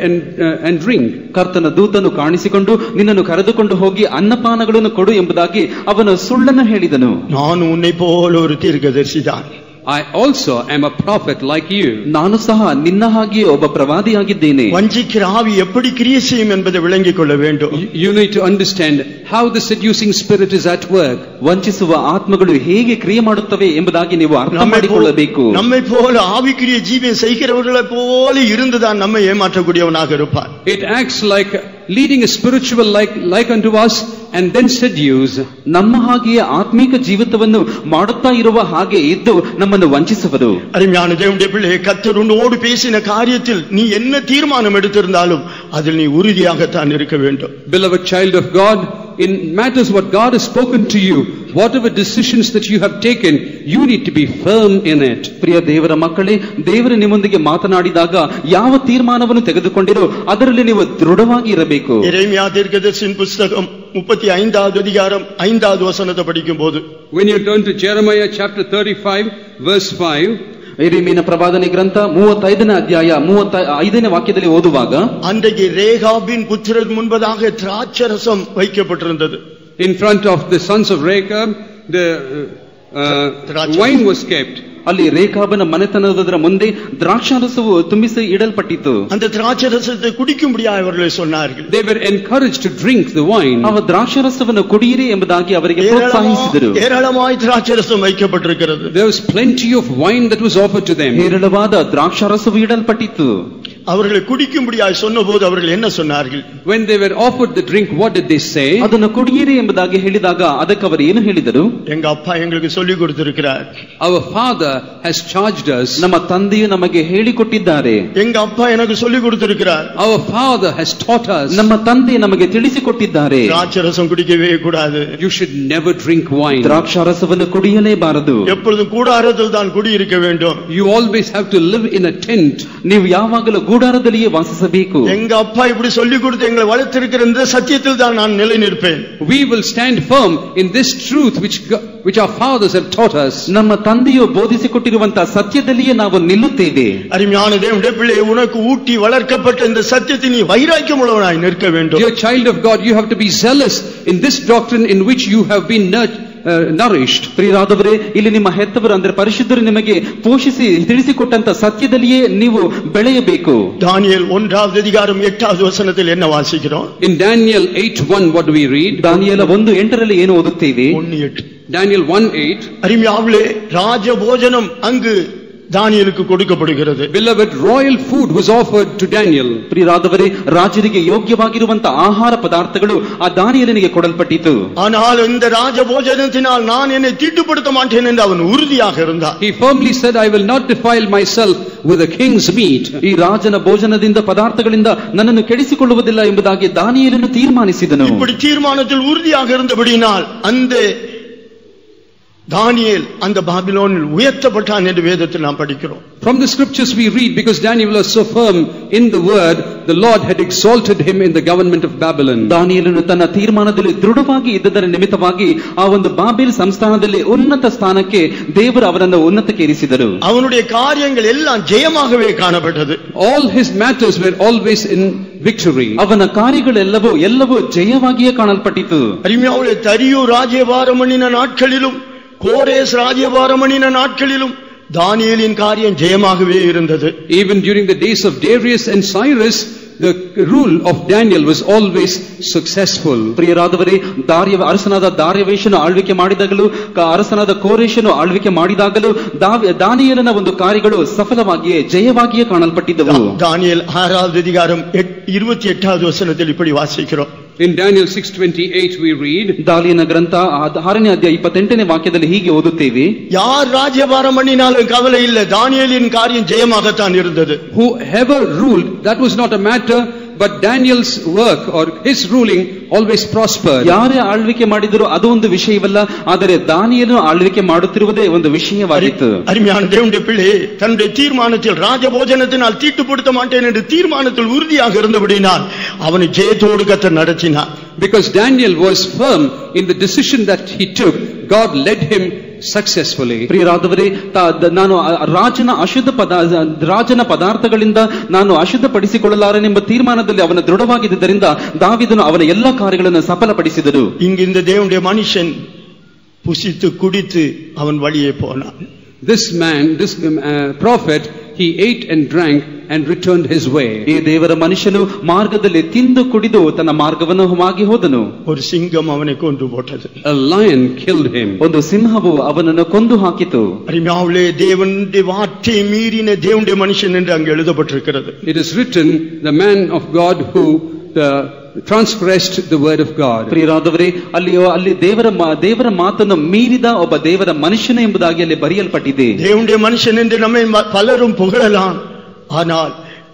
and drink. ಕರ್ತನ ದೂತನು ಕಾಣಿಸಿಕೊಂಡು ನಿನ್ನನ್ನು ಕರೆದುಕೊಂಡು ಹೋಗಿ ಅನ್ನಪಾನಗಳನ್ನು ಕೊಡು ಎಂಬುದಾಗಿ ಅವನು ಸುಳ್ಳನ್ನು ಹೇಳಿದನು. ನಾನು உன்னை போல ஒரு தீர்க்கதரிசிதான். I also am a prophet like you. ನಾನು ಸಹ ನಿನ್ನ ಹಾಗೆ ಒಬ್ಬ ಪ್ರವಾದಿಯಾಗಿದ್ದೇನೆ. வஞ்சிக்கிற ஆவி எப்படி கிரியை செய்யும் என்பதை விளங்கிக் கொள்ள வேண்டும். You need to understand how the seducing spirit is at work. ವಂಚಿಸುವ ಆತ್ಮಗಳು ಹೇಗೆ ಕ್ರಿಯೆ ಮಾಡುತ್ತವೆ ಎಂಬುದಾಗಿ ನೀವು ಅರ್ಥ ಮಾಡಿಕೊಳ್ಳಬೇಕು. நம்மை போல ஆவிக்குரிய ஜீவியம் செய்கிறவர்களை போல இருந்துதான் நம்மை ஏமாற்றக்கூடியவனாக இருப்பார். It acts like leading a spiritual like unto us and then seduce. ನಮ್ಮ ಹಾಗೆಯೇ ಆತ್ಮಿಕ ಜೀವಿತವನ್ನು ಮಾಡುತ್ತಾ ಇರುವ ಹಾಗೆ ಇದ್ದು ನಮ್ಮನ್ನು ವಂಚಿಸುವರು. அருமையான தேவனுடைய பிள்ளையே, கர்த்தர் உன்னோடு பேசின காரியத்தில் நீ என்ன தீர்மானம் எடுத்திருந்தாலும் அதில் நீ உறுதியாகத்தான் இருக்க வேண்டும். Beloved child of God, in matters what God has spoken to you, whatever decisions that you have taken, you need to be firm in it. ಪ್ರಿಯ ದೇವರ ಮಕ್ಕಳೇ, ದೇವರು ನಿಮ್ಮೊಂದಿಗೆ ಮಾತನಾಡಿದಾಗ ಯಾವ ತೀರ್ಮಾನವನ್ನು ತೆಗೆದುಕೊಂಡಿರೋ ಅದರಲ್ಲಿ ನೀವು ದೃಢವಾಗಿ ಇರಬೇಕು. ಯೆರೆಮೀಯ தீர்க்கதரிசியின் புத்தகம் 35வது அதிகாரம் 5வது வசனத்தை படிக்கும்போது, when you turn to Jeremiah chapter 35 verse 5, ಯೆರೆಮೀಯನ ಪ್ರವಾದನೆ ಗ್ರಂಥ 35ನೇ ಅಧ್ಯಾಯ 35ನೇ ವಾಕ್ಯದಲ್ಲಿ ಓದುವಾಗ, அன்றைக்கு ரேகாபின் புத்திரர் முன்பதாக திராட்சரசம் வைக்கப்பட்டிருந்தது. in front of the sons of Rechab the wine was kept. ಅಲ್ಲಿ ರೇಖಾಬನ ಮನೆತನದರ ಮುಂದೆ ದ್ರಾಕ್ಷಾರಸವು ತುಂಬಿಸಿ ಇಡಲ್ಪಟ್ಟಿತು. அந்த திராட்சரசத்தை குடிக்கும்படியாக அவர்கள் சொன்னார்கள். They were encouraged to drink the wine. ಅವ ದ್ರಾಕ್ಷಾರಸವನ್ನು ಕುಡಿಯಿರಿ ಎಂಬುದಾಗಿ ಅವರಿಗೆ ಪ್ರೋತ್ಸಾಹಿಸಿದರು. ஏராளமாய் திராட்சரசம் வைக்கப்பட்டிருக்கிறது. There was plenty of wine that was offered to them. ಹೇರಳವಾದ ದ್ರಾಕ್ಷಾರಸವು ಇಡಲ್ಪಟ್ಟಿತು. அவர்களை குடிக்கும்படியாக சொன்னபோது அவர்கள் என்ன சொன்னார்கள்? When they were offered the drink, what did they say? ಅದನ್ನು ಕುಡಿಯಿರಿ ಎಂಬುದಾಗಿ ಹೇಳಿದಾಗ ಅದಕ್ಕೆ ಅವರು ಏನು ಹೇಳಿದರು? எங்க அப்பா எங்களுக்கு சொல்லி கொடுத்திருக்கிறார். Our father has charged us. ನಮ್ಮ ತಂದೆಯು ನಮಗೆ ಹೇಳಿಕೊಟ್ಟಿದ್ದಾರೆ. எங்க அப்பா எனக்கு சொல்லி கொடுத்திருக்கிறார். Our father has taught us. ನಮ್ಮ ತಂದೆ ನಮಗೆ ತಿಳಿಸಿಕೊಟ್ಟಿದ್ದಾರೆ. திராட்சரசம் குடிக்கவே கூடாது. You should never drink wine. ದ್ರಾಕ್ಷಾರಸವನ್ನು ಕುಡಿಯಲೇಬಾರದು. எப்பொழுதும் கூடாரத்தில் தான் குடி இருக்க வேண்டும். You always have to live in a tent. ನೀವು ಯಾವಾಗಲೂ ಗೂಡಾರದಲ್ಲಿಯೇ ವಾಸಿಸಬೇಕು. எங்க அப்பா இப்படி சொல்லி கொடுத்து எங்களை வளர்த்திருக்கிற இந்த சத்தியத்தில் தான் நான் நிலை நிற்பேன். We will stand firm in this truth which our fathers have taught us. ನಮ್ಮ ತಂದೆಯು ಬೋಧಿಸಿಕೊಟ್ಟಿರುವಂತಹ ಸತ್ಯದಲ್ಲಿಯೇ ನಾವು ನಿಲ್ಲುತ್ತೇವೆ. அருமையான தேவனுடைய பிள்ளையே, உனக்கு ஊட்டி வளர்க்கப்பட்ட இந்த சத்தியத்தை நீ வைராக்கியம் உள்ளவனாய் நிற்க வேண்டும். Dear child of God, you have to be zealous in this doctrine in which you have been nourished. ಪ್ರಿಯರಾದವರೇ, ಇಲ್ಲಿ ನಿಮ್ಮ ಹೆತ್ತವರು ಅಂದರೆ ಪರಿಶುದ್ಧರು ನಿಮಗೆ ಪೋಷಿಸಿ ತಿಳಿಸಿಕೊಟ್ಟಂತ ಸತ್ಯದಲ್ಲಿಯೇ ನೀವು ಬೆಳೆಯಬೇಕು. தானியேல் 1வது அதிகாரம் 8வது வசனத்தில் என்ன வாசிக்கிறோம்? In Daniel 8:1 what do we read? ದಾನಿಯೇಲ 1:8 ಏನು ಓದುತ್ತೇವೆ? 1:8. Daniel 1:8. அருமையானவர்களே, ராஜபோஜனம் அங்கு தானியேலுக்கு கொடுக்கப்படுகிறது. Beloved, royal food was offered to Daniel. ಪ್ರಿಯರಾದವರೇ, ರಾಜರಿಗೆ ಯೋಗ್ಯವಾಗಿರುವಂತ ಆಹಾರ ಪದಾರ್ಥಗಳು ಆ ದಾನಿಯೇಲನಿಗೆ ಕೊಡಲ್ಪಟ್ಟಿತು. ஆனால் இந்த ராஜபோஜனத்தினால் நான் என்னை தீட்டுப்படுத்த மாட்டேன் என்று அவன் உறுதியாக இருந்தான். He firmly said, I will not defile myself with the king's meat. ಈ ರಾಜನ ಭೋಜನದಿಂದ ಪದಾರ್ಥಗಳಿಂದ ನನ್ನನ್ನು ಕೆಡಿಸಿಕೊಳ್ಳುವುದಿಲ್ಲ ಎಂಬುದಾಗಿ ದಾನಿಯೇಲನು ತೀರ್ಮಾನಿಸಿದನು. இப்படி தீர்மானத்தில் உறுதியாக இருந்தபடியினால் அந்த தானியேல் அந்த பாபிலோனில் உயர்த்தப்பட்டான் என்று வேதத்தில் நாம் படிக்கிறோம். From the scriptures we read, because Daniel was so firm in the word, the Lord had exalted him in the government of Babylon. ದಾನಿಯೇಲನು ತನ್ನ ತೀರ್ಮಾನದಲ್ಲಿ ದೃಢವಾಗಿ ಇದ್ದದರ ನಿಮಿತ್ತವಾಗಿ ಆ ಒಂದು ಬಾಬೆಲ್ ಸಂಸ್ಥಾನದಲ್ಲಿ ಉನ್ನತ ಸ್ಥಾನಕ್ಕೆ ದೇವರು ಅವರನ್ನು ಉನ್ನತಕ್ಕೇರಿಸಿದರು. அவனுடைய காரியங்கள் எல்லாம் ஜெயமாகவே காணப்பட்டது. All his matters were always in victory. ಅವನ ಕಾರ್ಯಗಳೆಲ್ಲವೂ ಜಯವಾಗಿಯೇ ಕಾಣಲ್ಪಟ್ಟಿತು. அருமையானவர்களே, தரியு ராஜ்யபாரம் பண்ணின நாட்களிலும் கோரேஸ் ராஜ்யபாரம் பண்ணின நாட்களிலும் தானியேலின் காரியம் ஜெயமாகவே இருந்தது. Even during the days of Darius and Cyrus, the rule of Daniel was always successful. ಪ್ರಿಯರಾದವರೇ, ಅರಸನಾದ ದಾರ್ಯವೇಶನು ಆಳ್ವಿಕೆ ಮಾಡಿದಾಗಲೂ ಅರಸನಾದ ಕೋರೇಶನು ಆಳ್ವಿಕೆ ಮಾಡಿದಾಗಲೂ ದಾನಿಯೇಲನ ಒಂದು ಕಾರ್ಯಗಳು ಸಫಲವಾಗಿಯೇ ಜಯವಾಗಿಯೇ ಕಾಣಲ್ಪಟ್ಟಿದ್ದವು. தானியேல் 6வது அதிகாரம் 28வது வசனத்தில் இப்படி வாசிக்கிறோம். In Daniel 6:28 we read, ದಾನಿಯೇಲನ ಗ್ರಂಥ 6ನೇ ಅಧ್ಯಾಯ 28ನೇ ವಾಕ್ಯದಲ್ಲಿ ಹೀಗೆ ಓದುತ್ತೇವೆ, யார் ராஜ்யபாரம் பண்ணினாலும் கவலை இல்லை, தானியேலின் காரியம் ஜெயமாகத்தான் இருந்தது. Whoever ruled, that was not a matter. but Daniel's work or his ruling always prospered. ಯಾರೇ ಆಳ್ವಿಕೆ ಮಾಡಿದರೂ ಅದು ಒಂದು ವಿಷಯವಲ್ಲ, ಆದರೆ ದಾನಿಯೇಲನು ಆಳ್ವಿಕೆ ಮಾಡುತ್ತಿರುವುದೇ ಒಂದು ವಿಷಯವಾಗಿತ್ತು. அருமையான தேவனுடைய பிள்ளை தன்னுடைய தீர்மானத்தில் ராஜபோஜனத்தினால் தீட்டுப்படுத்த மாட்டேன் என்று தீர்மானத்தில் உறுதியாக இருந்தபடினால் அவனை ஜெயத்தோடு கர்த்தர் நடத்தினார். Because Daniel was firm in the decision that he took, God led him successfully. ಪ್ರಿಯರಾದವರೇ, ನಾನು ರಾಜನ ಪದಾರ್ಥಗಳಿಂದ ನಾನು ಅಶುದ್ಧಪಡಿಸಿಕೊಳ್ಳಲಾರೆನೆಂಬ ತೀರ್ಮಾನದಲ್ಲಿ ಅವನ ದೃಢವಾಗಿದ್ದರಿಂದ ದಾವೀದನು ಅವನ ಎಲ್ಲಾ ಕಾರ್ಯಗಳನ್ನು ಸಫಲಪಡಿಸಿದನು. இங்கு இந்த தேவனுடைய மனுஷன் புசித்து குடித்து அவன் வழியே போனான். This man, this prophet, he ate and drank and returned his way. ಈ ದೇವರ ಮನುಷ್ಯನು ಮಾರ್ಗದಲ್ಲಿ ತಿಂದು ಕುಡಿದು ತನ್ನ ಮಾರ್ಗವನ್ನು ಹೋಗಿ ಹೋದನು. ஒரு சிங்கம் அவனை கொன்று போட்டது. A lion killed him. ಒಂದು ಸಿಂಹವು ಅವನನ್ನು ಕೊಂದು ಹಾಕಿತು. அருமையானவர்களே, தேவனுடைய வார்த்தையை மீறின தேவனுடைய மனுஷன் என்று அங்கு எழுதப்பட்டிருக்கிறது. It is written, the man of God who transgressed the word of God. ಪ್ರಿಯರಾದವರೇ, ಅಲ್ಲಿ ದೇವರ ಮಾತನ್ನು ಮೀರಿದ ಒಬ್ಬ ದೇವರ ಮನುಷ್ಯನ ಎಂಬುದಾಗಿ ಅಲ್ಲಿ ಬರೆಯಲ್ಪಟ್ಟಿದೆ. தேவனுடைய மனுஷன் என்று நம்மை பலரும் புகழலாம். ஆனால்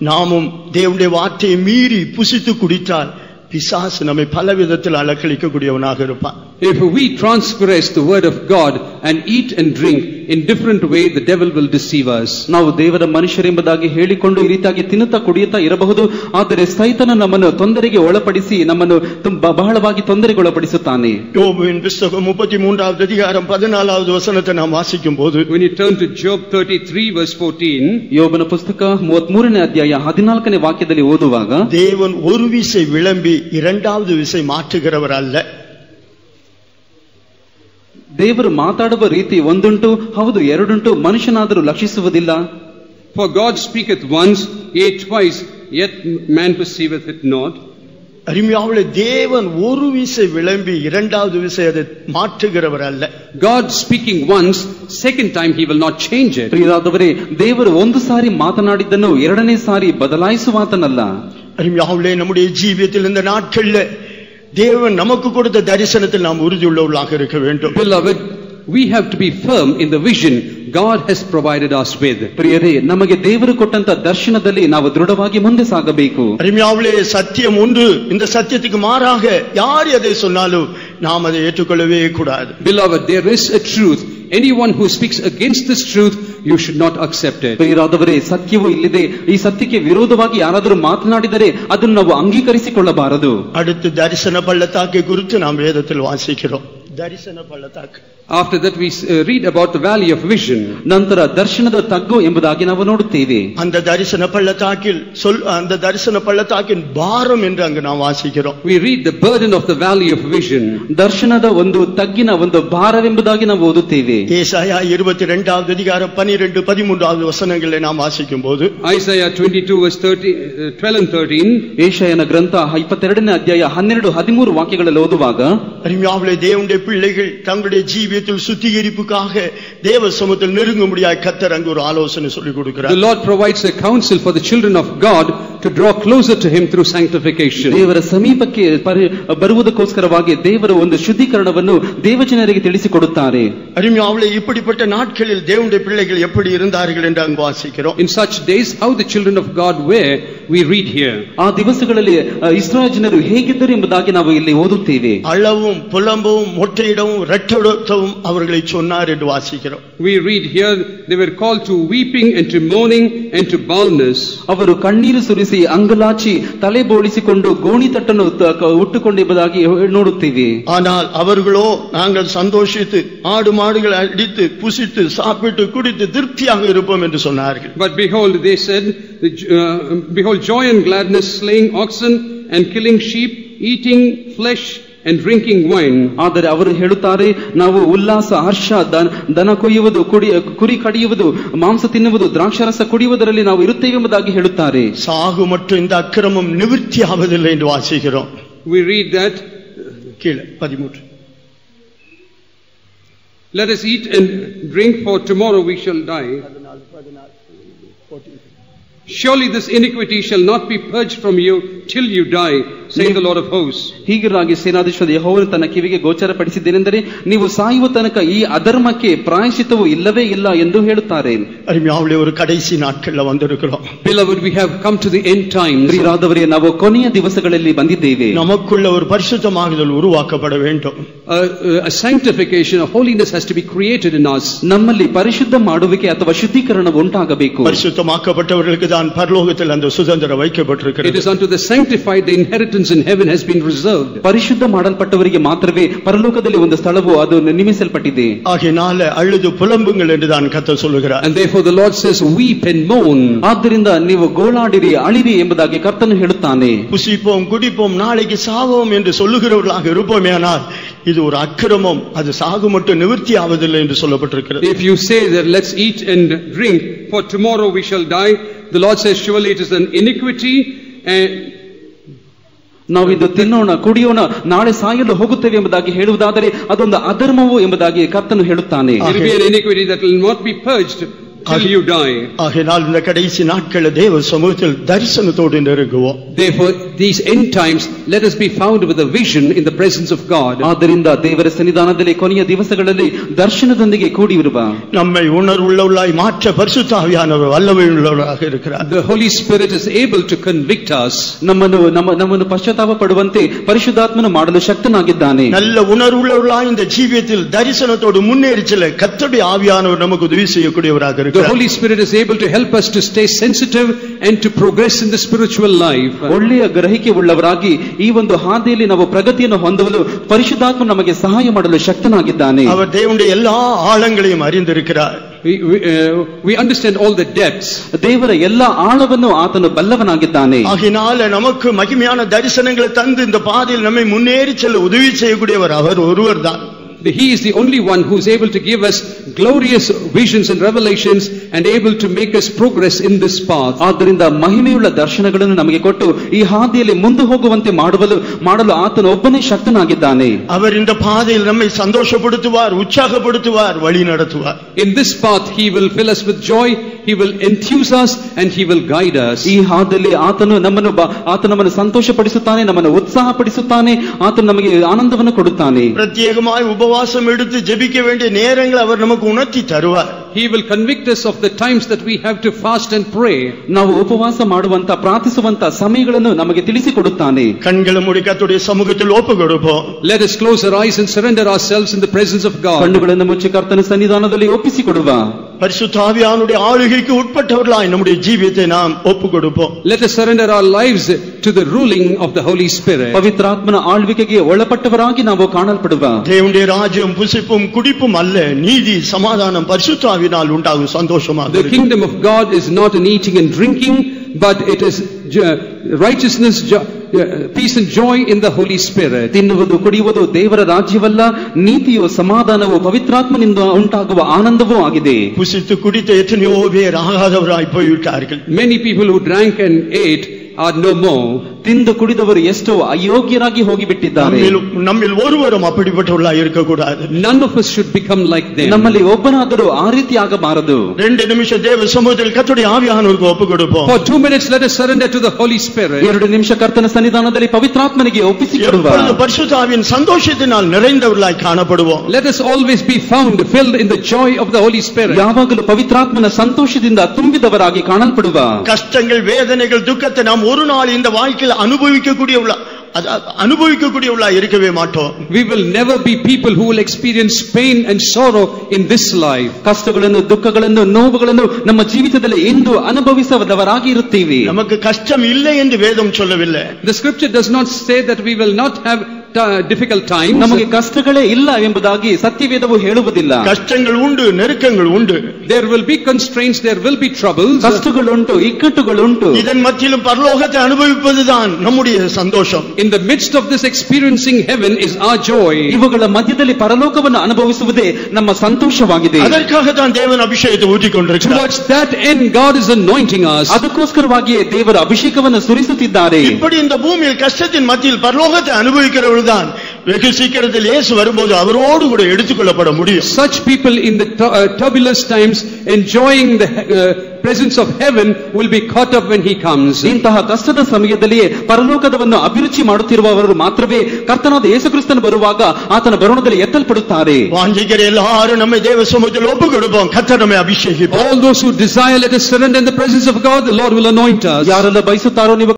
நாமும் தேவனுடைய வார்த்தையை மீறி புசித்து குடித்தால் பிசாசு நம்மை பல விதத்தில் அலக்களிக்கக்கூடியவனாக இருப்பான். If we transgress the word of God and eat and drink in different way, the devil will deceive us. ನಾವು ದೇವರ ಮನುಷ್ಯರೆಂಬುದಾಗಿ ಹೇಳಿಕೊಂಡು ಈ ರೀತಿಯಾಗಿ ತಿನ್ನುತ್ತಾ ಕುಡಿಯುತ್ತಾ ಇರಬಹುದು, ಆದರೆ ಸೈತಾನ ನಮ್ಮನ್ನು ತೊಂದರೆಗೆ ಒಳಪಡಿಸಿ ನಮ್ಮನ್ನು ಬಹಳವಾಗಿ ತೊಂದರೆಗೊಳಪಡಿಸುತ್ತಾನೆ. யோபுவின் புத்தகம் 33வது அதிகாரம் 14வது வசனத்தை நாம் வாசிக்கும் போது, when you turn to Job 33 verse 14, யோபನ ಪುಸ್ತಕ 33ನೇ ಅಧ್ಯಾಯ 14ನೇ ವಾಕ್ಯದಲ್ಲಿ ಓದುವಾಗ, தேவன் ஒரு விசை விளம்பி இரண்டாவது விசை மாற்றுகிறவர் அல்ல. ದೇವರು ಮಾತಾಡುವ ರೀತಿ ಒಂದುಂಟು, ಹೌದು ಎರಡುಂಟು, ಮನುಷ್ಯನಾದರೂ ಲಕ್ಷಿಸುವುದಿಲ್ಲ. For God speaketh once, yea twice, yet man perceiveth it not. அருமையானவர்களே, தேவன் ஒரு விசை விளம்பி இரண்டாவது விசை அதை மாற்றுகிறவர் அல்ல. God speaking once, second time he will not change it. ಪ್ರಿಯರಾದವರೇ, ದೇವರು ಒಂದು ಸಾರಿ ಮಾತನಾಡಿದ್ದನ್ನು ಎರಡನೇ ಸಾರಿ ಬದಲಾಯಿಸುವಾತನಲ್ಲ. அருமையானவர்களே, நம்முடைய ஜீவியத்தில் இந்த நாட்கள்ல தேவன் நமக்கு கொடுத்த தரிசனத்தில் நாம் உறுதியுள்ளவர்களாக இருக்க வேண்டும். Beloved, we have to be firm in the vision God has provided us with. ಪ್ರಿಯರೇ, ನಮಗೆ ದೇವರು ಕೊಟ್ಟಂತ ದರ್ಶನದಲ್ಲಿ ನಾವು ದೃಢವಾಗಿ ಮುಂದೆ ಸಾಗಬೇಕು. அருமையானவர்களே, சத்தியம் ஒன்று. இந்த சத்தியத்துக்கு மாறாக யார் எதை சொன்னாலும் நாம் அதை ஏற்றுக்கொள்ளவே கூடாது. Beloved, there is a truth. Anyone who speaks against this truth, you should not accept it. ಪ್ರಿಯರಾದವರೇ, ಸತ್ಯವು ಇಲ್ಲಿದೆ. ಈ ಸತ್ಯಕ್ಕೆ ವಿರೋಧವಾಗಿ ಯಾರಾದರೂ ಮಾತನಾಡಿದರೆ ಅದನ್ನು ನಾವು ಅಂಗೀಕರಿಸಿಕೊಳ್ಳಬಾರದು. அடுத்து தரிசன பள்ளத்தாக்கை குறித்து நாம் வேதத்தில் வாசிக்கிறோம். தரிசன பள்ளத்தாக்கு. After that we read about the valley of vision. ನಂತರ ದರ್ಶನದ ತಗ್ಗು ಎಂಬುದಾಗಿ ನಾವು ನೋಡುತ್ತೇವೆ. அந்த தரிசன பள்ளத்தாக்கின் பாரம் என்று அங்கு நாம் வாசிக்கிறோம். We read the burden of the valley of vision. ದರ್ಶನದ ಒಂದು ತಗ್ಗಿನ ಒಂದು ಭಾರವೆಂಬುದಾಗಿ ನಾವು ಓದುತ್ತೇವೆ. ஏசாயா 22வது அதிகாரம் 12 13வது வசனங்களை நாம் வாசிக்கும் போது, Isaiah 22 verse 12 and 13, ஏசாயನ ಗ್ರಂಥ 22ನೇ ಅಧ್ಯಾಯ 12 13 ವಾಕ್ಯಗಳಲ್ಲಿ ಓದುವಾಗ, அருமையானவர்களே, தேவனுடைய பிள்ளைகள் தங்களுடைய ஜீவியத்தில் சுத்திகரிப்புக்காக தேவ சமூகத்தில் நெருங்கும்படியாக கர்த்தர் அங்கு ஒரு ஆலோசனை சொல்லிக் கொடுக்கிறார். The Lord provides a counsel for the children of God to draw closer to him through sanctification. ದೇವರ ಸಮೀಪಕ್ಕೆ ಬರುವುದಕ್ಕೋಸ್ಕರವಾಗಿ ದೇವರು ಒಂದು ಶುದ್ಧೀಕರಣವನ್ನು ದೇವಜನರಿಗೆ ತಿಳಿಸಿಕೊಡುತ್ತಾರೆ. அருமையானவர்களே, இப்படிப்பட்ட நாட்களில் தேவனுடைய பிள்ளைகள் எப்படி இருந்தார்கள் என்று அங்கு வாசிக்கிறோம். In such days how the children of God were, we read here. ಆ ದಿವಸಗಳಲ್ಲಿ ಇಸ್ರಾಯೇಲ್ ಜನರು ಹೇಗಿದ್ದರು ಎಂಬುದಾಗಿ ನಾವು ಇಲ್ಲಿ ಓದುತ್ತೇವೆ. அழவும் புலம்பவும் மொட்டையிடவும் இரட்டொடுத்தவும் அவர்களை சொன்னார் என்று வாசிக்கிறோம். We read here they were called to weeping and to mourning and to baldness. ಅವರು ಕಣ್ಣೀರು ಸುರಿಸಿ ಅಂಗಲಾಚಿ ತಲೆ ಬೋಳಿಸಿಕೊಂಡು ಗೋಣಿ ತಟ್ಟನ್ನು ಉಟ್ಟುಕೊಂಡೆಂಬುದಾಗಿ ನೋಡುತ್ತೇವೆ. ஆனால் அவர்களோ நாங்கள் சந்தோஷித்து ஆடு மாடுகளை அடித்து புசித்து சாப்பிட்டு குடித்து திருப்தியாக இருப்போம் என்று சொன்னார்கள். But behold, they said, behold joy and gladness, slaying oxen and killing sheep, eating flesh and drinking wine. ಆದರೆ ಅವರು ಹೇಳುತ್ತಾರೆ, ನಾವು ಉಲ್ಲಾಸ, ಹರ್ಷ, ದನ ಕೊಯ್ಯುವುದು, ಕುರಿ ಕಡಿಯುವುದು, ಮಾಂಸ ತಿನ್ನುವುದು, ದ್ರಾಕ್ಷಾರಸ ಕುಡಿಯುವುದರಲ್ಲಿ ನಾವು ಇರುತ್ತೇವೆ ಎಂಬುದಾಗಿ ಹೇಳುತ್ತಾರೆ. சாகு மற்றும் இந்த அக்கிரமம் நிவர்த்தி ஆவதில்லை என்று வாசிக்கிறோம். We read that கீழே 13. Let us eat and drink, for tomorrow we shall die. Surely this iniquity shall not be purged from you till you die, says the Lord of hosts. ಹೀಗಿರಾಗಿ ಸೇನಾಧೀಶ್ವರ ಯೆಹೋವನು ತನ್ನ ಕಿವಿಗೆ ಗೋಚರಪಡಿಸಿದ್ದೇನೆಂದರೆ ನೀವು ಸಾಯುವ ತನಕ ಈ ಅಧರ್ಮಕ್ಕೆ ಪ್ರಾಯಶ್ಚಿತ್ತವು ಇಲ್ಲವೇ ಇಲ್ಲ ಎಂದು ಹೇಳುತ್ತಾರೆ. அருமையாவுடைய ஒரு கடைசி நாட்கள்ல வந்திருக்கிறோம். Beloved, we have come to the end times. ಪ್ರಿಯರಾದವರೇ, ನಾವು ಕೊನೆಯ ದಿವಸಗಳಲ್ಲಿ ಬಂದಿದ್ದೇವೆ. நமக்குள்ள ஒரு பரிசுத்தமாகுதல் உருவாக்கப்பட வேண்டும். A sanctification, a holiness has to be created in us. ನಮ್ಮಲ್ಲಿ ಪರಿಶುದ್ಧ ಮಾಡುವಿಕೆ ಅಥವಾ ಶುದ್ಧೀಕರಣ ಉಂಟಾಗಬೇಕು. பரிசுத்தமாக்கப்பட்டவர்களுக்கு தான் பரலோகத்தில் அந்த சுதந்திரம் வைக்கப்பட்டிருக்கிறது. It is unto the sanctified the inheritance in heaven has been reserved. ಪರಿಶುದ್ಧ ಮಾಡಲ್ಪಟ್ಟವರಿಗೆ ಮಾತ್ರವೇ ಪರಲೋಕದಲ್ಲಿ ಒಂದು ಸ್ಥಳವು ಅದು ನಿಯಮಿಸಲ್ಪಟ್ಟಿದೆ. ஆகையினால அழுது புலம்புங்கள் என்று தான் கர்த்தர் சொல்கிறார். And therefore the Lord says, weep and moan. ಆದ್ದರಿಂದ ನೀವು ಗೋಳಾಡಿರಿ, ಅಳಿರಿ ಎಂಬುದಾಗಿ ಕರ್ತನು ಹೇಳುತ್ತಾನೆ. புசிப்போம் குடிப்போம் நாளைக்கு சாவோம் என்று சொல்லுகிறவர்களாக இருப்போமேயானால் இது ஒரு அக்கிரமம், அது சாகு மட்டும் நிவர்த்தி ஆவதில்லை என்று சொல்லப்பட்டிருக்கிறது. If you say that let's eat and drink for tomorrow we shall die, the Lord says surely it is an iniquity and ನಾವು ಇದು ತಿನ್ನೋಣ ಕುಡಿಯೋಣ ನಾಳೆ ಸಾಯಲು ಹೋಗುತ್ತೇವೆ ಎಂಬುದಾಗಿ ಹೇಳುವುದಾದರೆ ಅದೊಂದು ಅಧರ್ಮವು ಎಂಬುದಾಗಿ ಕರ್ತನು ಹೇಳುತ್ತಾನೆ. It will be an iniquity that will not be purged till you die. ஆகையால் இந்த கடைசி நாட்களில் தேவ சமூகத்தில் தரிசனத்தோடு நெருங்குவோம். Therefore these end times let us be found with a vision in the presence of God. ಆದ್ದರಿಂದ ದೇವರ ಸನ್ನಿಧಾನದಲ್ಲಿ ಕೊನೆಯ ದಿವಸಗಳಲ್ಲಿ ದರ್ಶನದೊಂದಿಗೆ ಕೂಡಿರುವ நம்மை உணர்வுள்ளவர்களாய் மாற்ற பரிசுத்த ஆவியானவர் வல்லமை உள்ளவராக இருக்கிறார். The Holy Spirit is able to convict us. ನಮ್ಮನ್ನು ಪಶ್ಚಾತ್ತಾಪ ಪಡುವಂತೆ ಪರಿಶುದ್ಧಾತ್ಮನು ಮಾಡಲು ಶಕ್ತನಾಗಿದ್ದಾನೆ. நல்ல உணர்வுள்ளவர்களாய் இந்த ஜீவியத்தில் தரிசனத்தோடு முன்னேறி செல்ல கர்த்தருடைய ஆவியானவர் நமக்கு உதவி செய்யக்கூடியவராக இருக்கிறார். The Holy Spirit is able to help us to stay sensitive and to progress in the spiritual life. ಒಳ್ಳೆಯ ಗ್ರಹಿಕೆ ಉಳ್ಳವರಾಗಿ ಈ ಒಂದು ಹಾದಿಯಲ್ಲಿ ನಾವು ಪ್ರಗತಿಯನ್ನು ಹೊಂದಲು ಪರಿಶುದ್ಧಾತ್ಮ ನಮಗೆ ಸಹಾಯ ಮಾಡಲು ಶಕ್ತನಾಗಿದ್ದಾನೆ. அவர் தேவனுடைய எல்லா ஆழங்களையும் அறிந்திருக்கிறார். We understand all the depths. ದೇವರ ಎಲ್ಲ ಆಳವನ್ನು ಆತನು ಬಲ್ಲವನಾಗಿದ್ದಾನೆ. ஆகையினால நமக்கு மகிமையான தரிசனங்களை தந்து இந்த பாதையில் நம்மை முன்னேறி செல்ல உதவி செய்யக்கூடியவர் அவர் ஒருவர்தான். He is the only one who is able to give us glorious visions and revelations and able to make us progress in this path. ಆದ್ದರಿಂದ ಮಹಿಮೆಯುಳ್ಳ ದರ್ಶನಗಳನ್ನು ನಮಗೆ ಕೊಟ್ಟು ಈ ಹಾದಿಯಲ್ಲಿ ಮುಂದೆ ಹೋಗುವಂತೆ ಮಾಡಲು ಆತನು ಒಬ್ಬನೇ ಶಕ್ತನಾಗಿದ್ದಾನೆ. அவர் இந்த பாதையில் நம்மை சந்தோஷப்படுத்துவார், உற்சாகப்படுத்துவார், வழி நடத்துவார். In this path he will fill us with joy, he will enthuse us and he will guide us. ಈ ಹಾದಿಯಲ್ಲಿ ಆತನು ನಮ್ಮನ್ನು ಸಂತೋಷಪಡಿಸುತ್ತಾನೆ, ನಮ್ಮನ್ನು ಉತ್ಸಾಹಪಡಿಸುತ್ತಾನೆ, ಆತನು ನಮಗೆ ಆನಂದವನ್ನು ಕೊಡುತ್ತಾನೆ. பிரத்யேகமாய் உபவாசம் எடுத்து ஜெபிக்க வேண்டிய நேரங்களை அவர் நமக்கு உணர்த்தி தருவார். He will convict us of the times that we have to fast and pray. ನಾವು ಉಪವಾಸ ಮಾಡುವಂತ ಪ್ರಾರ್ಥಿಸುವಂತ ಸಮಯಗಳನ್ನು ನಮಗೆ ತಿಳಿಸಿಕೊಡುತ್ತಾನೆ. கண்களை மூடி கர்த்தருடைய சமூகத்தில் ஒப்புக்கொடுப்போம். Let us close our eyes and surrender ourselves in the presence of God. ಕಣ್ಣುಗಳನ್ನು ಮುಚ್ಚಿ ಕರ್ತನ ಸನ್ನಿಧಾನದಲ್ಲಿ ಒಪ್ಪಿಸಿಕೊಡುವ. பரிசுத்த ஆவியானவருடைய ஆளுகைக்கு உட்பட்டவர்களாய் நம்முடைய ஜீவியத்தை நாம் ஒப்புக்கொடுப்போம். Let us surrender our lives to the ruling of the Holy Spirit. ಪವಿತ್ರಾತ್ಮನ ಆಳ್ವಿಕೆಗೆ ಒಳಪಟ್ಟವರಾಗಿ ನಾವು ಕಾಣಲ್ಪಡುವ. தேவனுடைய ராஜ்யம் புசிப்பும் குடிப்பும் அல்ல, நீதி சமாதானம் பரிசுத்த ஆவியினால் உண்டாகும் சந்தோஷமாக. The kingdom of God is not in eating and drinking, but it is righteousness, peace and joy in the Holy Spirit. ತಿನ್ನುವುದು ಕುಡಿಯುವುದು ದೇವರ ರಾಜ್ಯವಲ್ಲ, ನೀತಿಯು ಸಮಾಧಾನವು ಪವಿತ್ರಾತ್ಮನಿಂದ ಉಂಟಾಗುವ ಆನಂದವೂ ಆಗಿದೆ. புசித்து குடித்த எத்தனையோ பேர் ஆகாதவராய் போய்விட்டார்கள். Many people who drank and ate are no more. ತಿಂದು ಕುಡಿದವರು ಎಷ್ಟೋ ಅಯೋಗ್ಯರಾಗಿ ಹೋಗಿಬಿಟ್ಟಿದ್ದಾರೆ. நம்மில் ஒருவரும் அப்படிப்பட்டவர்களாய் இருக்கக்கூடாது. None of us should become like them. ನಮ್ಮಲ್ಲಿ ಒಬ್ಬನಾದರೂ ಆ ರೀತಿ ಆಗಬಾರದು. 2 நிமிஷம் தேவ சமூகத்தில் கர்த்தருடைய ஆவியானவருக்கு ஒப்புக்கொடுப்போம். For 2 minutes let us surrender to the Holy Spirit. 2 ನಿಮಿಷ ಕರ್ತನ ಸನ್ನಿಧಾನದಲ್ಲಿ ಪವಿತ್ರಾತ್ಮನಿಗೆ ಒಪ್ಪಿಸಿಕೊಡುವ. பரிசுத்த ஆவியின் சந்தோஷத்தினால் நிறைந்தவர்களாய் காணப்படுவோம். Let us always be found filled in the joy of the Holy Spirit. ಯಾವಾಗಲೂ ಪವಿತ್ರಾತ್ಮನ ಸಂತೋಷದಿಂದ ತುಂಬಿದವರಾಗಿ ಕಾಣಲ್ಪಡುವ. கஷ்டங்கள் வேதனைகள் துக்கத்தை நாம் ஒரு நாள் இந்த வாழ்க்கையில் அனுபவிக்கக்கூடியவர்களா இருக்கவே மாட்டோம். We will never be people who will experience pain and sorrow in this life. ಕಷ್ಟಗಳನ್ನು ದುಃಖಗಳನ್ನು ನೋವುಗಳನ್ನು ನಮ್ಮ ಜೀವಿತದಲ್ಲಿ ಎಂದು ಅನುಭವಿಸದವರಾಗಿ ಇರುತ್ತೇವೆ. நமக்கு கஷ்டம் இல்லை என்று வேதம் சொல்லவில்லை. The scripture does not say that we will not have difficult times. ನಮಗೆ ಕಷ್ಟಗಳೇ ಇಲ್ಲ ಎಂಬುದಾಗಿ ಸತ್ಯವೇದವು ಹೇಳುವುದಿಲ್ಲ. ಕಷ್ಟಗಳು ಉಂಟು, ನೆರಕಗಳು ಉಂಟು. There will be constraints, there will be troubles. ಕಷ್ಟಗಳುಂಟು, ಇಕ್ಕಟ್ಟುಗಳುಂಟು. இதன் மத்தியிலும் பரலோகத்தை அனுபவிப்பதுதான் நம்முடைய சந்தோஷம். In the midst of this experiencing heaven is our joy. ಇವುಗಳ ಮಧ್ಯದಲ್ಲಿ ಪರಲೋಕವನ್ನು ಅನುಭವಿಸುವುದೇ ನಮ್ಮ ಸಂತೋಷವಾಗಿದೆ. ಅದಕ್ಕಾக தான் தேவன் அபிஷேகத்தை ஊற்றிக்கொண்டிருக்கிறார். Towards that end God is anointing us. ಅದಕ್ಕೋಸ್ಕರವಾಗಿಯೇ ದೇವರ ಅಭಿಷೇಕವನ್ನು ಸುರಿಸುತ್ತಿದ್ದಾರೆ. இப்படி இந்த பூமியில் கஷ்டத்தின் மத்தியில் பரலோகத்தை அனுபவிக்கிறவர்கள் தான் வெகு சீக்கிரத்தில் இயேசு வரும்போது அவரோடு கூட எடுத்துக்கொள்ளப்பட முடியும். Such people in the turbulent times enjoying the presence of heaven will be caught up when he comes. ಇಂತಹ ಕಷ್ಟದ ಸಮಯದಲ್ಲಿಯೇ ಪರಲೋಕದವನ್ನು ಅಭಿರುಚಿ ಮಾಡುತ್ತಿರುವವರು ಮಾತ್ರವೇ ಕರ್ತನಾದ ಯೇಸುಕ್ರಿಸ್ತನು ಬರುವಾಗ ಆತನ ಬರುಣದಲ್ಲಿ ಎತ್ತಲ್ಪಡುತ್ತಾರೆ. வாஞ்சிக்கிற எல்லாரும் நம்மை தேவ சமூகத்தில் ஒப்புக் கொடுப்போம். கர்த்தர் நம்மை அபிஷேகிப்பார். All those who desire, let us surrender in the presence of God. The Lord will anoint us. ಯಾರೆಲ್ಲ ಬಯಸುತ್ತಾರೋ ನೀವು